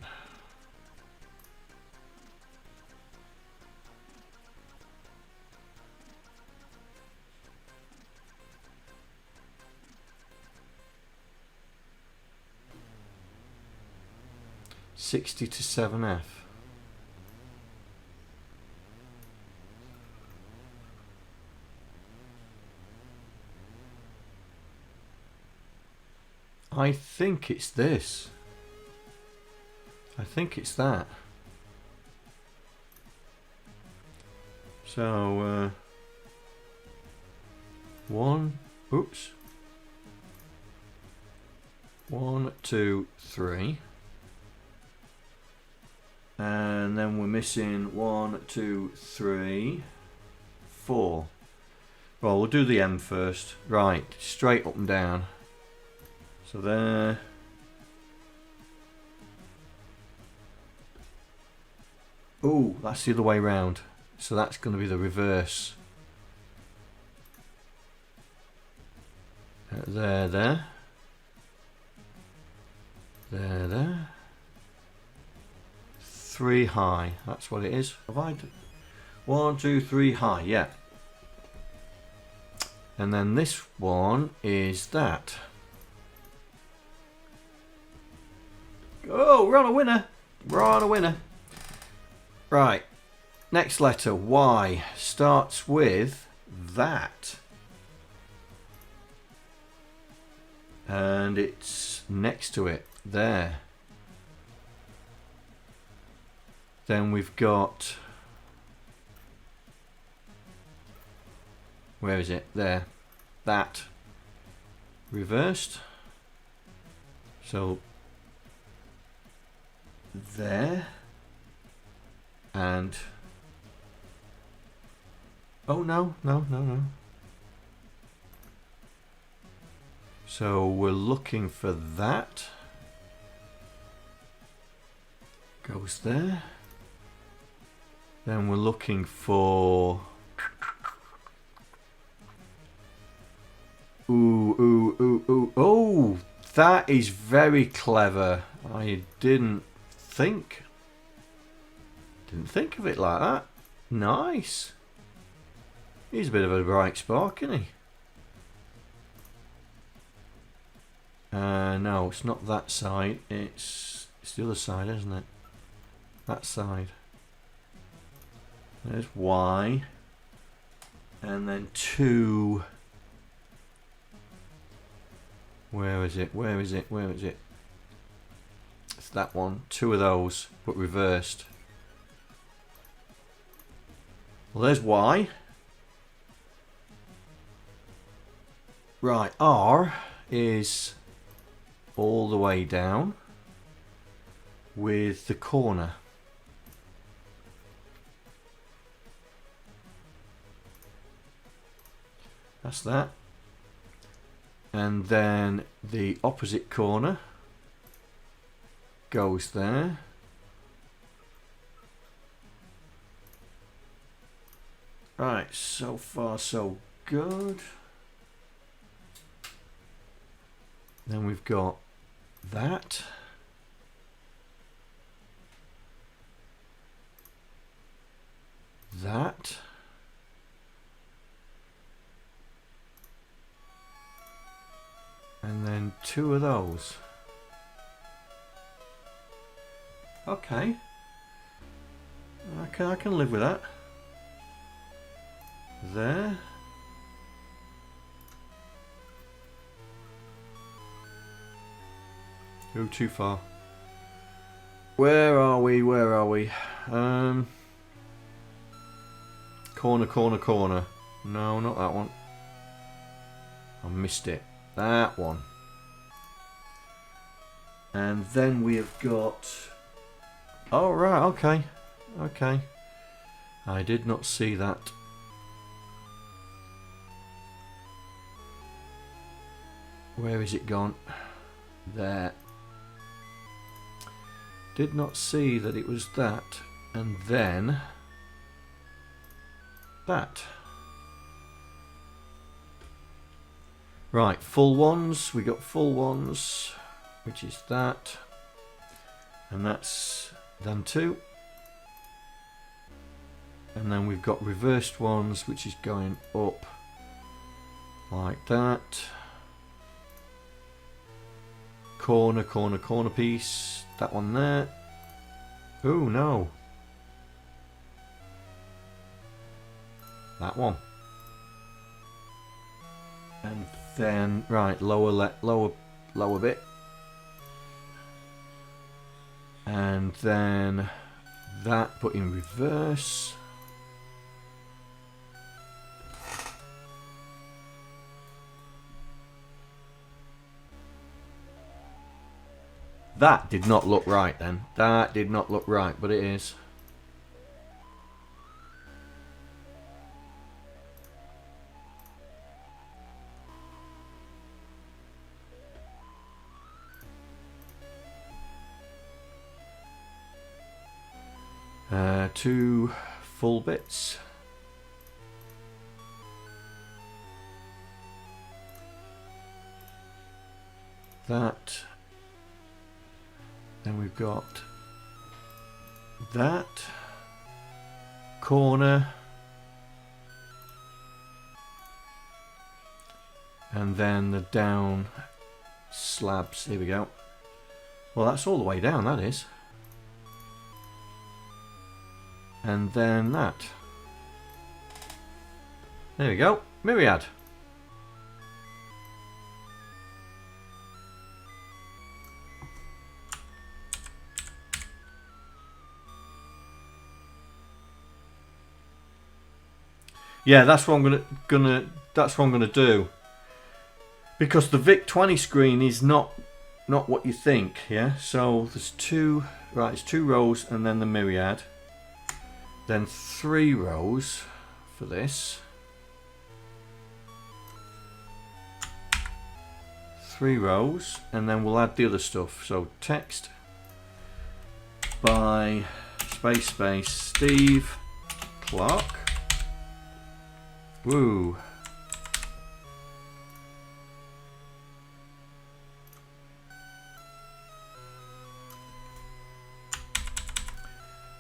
'60 to 7F. I think it's this. I think it's that. So, 1, 2, 3. And then we're missing 1, 2, 3, 4. Well, we'll do the M first. Right, straight up and down. So there. Oh, that's the other way round. So that's going to be the reverse. There. There. 3 high. That's what it is. Have I done? 1, 2, 3 high. Yeah. And then this one is that. Oh, we're on a winner. We're on a winner. Right. next letter, Y, starts with that. And it's next to it, there. Then we've got, where is it? There. That. Reversed. So, there. And, oh no. So we're looking for that. Goes there. Then we're looking for... Ooh. Oh, that is very clever. I didn't think of it like that. Nice. He's a bit of a bright spark, isn't he? No, it's not that side. It's the other side, isn't it? That side. There's Y. And then 2. Where is it? It's that one. 2 of those, but reversed. Well, there's Y. Right, R is all the way down with the corner. That's that. And then the opposite corner goes there. Right, so far so good. Then we've got that. That. And then 2 of those. Okay. I can live with that. There. Go too far. Where are we? Corner. No, not that one. I missed it. That one. And then we have got... Oh, right, okay. I did not see that. Where is it gone? There. Did not see that it was that. And then... that. Right, full ones. We got full ones, which is that. And that's them 2. And then we've got reversed ones, which is going up like that. Corner piece. That one there. Oh no. That one. And then right, lower bit. And then that put in reverse. That did not look right then. That did not look right, but it is. Two full bits. That. Then we've got that corner, and then the down slabs. Here we go. Well, that's all the way down, that is. and then that. There we go, Myriad. Yeah, that's what I'm gonna do. Because the VIC-20 screen is not what you think, yeah? So there's two, right, it's 2 rows and then the Myriad. Then 3 rows for this. 3 rows, and then we'll add the other stuff. So text by space Steve Clark. Woo.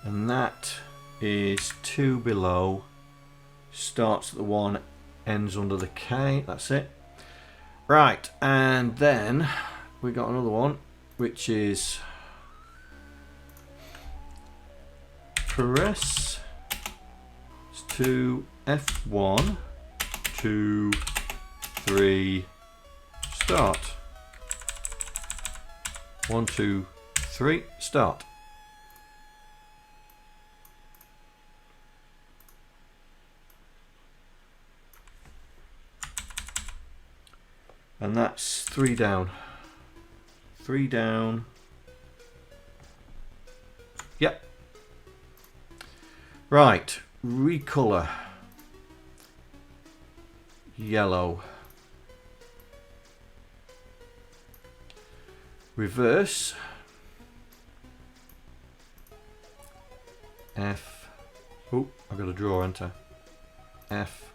And that is 2 below, starts at the 1, ends under the K, that's it. Right, and then we got another one, which is press to F1, 2, 3, start. 1, 2, 3, start. And that's 3 down. 3 down. Yep. Right. Recolor. Yellow. Reverse. F. Oh, I've got to draw, enter. F.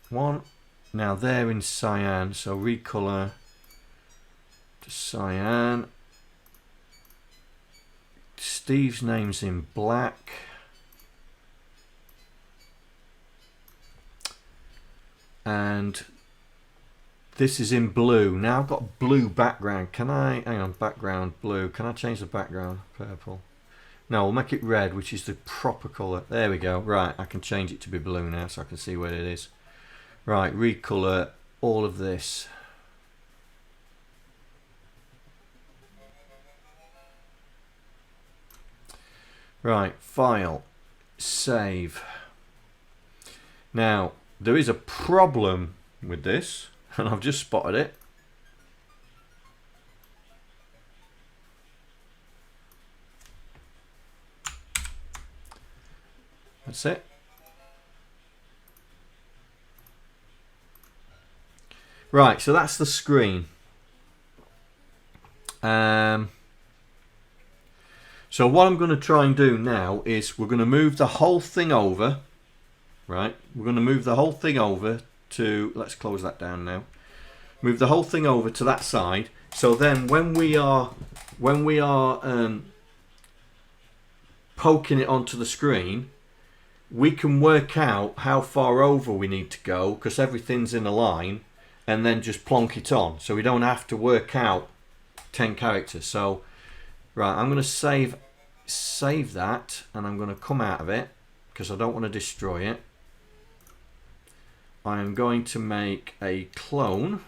One. Now they're in cyan, so recolor to cyan. Steve's name's in black. And this is in blue. Now I've got blue background. Can I, hang on, background blue. Can I change the background purple? No, we'll make it red, which is the proper colour. There we go. Right, I can change it to be blue now so I can see what it is. Right, recolor all of this. Right, file, save. Now, there is a problem with this, and I've just spotted it. That's it. Right, so that's the screen. So what I'm going to try and do now is we're going to move the whole thing over. Right, we're going to move the whole thing over to, let's close that down now. Move the whole thing over to that side. So then when we are poking it onto the screen, we can work out how far over we need to go because everything's in a line, and then just plonk it on. So we don't have to work out 10 characters. So, right, I'm going to save that, and I'm going to come out of it because I don't want to destroy it. I am going to make a clone.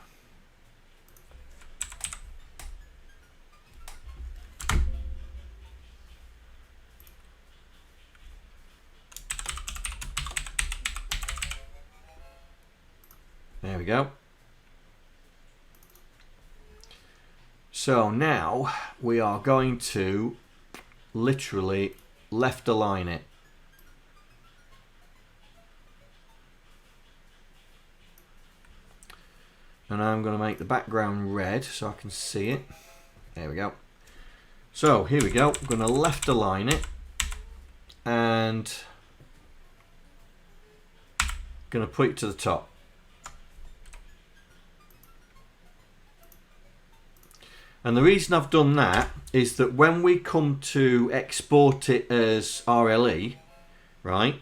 There we go. So now we are going to literally left align it. And I'm going to make the background red so I can see it. There we go. So here we go. I'm going to left align it and going to put it to the top. And the reason I've done that is that when we come to export it as RLE, right,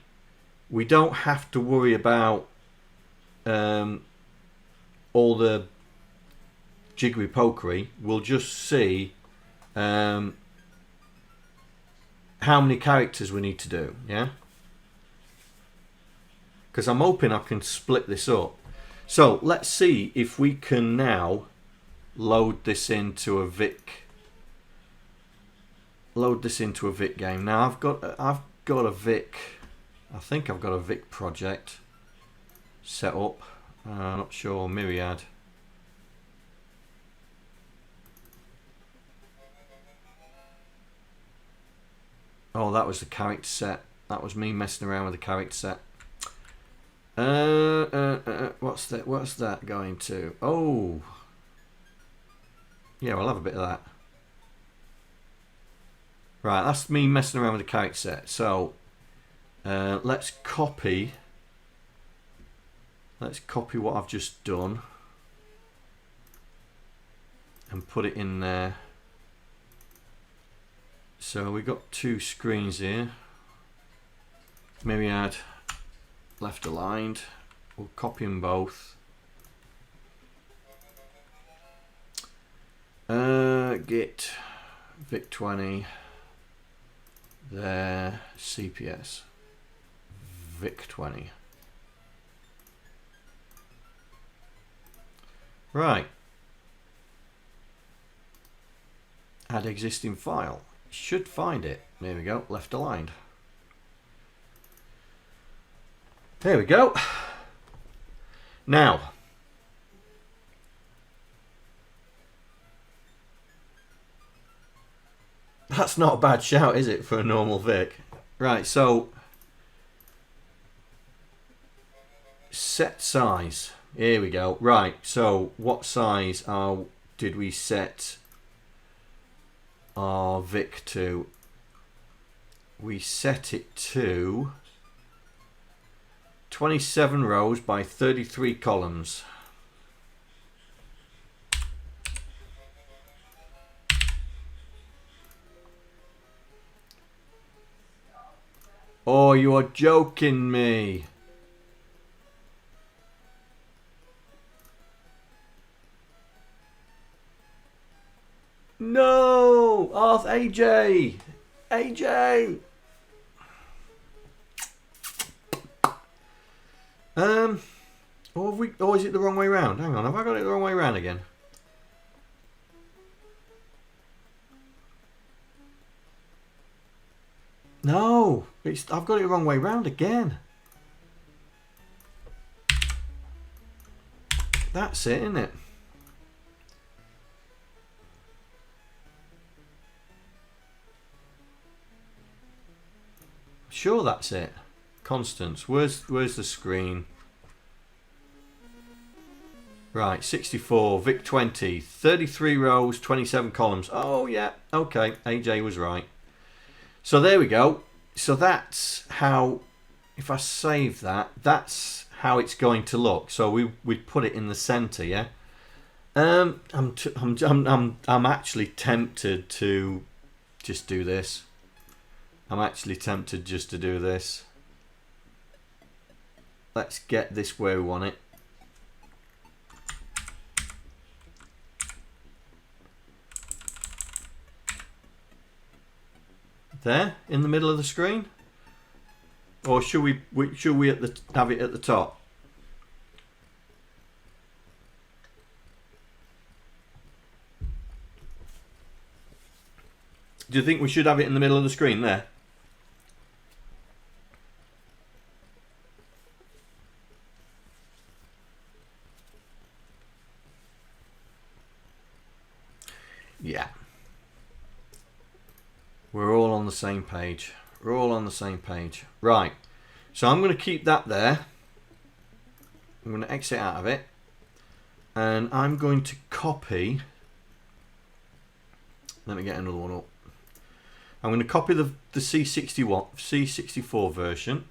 we don't have to worry about all the jiggery pokery, we'll just see how many characters we need to do, yeah? Because I'm hoping I can split this up. So let's see if we can now load this into a Vic. Load this into a Vic game. Now I've got a Vic. I think I've got a Vic project set up. I'm not sure. Myriad. Oh, that was the character set. That was me messing around with the character set. What's that? What's that going to? Oh, yeah, we'll have a bit of that. Right, that's me messing around with the character set. So let's copy. Let's copy what I've just done and put it in there. So we got two screens here. Myriad, left aligned. We'll copy them both. Git Vic20 there, CPS Vic20. Right. Add existing file. Should find it. There we go. Left aligned. There we go. Now, that's not a bad shout, is it, for a normal Vic? Right, so set size. Here we go. Right, so what size did we set our Vic to? We set it to 27 rows by 33 columns. Oh, you are joking me. No! Oh, AJ! AJ! Or is it the wrong way round? Hang on, have I got it the wrong way round again? No, I've got it the wrong way round again. That's it, isn't it? Sure, that's it. Constants. Where's the screen? Right, 64, Vic 20, 33 rows, 27 columns. Oh yeah, okay, AJ was right. So there we go. So that's how, if I save that, that's how it's going to look. So we put it in the center, yeah. I'm actually tempted to just do this. I'm actually tempted just to do this. Let's get this where we want it. There, in the middle of the screen, or should we have it at the top? Do you think we should have it in the middle of the screen there? Yeah. We're all on the same page. We're all on the same page. Right. So I'm going to keep that there. I'm going to exit out of it. And I'm going to copy. Let me get another one up. I'm going to copy the C64 version.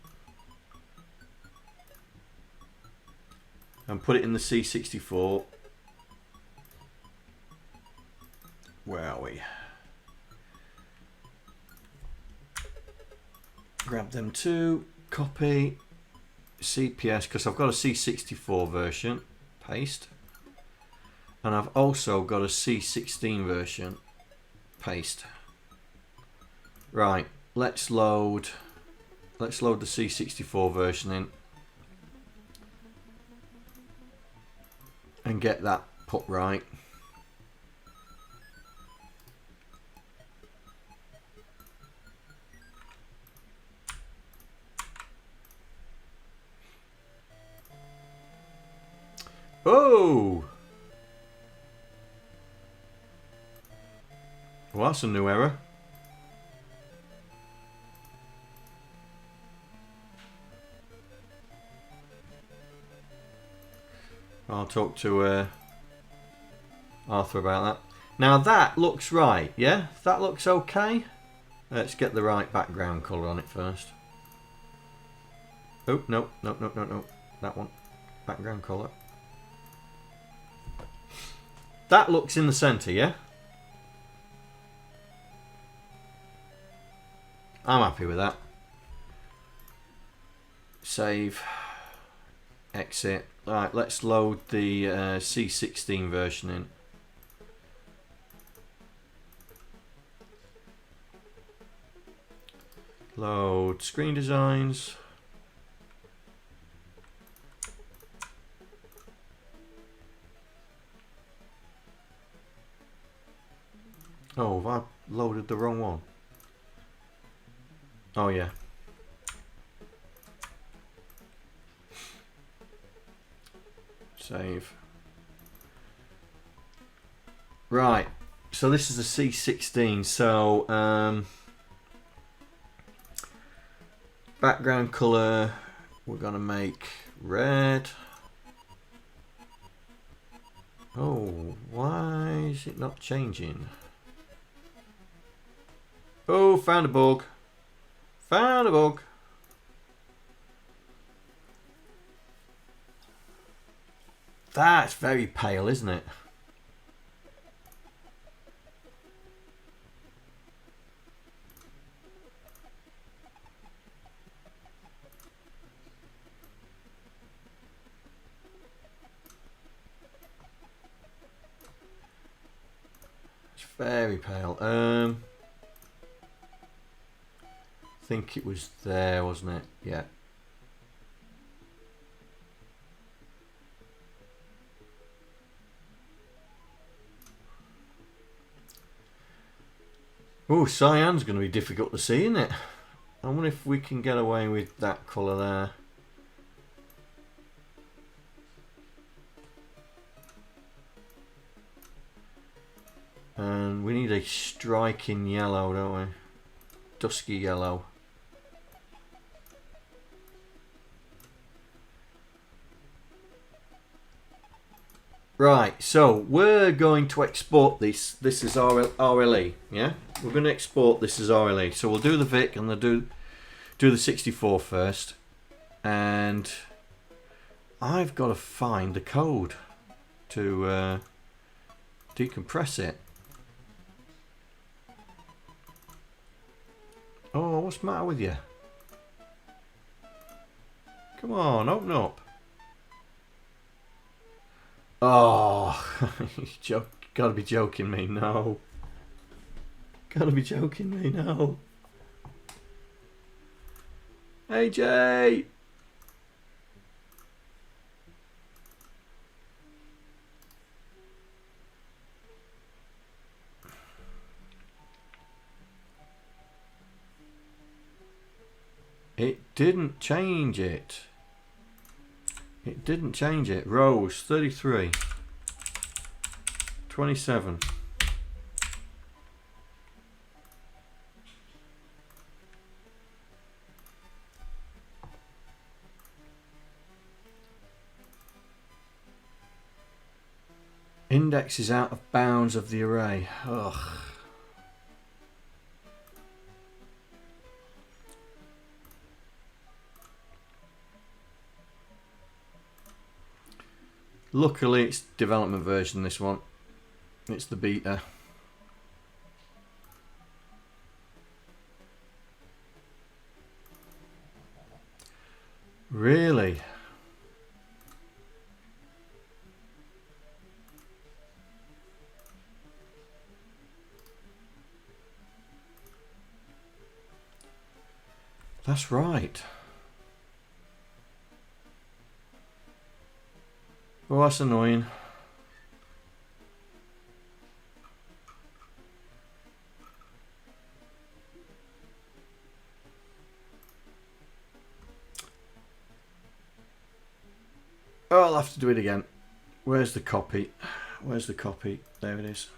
And put it in the C64. Where are we? Grab them two, copy, CPS, because I've got a C64 version, paste. And I've also got a C16 version. Paste. Right, let's load the C64 version in and get that put right. Oh! Well, that's a new error. I'll talk to Arthur about that. Now that looks right, yeah? That looks okay. Let's get the right background colour on it first. Oh, no. That one. Background colour. That looks in the centre, yeah? I'm happy with that. Save. Exit. Alright, let's load the C16 version in. Load screen designs. Oh, have I loaded the wrong one? Oh yeah. Save. Right, so this is a C16, so background colour we're gonna make red. Oh, why is it not changing? Oh, found a bug. Found a bug. That's very pale, isn't it? It's very pale. I think it was there, wasn't it? Yeah. Oh, cyan's going to be difficult to see, isn't it? I wonder if we can get away with that colour there. And we need a striking yellow, don't we? Dusky yellow. Right, so we're going to export this. This is RLE, yeah? We're going to export this as RLE. So we'll do the VIC and do the 64 first. And I've got to find the code to decompress it. Oh, what's the matter with you? Come on, open up. Oh, you gotta be joking me, no. Gotta be joking me, no. AJ! It didn't change it. It didn't change it. Rows 33, 27. Index is out of bounds of the array. Ugh. Luckily it's development version, this one. It's the beta. Really? That's right. Oh, that's annoying. Oh, I'll have to do it again. Where's the copy? Where's the copy? There it is.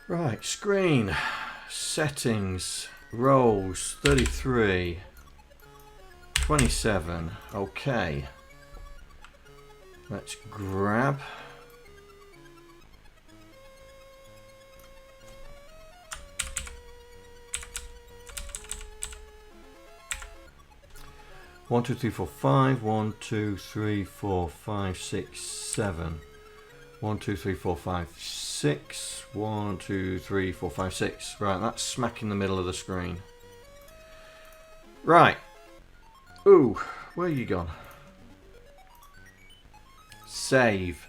Right, screen, settings, rows, 33, 27, okay. Let's grab. One, two, three, four, five. 1, 2, 3, 4, 5, 6, 7. 1, 2, 3, 4, 5, 6. 1, 2, 3, 4, 5, 6. Right, that's smack in the middle of the screen. Right. Ooh, where you gone? Save.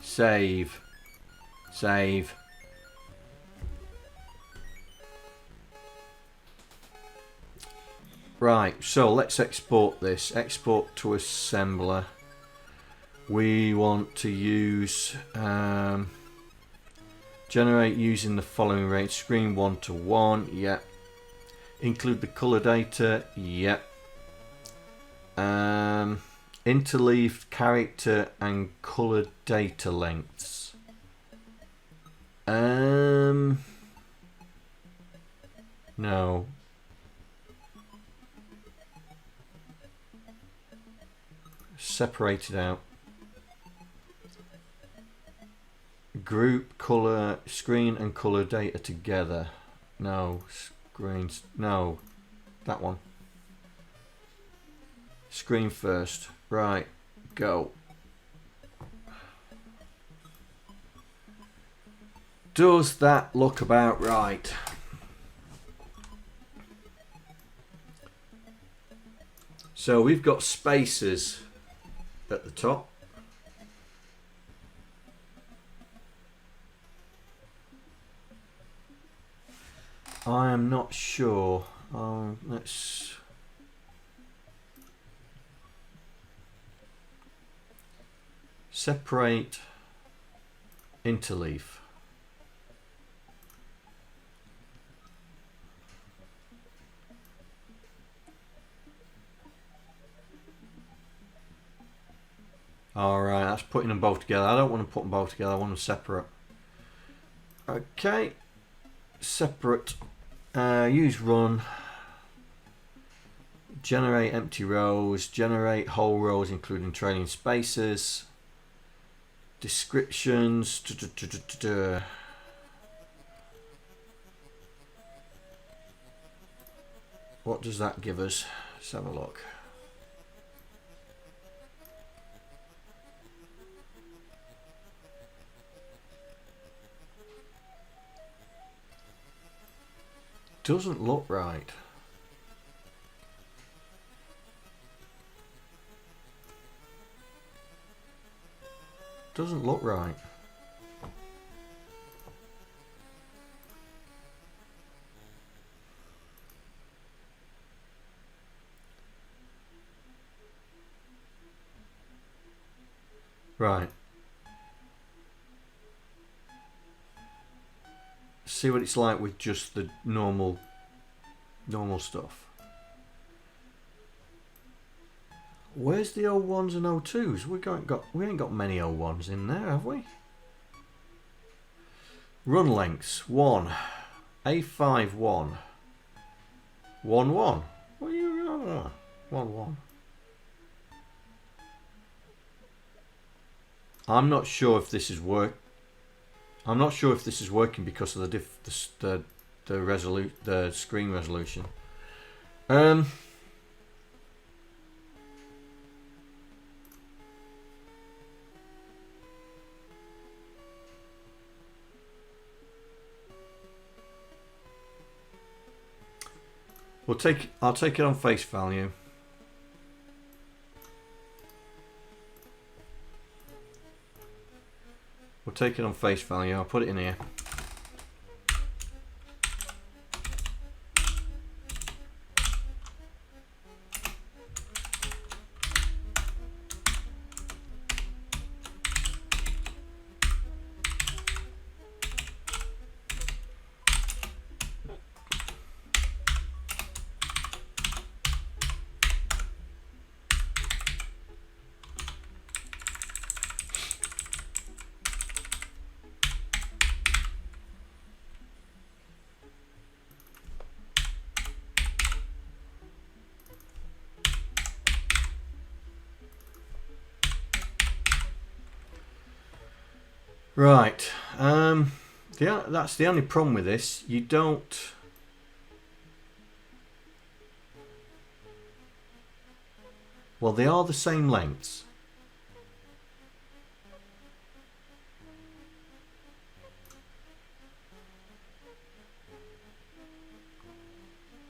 Save. Save. Right, so let's export this. Export to assembler. We want to use generate using the following range. Screen 1 to 1. Yep. Include the color data. Yep. Interleaved character and color data lengths. No. Separated out. Group color, screen and color data together. No, screens. No, that one. Screen first. Right, go. Does that look about right? So we've got spaces at the top. I am not sure. Let's separate interleave. Alright, that's putting them both together. I don't want to put them both together, I want them separate. Okay, separate. Use run. Generate empty rows. Generate whole rows including trailing spaces. Descriptions. What does that give us? Let's have a look. Doesn't look right. Doesn't look right. Right. See what it's like with just the normal stuff. Where's the O1s and O2s? We ain't got many O1s in there, have we? Run lengths 1. A5 1. 1 1. What are you 1 1? I'm not sure if this is I'm not sure if this is working because of the screen resolution. I'll take it on face value. We'll take it on face value. I'll put it in here. Right, yeah, that's the only problem with this. You don't... Well, they are the same lengths.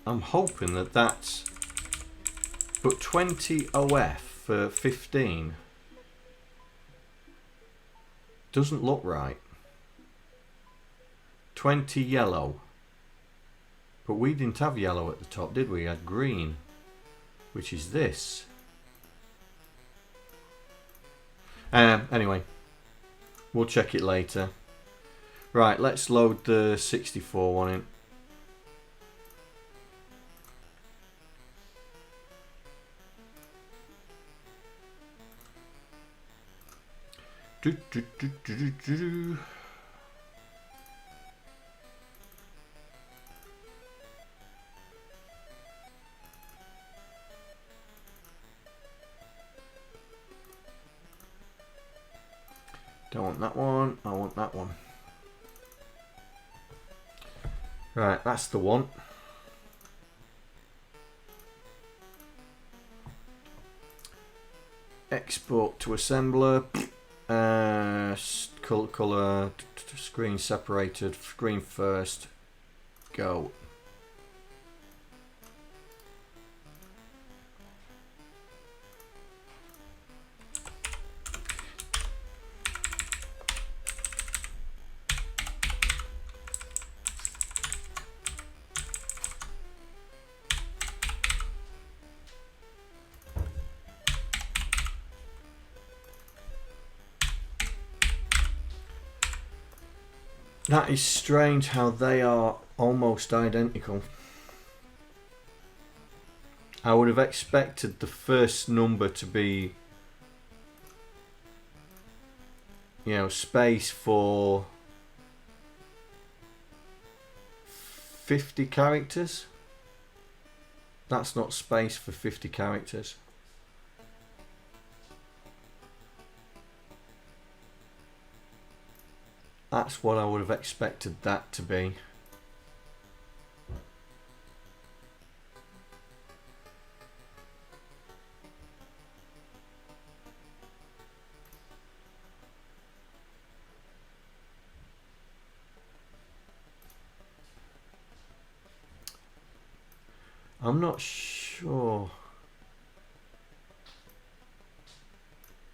I'm hoping that that's... But 20 OF for 15... doesn't look right. 20 yellow. But we didn't have yellow at the top, did we? We had green, which is this. Anyway, we'll check it later. Right, let's load the 64 one in. Don't want that one, I want that one. Right, that's the one. Export to assembler. Color, screen separated, screen first, go. That is strange how they are almost identical. I would have expected the first number to be, you know, space for 50 characters. That's not space for 50 characters. That's what I would have expected that to be. I'm not sure.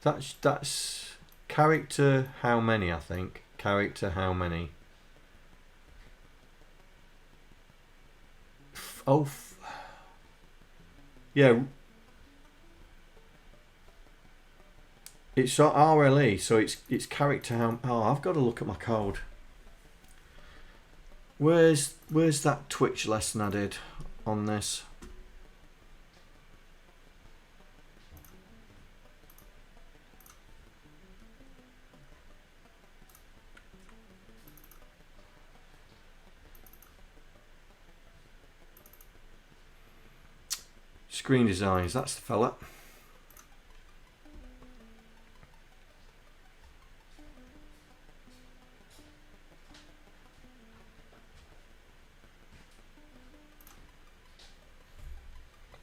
That's character how many, I think. Character how many? Yeah. It's RLE, so it's character how. Oh, I've got to look at my code. Where's that Twitch lesson I did on this? Screen designs, that's the fella.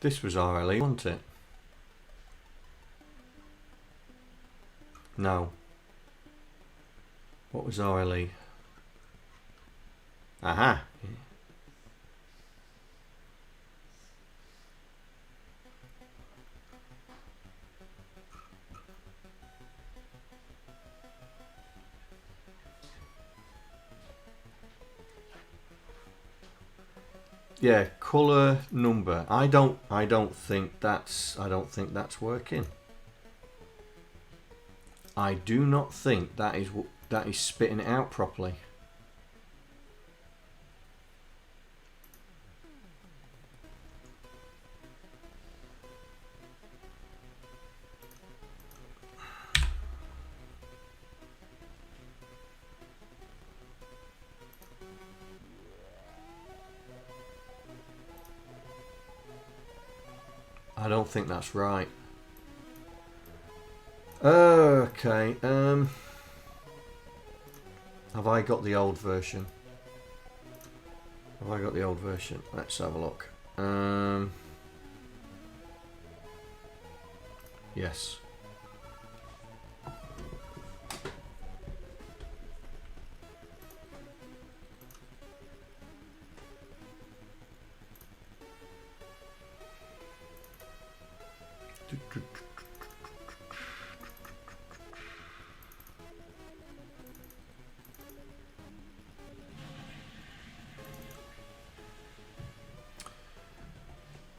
This was RLE, wasn't it? No. What was RLE? Aha. yeah, color number. I don't think that's working. I do not think that is spitting it out properly. I don't think that's right. Okay, have I got the old version? Have I got the old version? Let's have a look. Yes.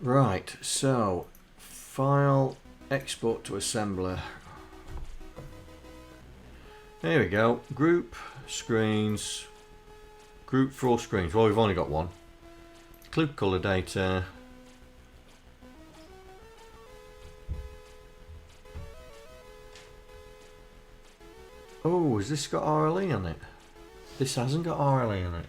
Right, so file, export to assembler. There we go. Group screens. Group for all screens. Well, we've only got one. Include color data. Oh, has this got RLE on it? This hasn't got RLE on it.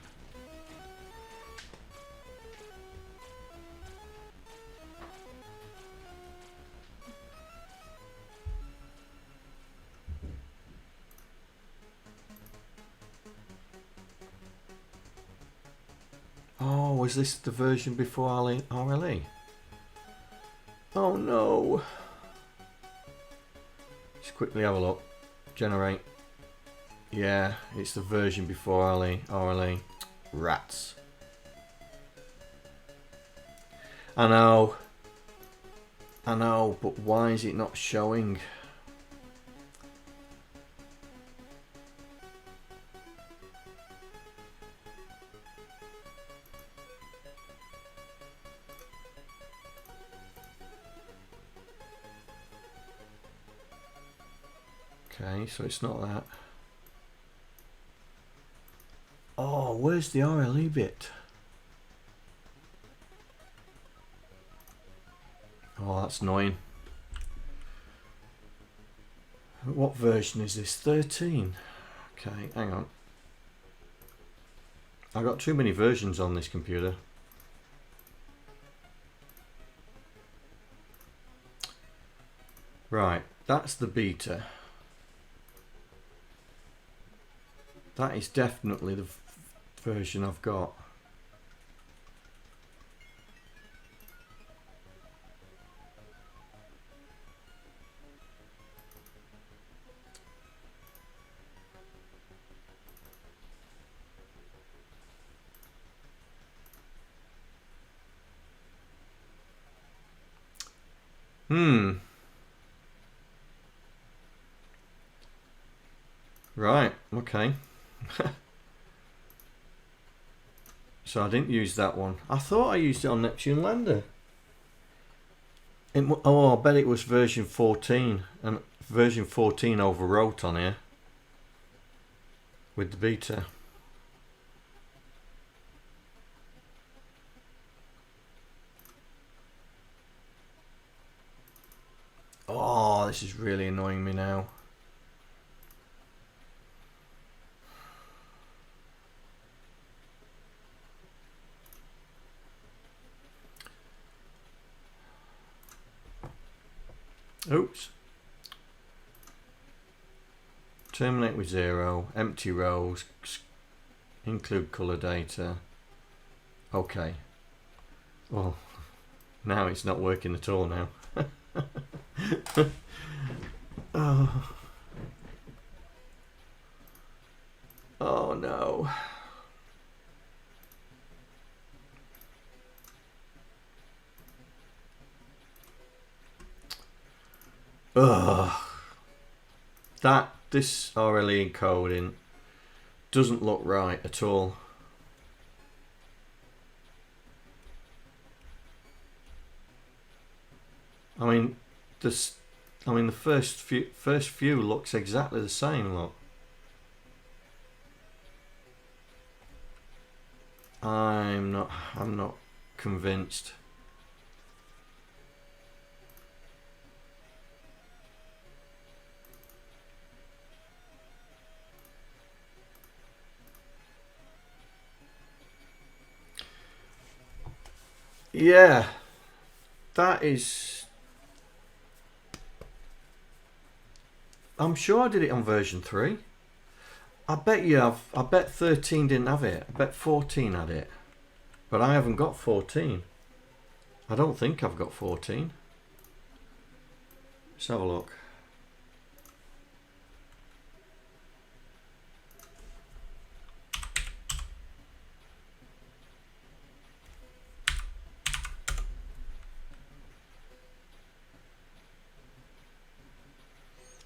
Oh, was this the version before RLE? Oh no. Just quickly have a look. Generate. Yeah, it's the version before RLE. Rats. I know, but why is it not showing? Okay, so it's not that. Oh, where's the RLE bit? Oh, that's annoying. What version is this? 13. Okay, hang on. I've got too many versions on this computer. Right, that's the beta. That is definitely the version I've got. Right, okay. So I didn't use that one. I thought I used it on Neptune Lander. Oh, I bet it was version 14. And version 14 overwrote on here. With the beta. Oh, this is really annoying me now. Oops. Terminate with 0, empty rows, include color data. Okay. Well, now it's not working at all now. Oh. Oh no. Ugh. This RLE encoding doesn't look right at all. I mean, this. I mean, the first few looks exactly the same. Look. I'm not convinced. Yeah, that is. I'm sure I did it on version 3. I bet you have. I bet 13 didn't have it. I bet 14 had it. But I haven't got 14. I don't think I've got 14. Let's have a look.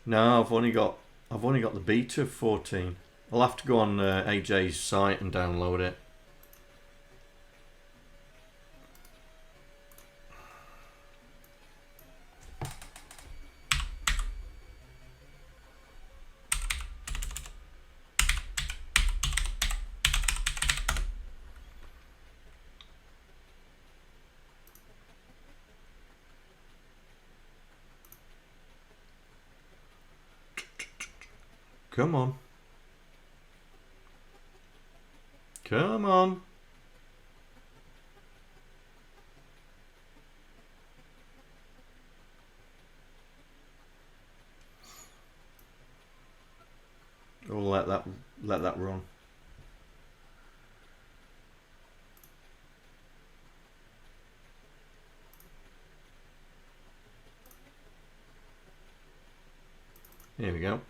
No, I've only got the beta of 14. I'll have to go on AJ's site and download it. Come on. Come on. We'll let that run. Here we go.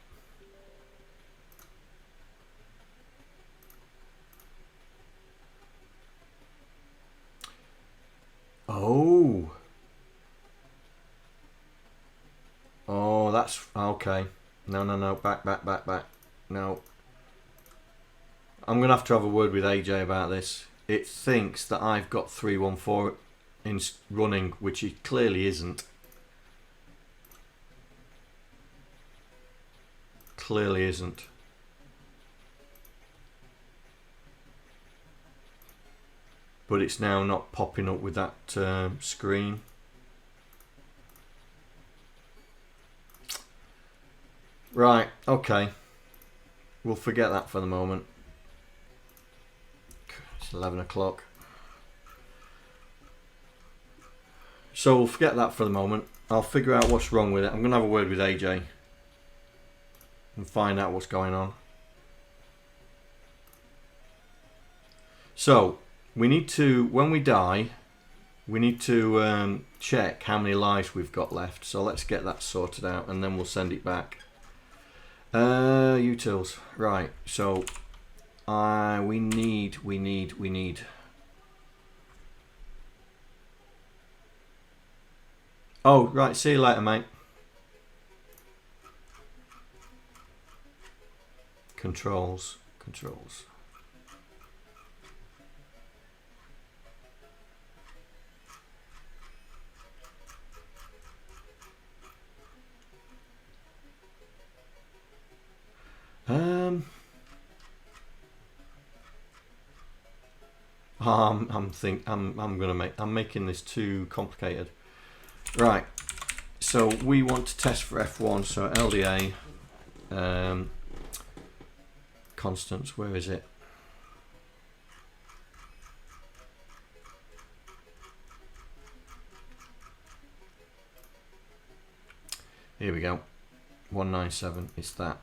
Oh. Oh, that's okay. No. Back. No. I'm going to have a word with AJ about this. It thinks that I've got 314 in running, which it clearly isn't. Clearly isn't. But it's now not popping up with that screen. Right, okay. We'll forget that for the moment. It's 11 o'clock. So we'll forget that for the moment. I'll figure out what's wrong with it. I'm going to have a word with AJ and find out what's going on. So we need to, when we die, we need to check how many lives we've got left. So let's get that sorted out and then we'll send it back. Utils, right? So we need. Oh, right. See you later, mate. Controls. I'm making this too complicated. Right. So we want to test for F1. So LDA constants. Where is it? Here we go. 197. It's that.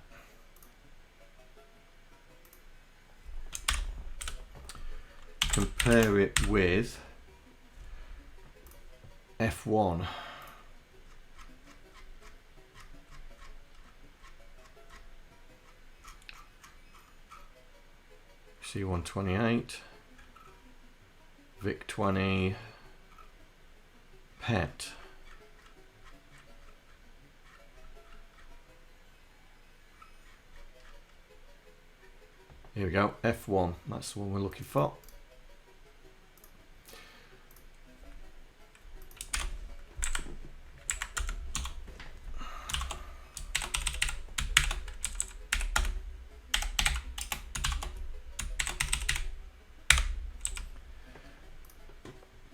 Compare it with F1. C128, VIC-20, PET. Here we go, F1, that's the one we're looking for.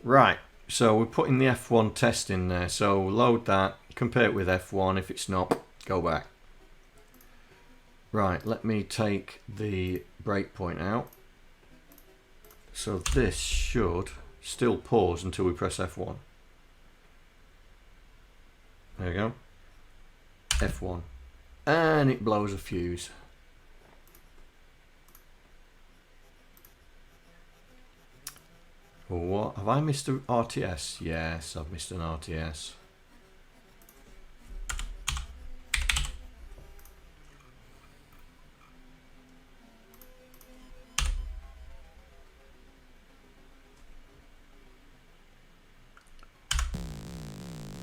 Right, so we're putting the F1 test in there. So load that, compare it with F1. If it's not, go back. Right, let me take the breakpoint out. So this should still pause until we press F1. There we go. F1. And it blows a fuse. What? Have I missed an RTS? Yes, I've missed an RTS.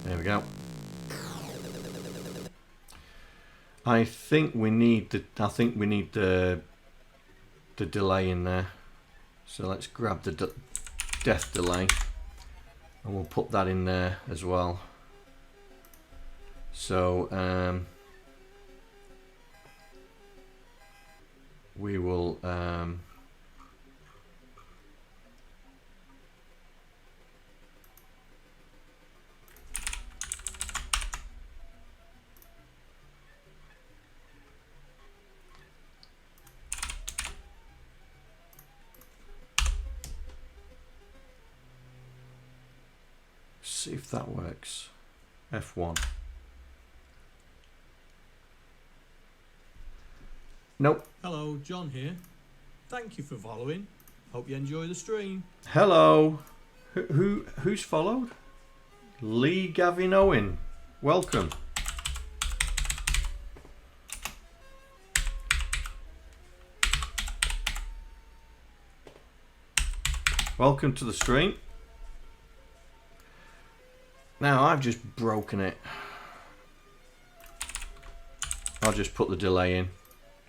There we go. I think we need the delay in there. So let's grab the death delay and we'll put that in there as well. So we will see if that works. F1. Nope. Hello, John here. Thank you for following. Hope you enjoy the stream. Hello. Who's followed? Lee Gavin Owen. Welcome. Welcome to the stream. Now I've just broken it. I'll just put the delay in.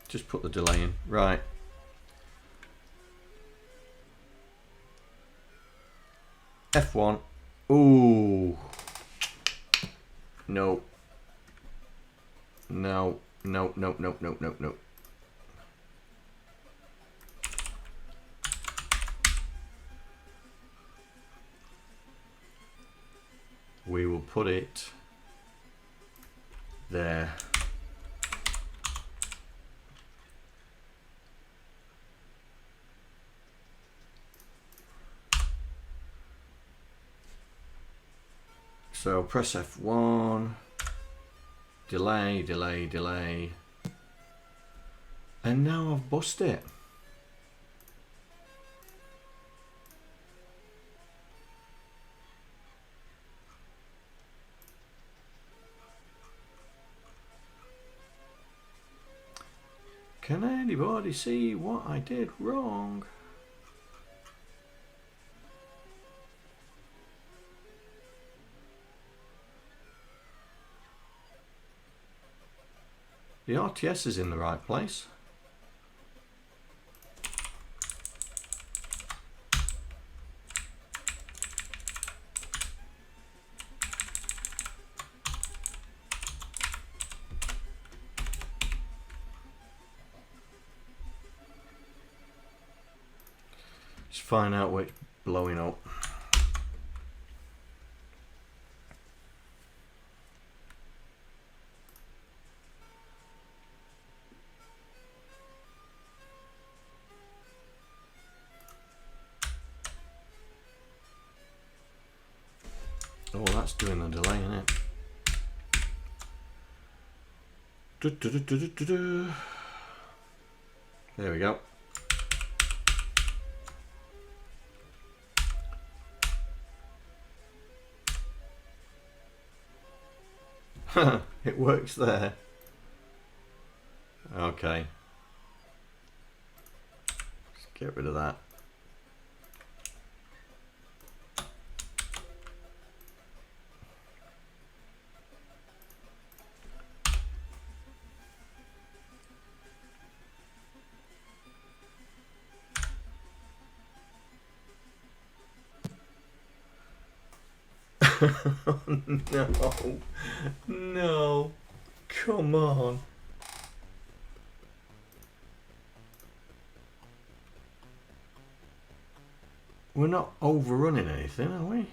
Just put the delay in. Right. F1. Ooh. No. No. No, no, no, no, no, no. We will put it there. So press F1, delay, delay, delay, and now I've bust it. Can anybody see what I did wrong? The RTS is in the right place. Just find out where it's blowing up. Oh, that's doing the delay, isn't it? There we go. It works there. Okay. Let's get rid of that. No, no, come on. We're not overrunning anything, are we?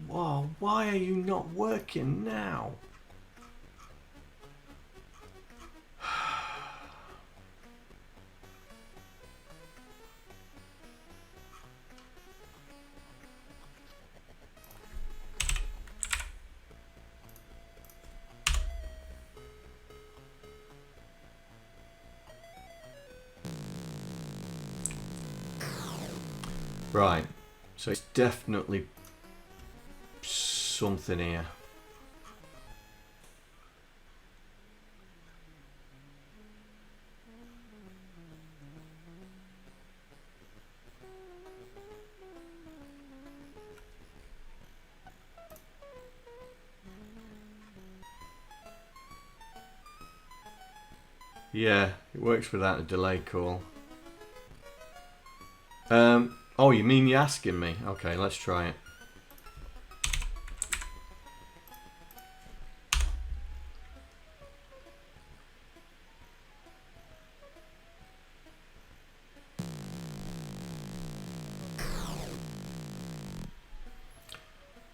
Wow, why are you not working now? Right, so it's definitely something here. Yeah, it works without a delay call. Oh, you mean you're asking me? Okay, let's try it.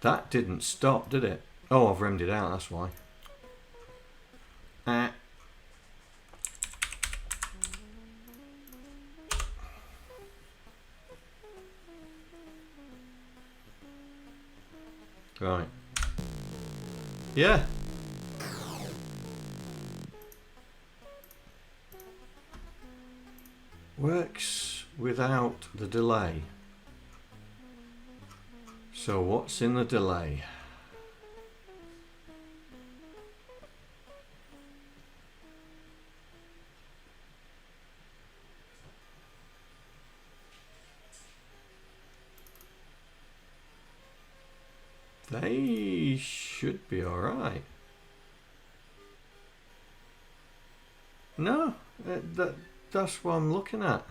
That didn't stop, did it? Oh, I've remmed it out, that's why. Right. Yeah. Works without the delay. So what's in the delay? They should be alright. No, that's what I'm looking at.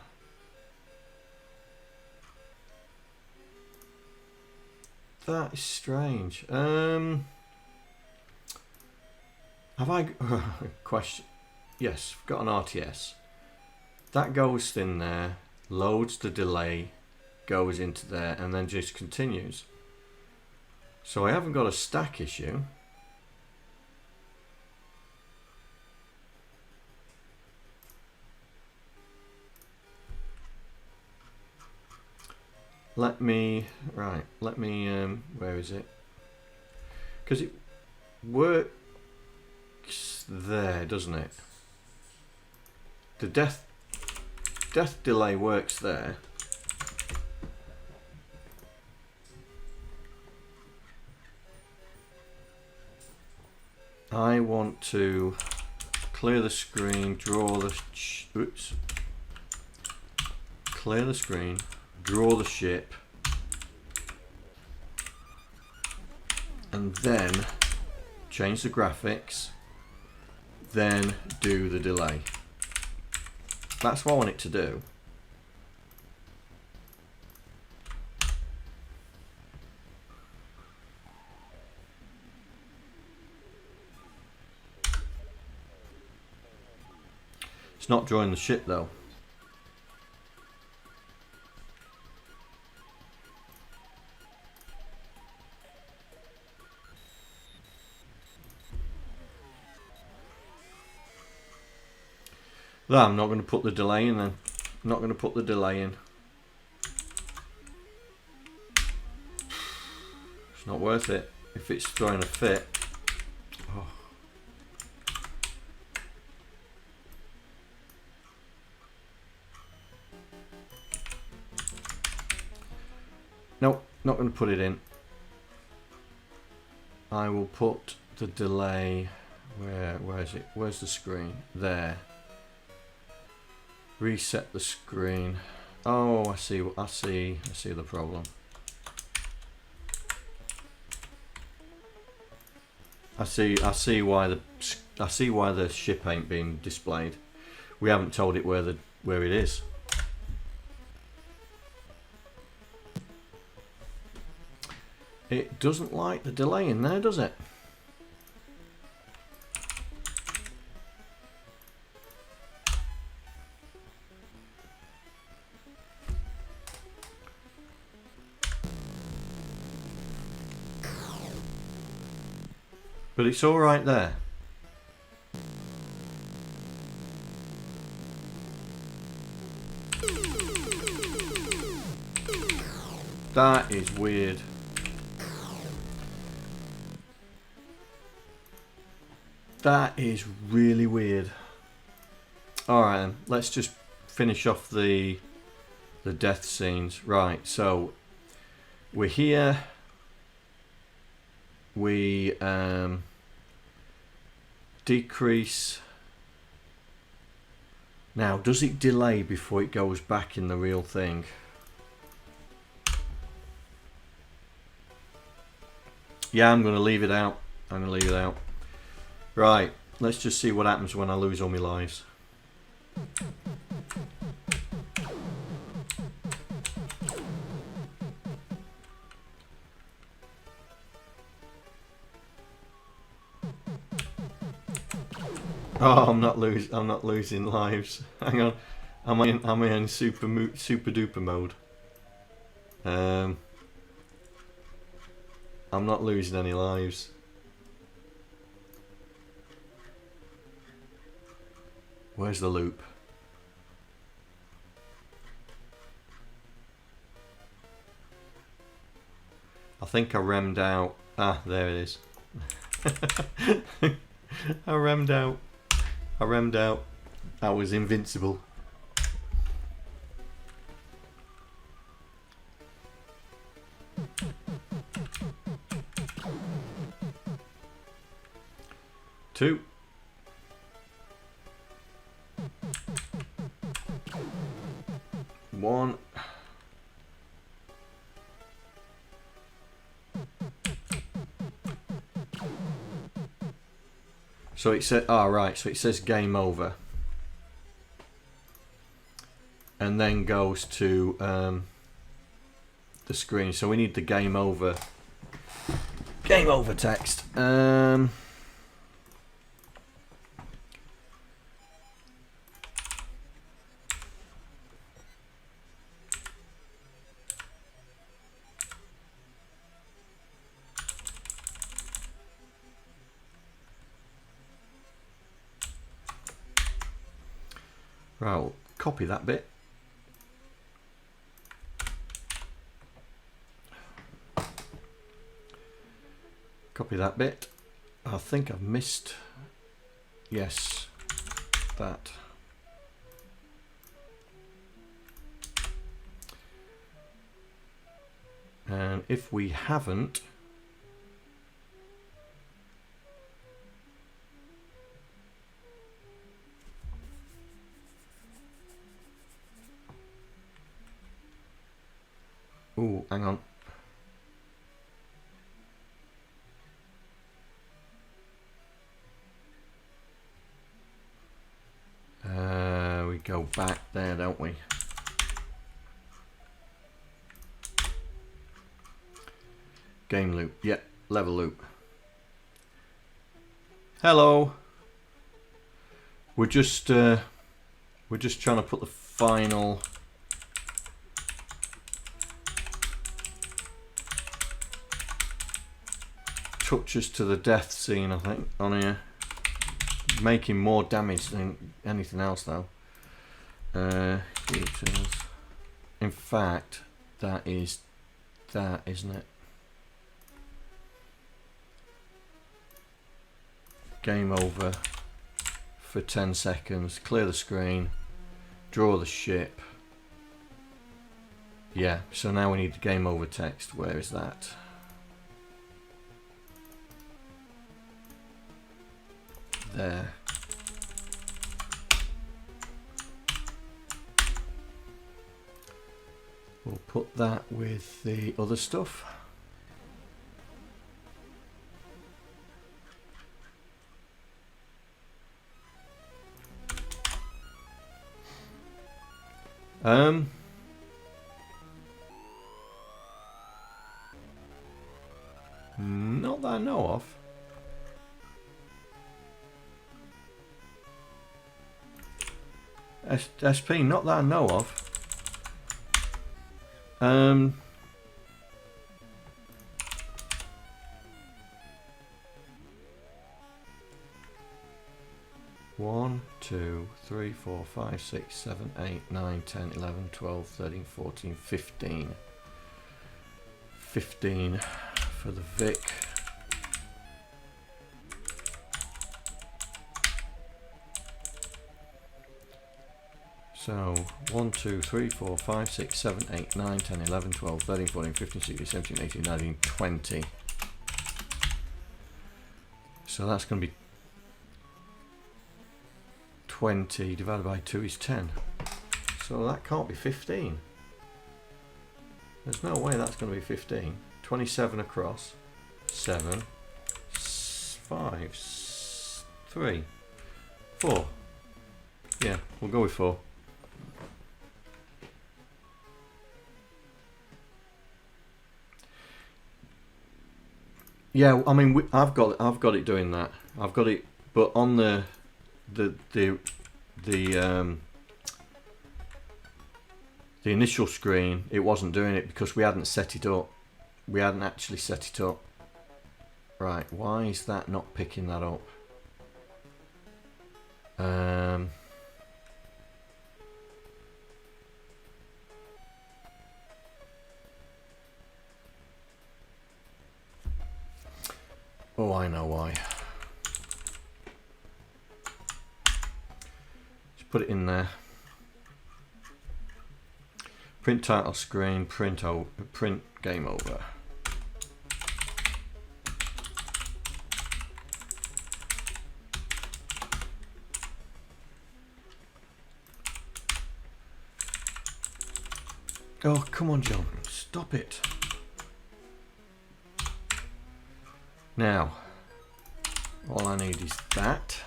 That is strange. Have I question? Yes, I've got an RTS. That goes in there, loads the delay, goes into there, and then just continues. So I haven't got a stack issue. Let me, where is it? Because it works there, doesn't it? The death delay works there. I want to clear the screen, draw the clear the screen, draw the ship, and then change the graphics, then do the delay. That's what I want it to do. It's not drawing the ship though. I'm not going to put the delay in then. I'm not going to put the delay in. It's not worth it if it's throwing a fit. Oh. Nope, not going to put it in. I will put the delay. Where is it? Where's the screen? There. Reset the screen. Oh, I see the problem. I see why the ship ain't being displayed. We haven't told it where it is. It doesn't like the delay in there, does it? But it's all right there. That is weird. That is really weird. Alright then, let's just finish off the death scenes. Right, so we're here. We decrease. Now, does it delay before it goes back in the real thing? Yeah, I'm going to leave it out. I'm going to leave it out. Right, let's just see what happens when I lose all my lives. Oh, I'm not losing lives. Hang on. Am I in super duper mode? I'm not losing any lives. Where's the loop? I think I remmed out. Ah, there it is. I remmed out. I remmed out. I was invincible. Two. One. So it said, right, so it says game over. And then goes to the screen. So we need the game over text. Right, I'll copy that bit. Copy that bit. I think I've missed. Yes, that. And if we haven't, ooh, hang on. We go back there, don't we? Game loop, yeah, level loop. Hello. We're just trying to put the final touches to the death scene, I think, on here. Making more damage than anything else, though. Here it is. In fact, that is that, isn't it? Game over for 10 seconds. Clear the screen. Draw the ship. Yeah, so now we need the game over text. Where is that? There. We'll put that with the other stuff. Not that I know of. SP, not that I know of. 1, 2, 3, 4, 5, 6, 7, 8, 9, 10, 11, 12, 13, 14, 15. 15 for the Vic. So 1, 2, 3, 4, 5, 6, 7, 8, 9, 10, 11, 12, 13, 14, 15, 16, 17, 18, 19, 20. So that's going to be 20 divided by 2 is 10. So that can't be 15. There's no way that's going to be 15. 27 across. 7, 5, 3, 4. Yeah, we'll go with 4. Yeah, I mean, I've got it doing that. I've got it, but on the initial screen, it wasn't doing it because we hadn't set it up. We hadn't actually set it up. Right, why is that not picking that up? Oh, I know why. Just put it in there. Print title screen, print game over. Oh, come on, John. Stop it. Now, all I need is that.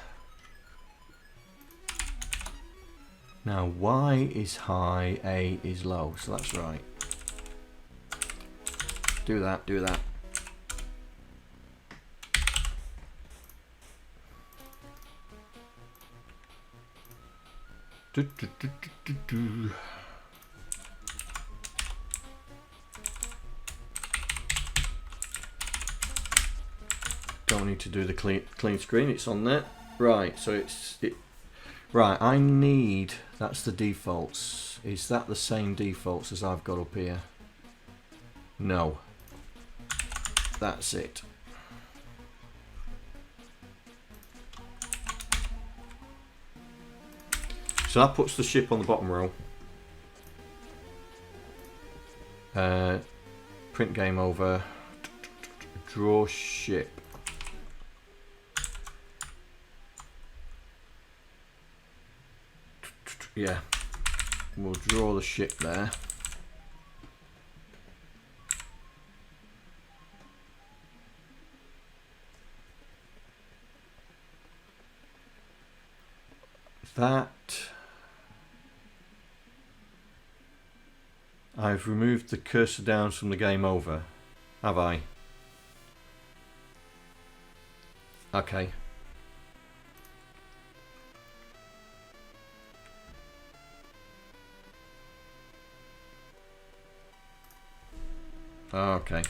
Now, Y is high, A is low, so that's right. Do that, do that. Do, do, do, do, do, do. Don't need to do the clean screen, it's on there. Right, so right, I need, that's the defaults. Is that the same defaults as I've got up here? No. That's it. So that puts the ship on the bottom row. Print game over. Draw ship. Yeah, we'll draw the ship there. That I've removed the cursor down from the game over, have I? Okay. Okay.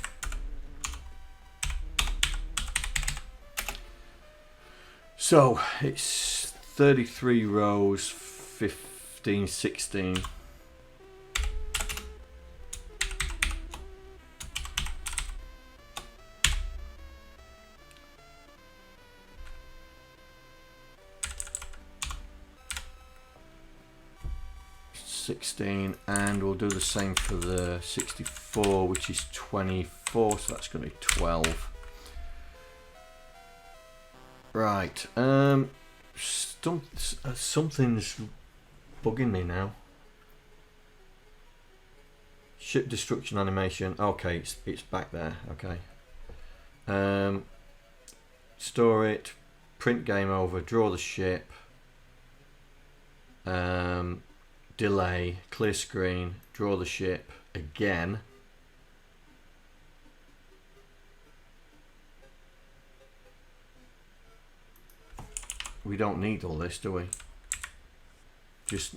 So it's 33 rows, 15, 16. And we'll do the same for the 64, which is 24, so that's going to be 12. Right, something's bugging me now. Ship destruction animation, okay, it's back there, okay. Store it, print game over, draw the ship. Delay, clear screen, draw the ship again. We don't need all this, do we? Just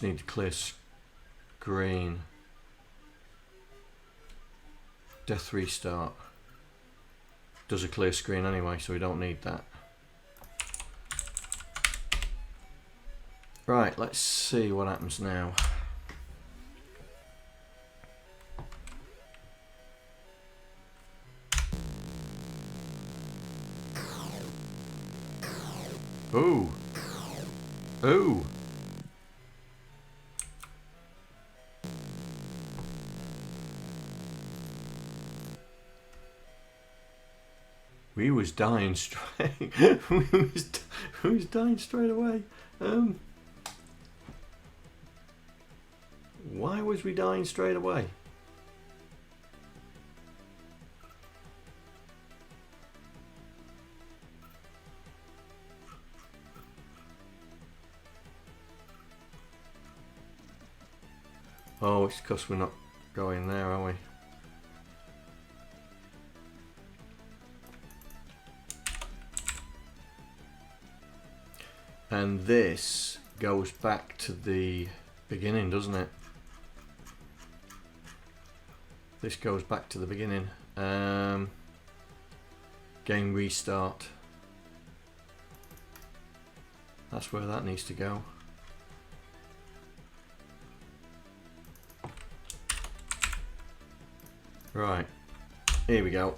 need to clear screen. Death restart. Does a clear screen anyway, so we don't need that. Right, let's see what happens now. Ooh. Ooh. We was dying straight. we was dying straight away. Why was we dying straight away? Oh, it's because we're not going there, are we? And this goes back to the beginning, doesn't it? This goes back to the beginning. Game restart. That's where that needs to go. Right, here we go.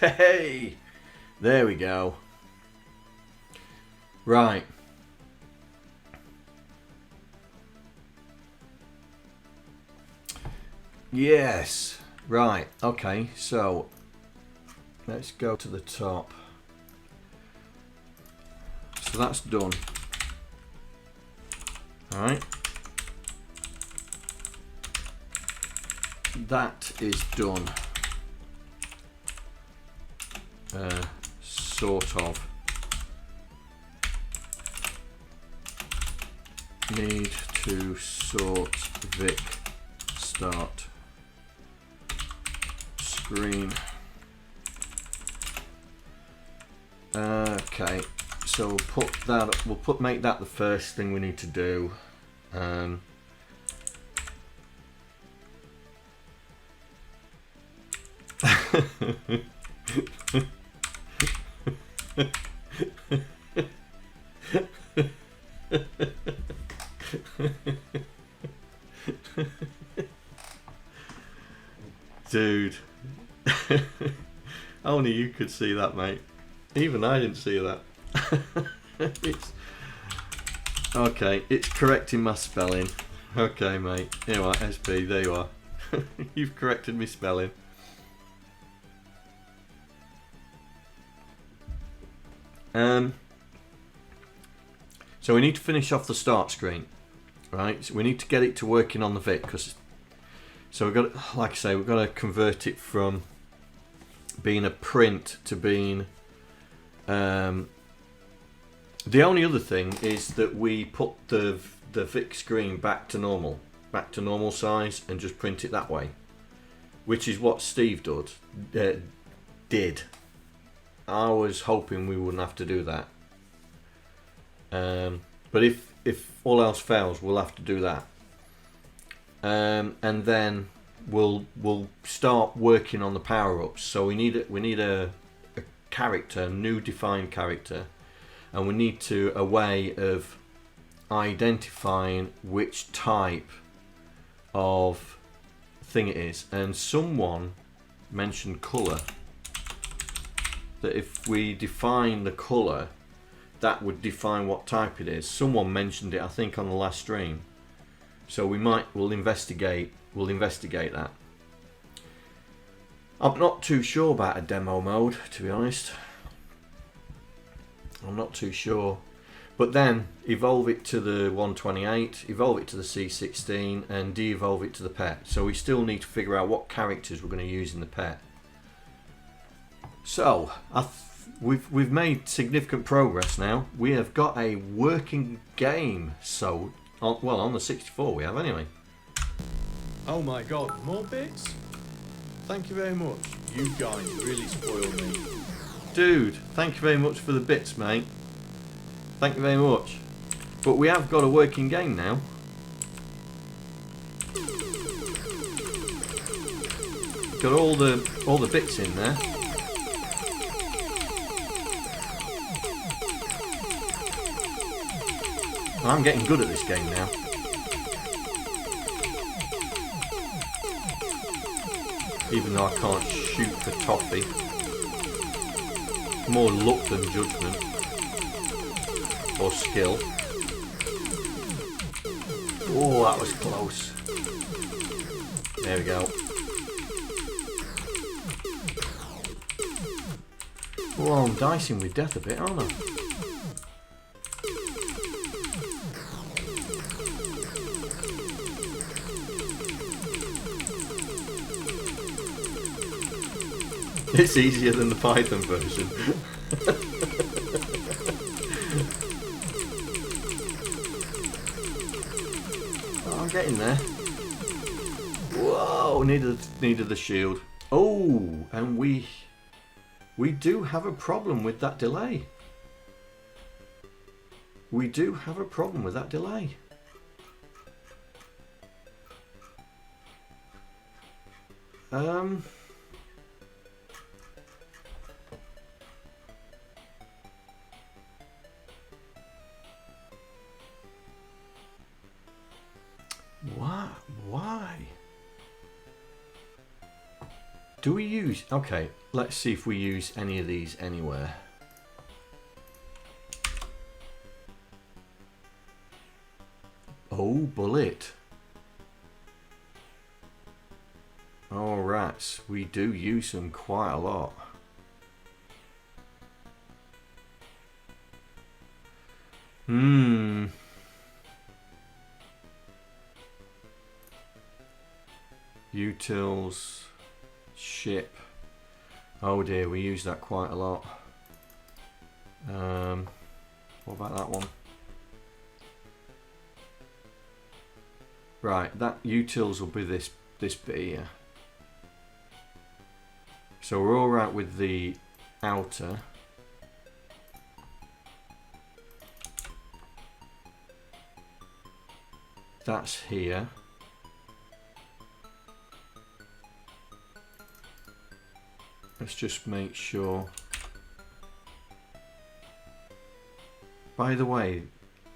Hey, there we go. Right. Yes, right, okay, so let's go to the top. So that's done. Alright. That is done. Sort of. Need to sort Vic start screen. Okay, so we'll put that. Make that the first thing we need to do. Dude, only you could see that, mate. Even I didn't see that. Okay, it's correcting my spelling. Okay, mate. Here you are, SP, there you are. You've corrected me spelling. So we need to finish off the start screen, right? So we need to get it to working on the Vic, because so we've got, like I say, we've got to convert it from being a print to being. The only other thing is that we put the Vic screen back to normal size, and just print it that way, which is what Steve did. I was hoping we wouldn't have to do that. But if all else fails, we'll have to do that. And then we'll start working on the power-ups. So we need a character, a new defined character, and we need a way of identifying which type of thing it is. And someone mentioned colour. That if we define the colour, that would define what type it is. Someone mentioned it, I think, on the last stream. So we'll investigate that. I'm not too sure about a demo mode, to be honest. I'm not too sure. But then evolve it to the 128, evolve it to the C16, and de-evolve it to the pet. So we still need to figure out what characters we're going to use in the pet. So we've made significant progress now. We have got a working game. So on the 64 we have anyway. Oh my god, more bits? Thank you very much. You guys really spoiled me. Dude, thank you very much for the bits, mate. Thank you very much. But we have got a working game now. Got all the bits in there. I'm getting good at this game now. Even though I can't shoot for toffee. More luck than judgment. Or skill. Oh, that was close. There we go. Oh, I'm dicing with death a bit, aren't I? It's easier than the Python version. Oh, I'm getting there. Whoa, needed the shield. Oh, and we do have a problem with that delay. We do have a problem with that delay. Why? Do we use... Okay, let's see if we use any of these anywhere. Oh, bullet. Oh, rats. We do use them quite a lot. Utils, ship. Oh dear, we use that quite a lot. What about that one? Right, that utils will be this bit here. So we're all right with the outer. That's here. Let's just make sure. By the way,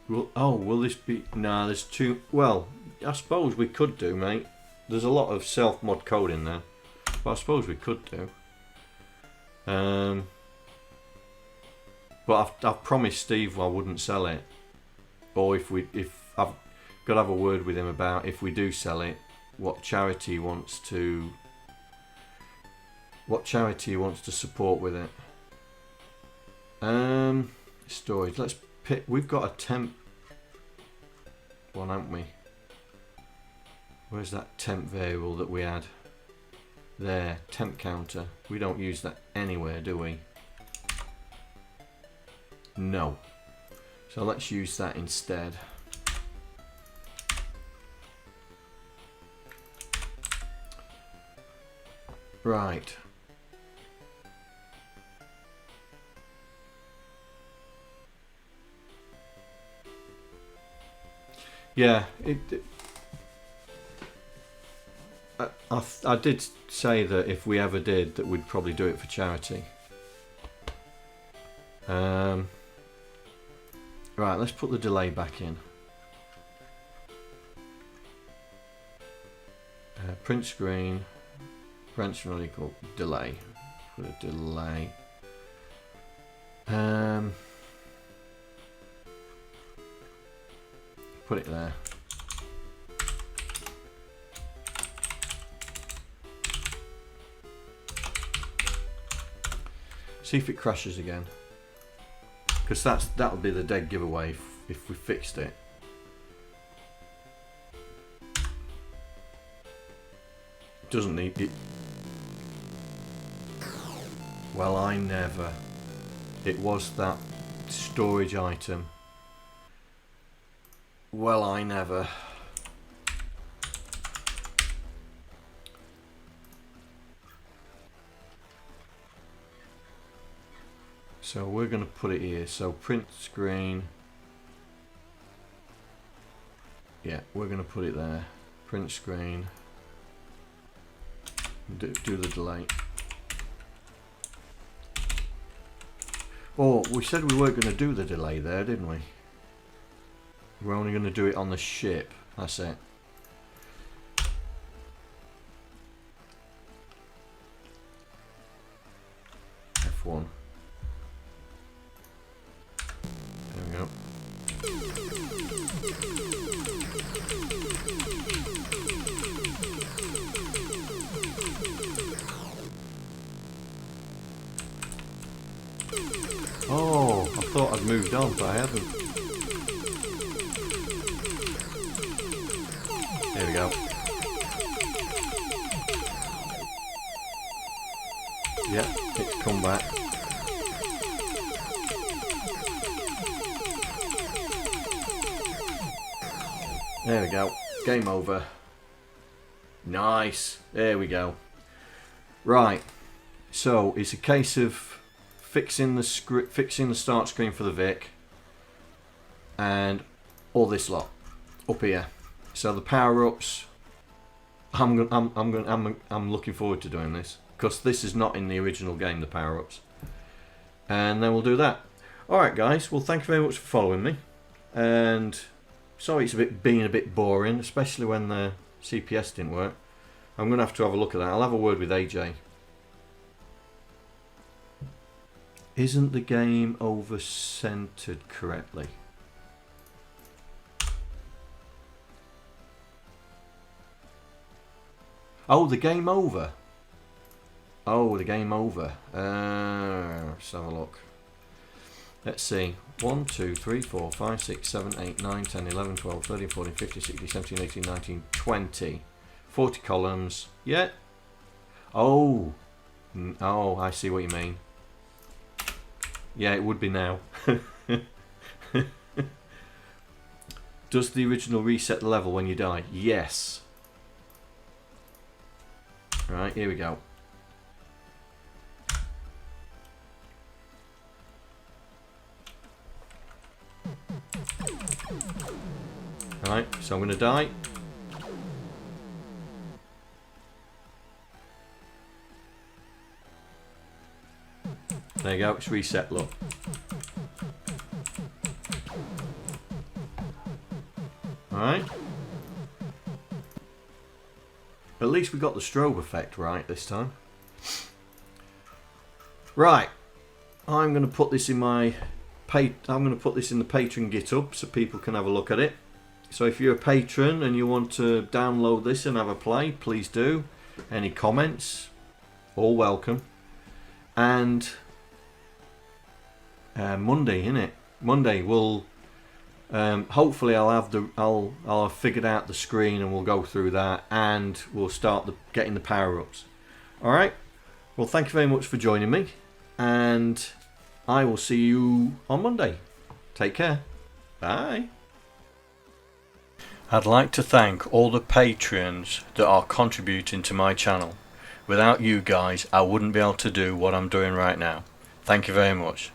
will this be... Nah, there's two... Well, I suppose we could do, mate. There's a lot of self-mod code in there. But I suppose we could do. But I've promised Steve I wouldn't sell it. Or if I've got to have a word with him about if we do sell it, what charity he wants to support with it. Storage. Let's pick. We've got a temp one, haven't we? Where's that temp variable that we had? There, temp counter. We don't use that anywhere, do we? No. So let's use that instead. Right. Yeah, I did say that if we ever did, that we'd probably do it for charity. Right, let's put the delay back in. Print screen, branch not equal delay. Put a delay. Put it there. See if it crashes again. Because that'll be the dead giveaway if we fixed it. Doesn't need it. Well, I never. It was that storage item. Well, I never. So we're going to put it here. So print screen. Yeah, we're going to put it there. Print screen. Do the delay. Oh, we said we weren't going to do the delay there, didn't we? We're only going to do it on the ship. That's it. F1. There we go. Oh, I thought I'd moved on, but I haven't. There we go. Yeah, it's come back. There we go. Game over. Nice. There we go. Right. So it's a case of fixing the start screen for the Vic, and all this lot up here. So the power ups. I'm looking forward to doing this because this is not in the original game. The power ups, and then we'll do that. All right, guys. Well, thank you very much for following me, and sorry it's being a bit boring, especially when the CPS didn't work. I'm going to have a look at that. I'll have a word with AJ. Isn't the game over centered correctly? Oh, the game over. Oh, the game over. Let's have a look. Let's see. 1, 2, 3, 4, 5, 6, 7, 8, 9, 10, 11, 12, 13, 14, 15, 16, 17, 18, 19, 20. 40 columns. Yeah. Oh. Oh, I see what you mean. Yeah, it would be now. Does the original reset the level when you die? Yes. Right, here we go. Right, so I'm going to die. There you go, it's reset, look. Alright. At least we got the strobe effect right this time. Right. I'm going to put this in my I'm going to put this in the Patreon GitHub so people can have a look at it. So if you're a patron and you want to download this and have a play, please do. Any comments? All welcome. And Monday, innit? Monday we'll hopefully I'll have figured out the screen and we'll go through that and we'll start getting the power-ups. Alright? Well, thank you very much for joining me and I will see you on Monday. Take care. Bye. I'd like to thank all the patrons that are contributing to my channel. Without you guys, I wouldn't be able to do what I'm doing right now. Thank you very much.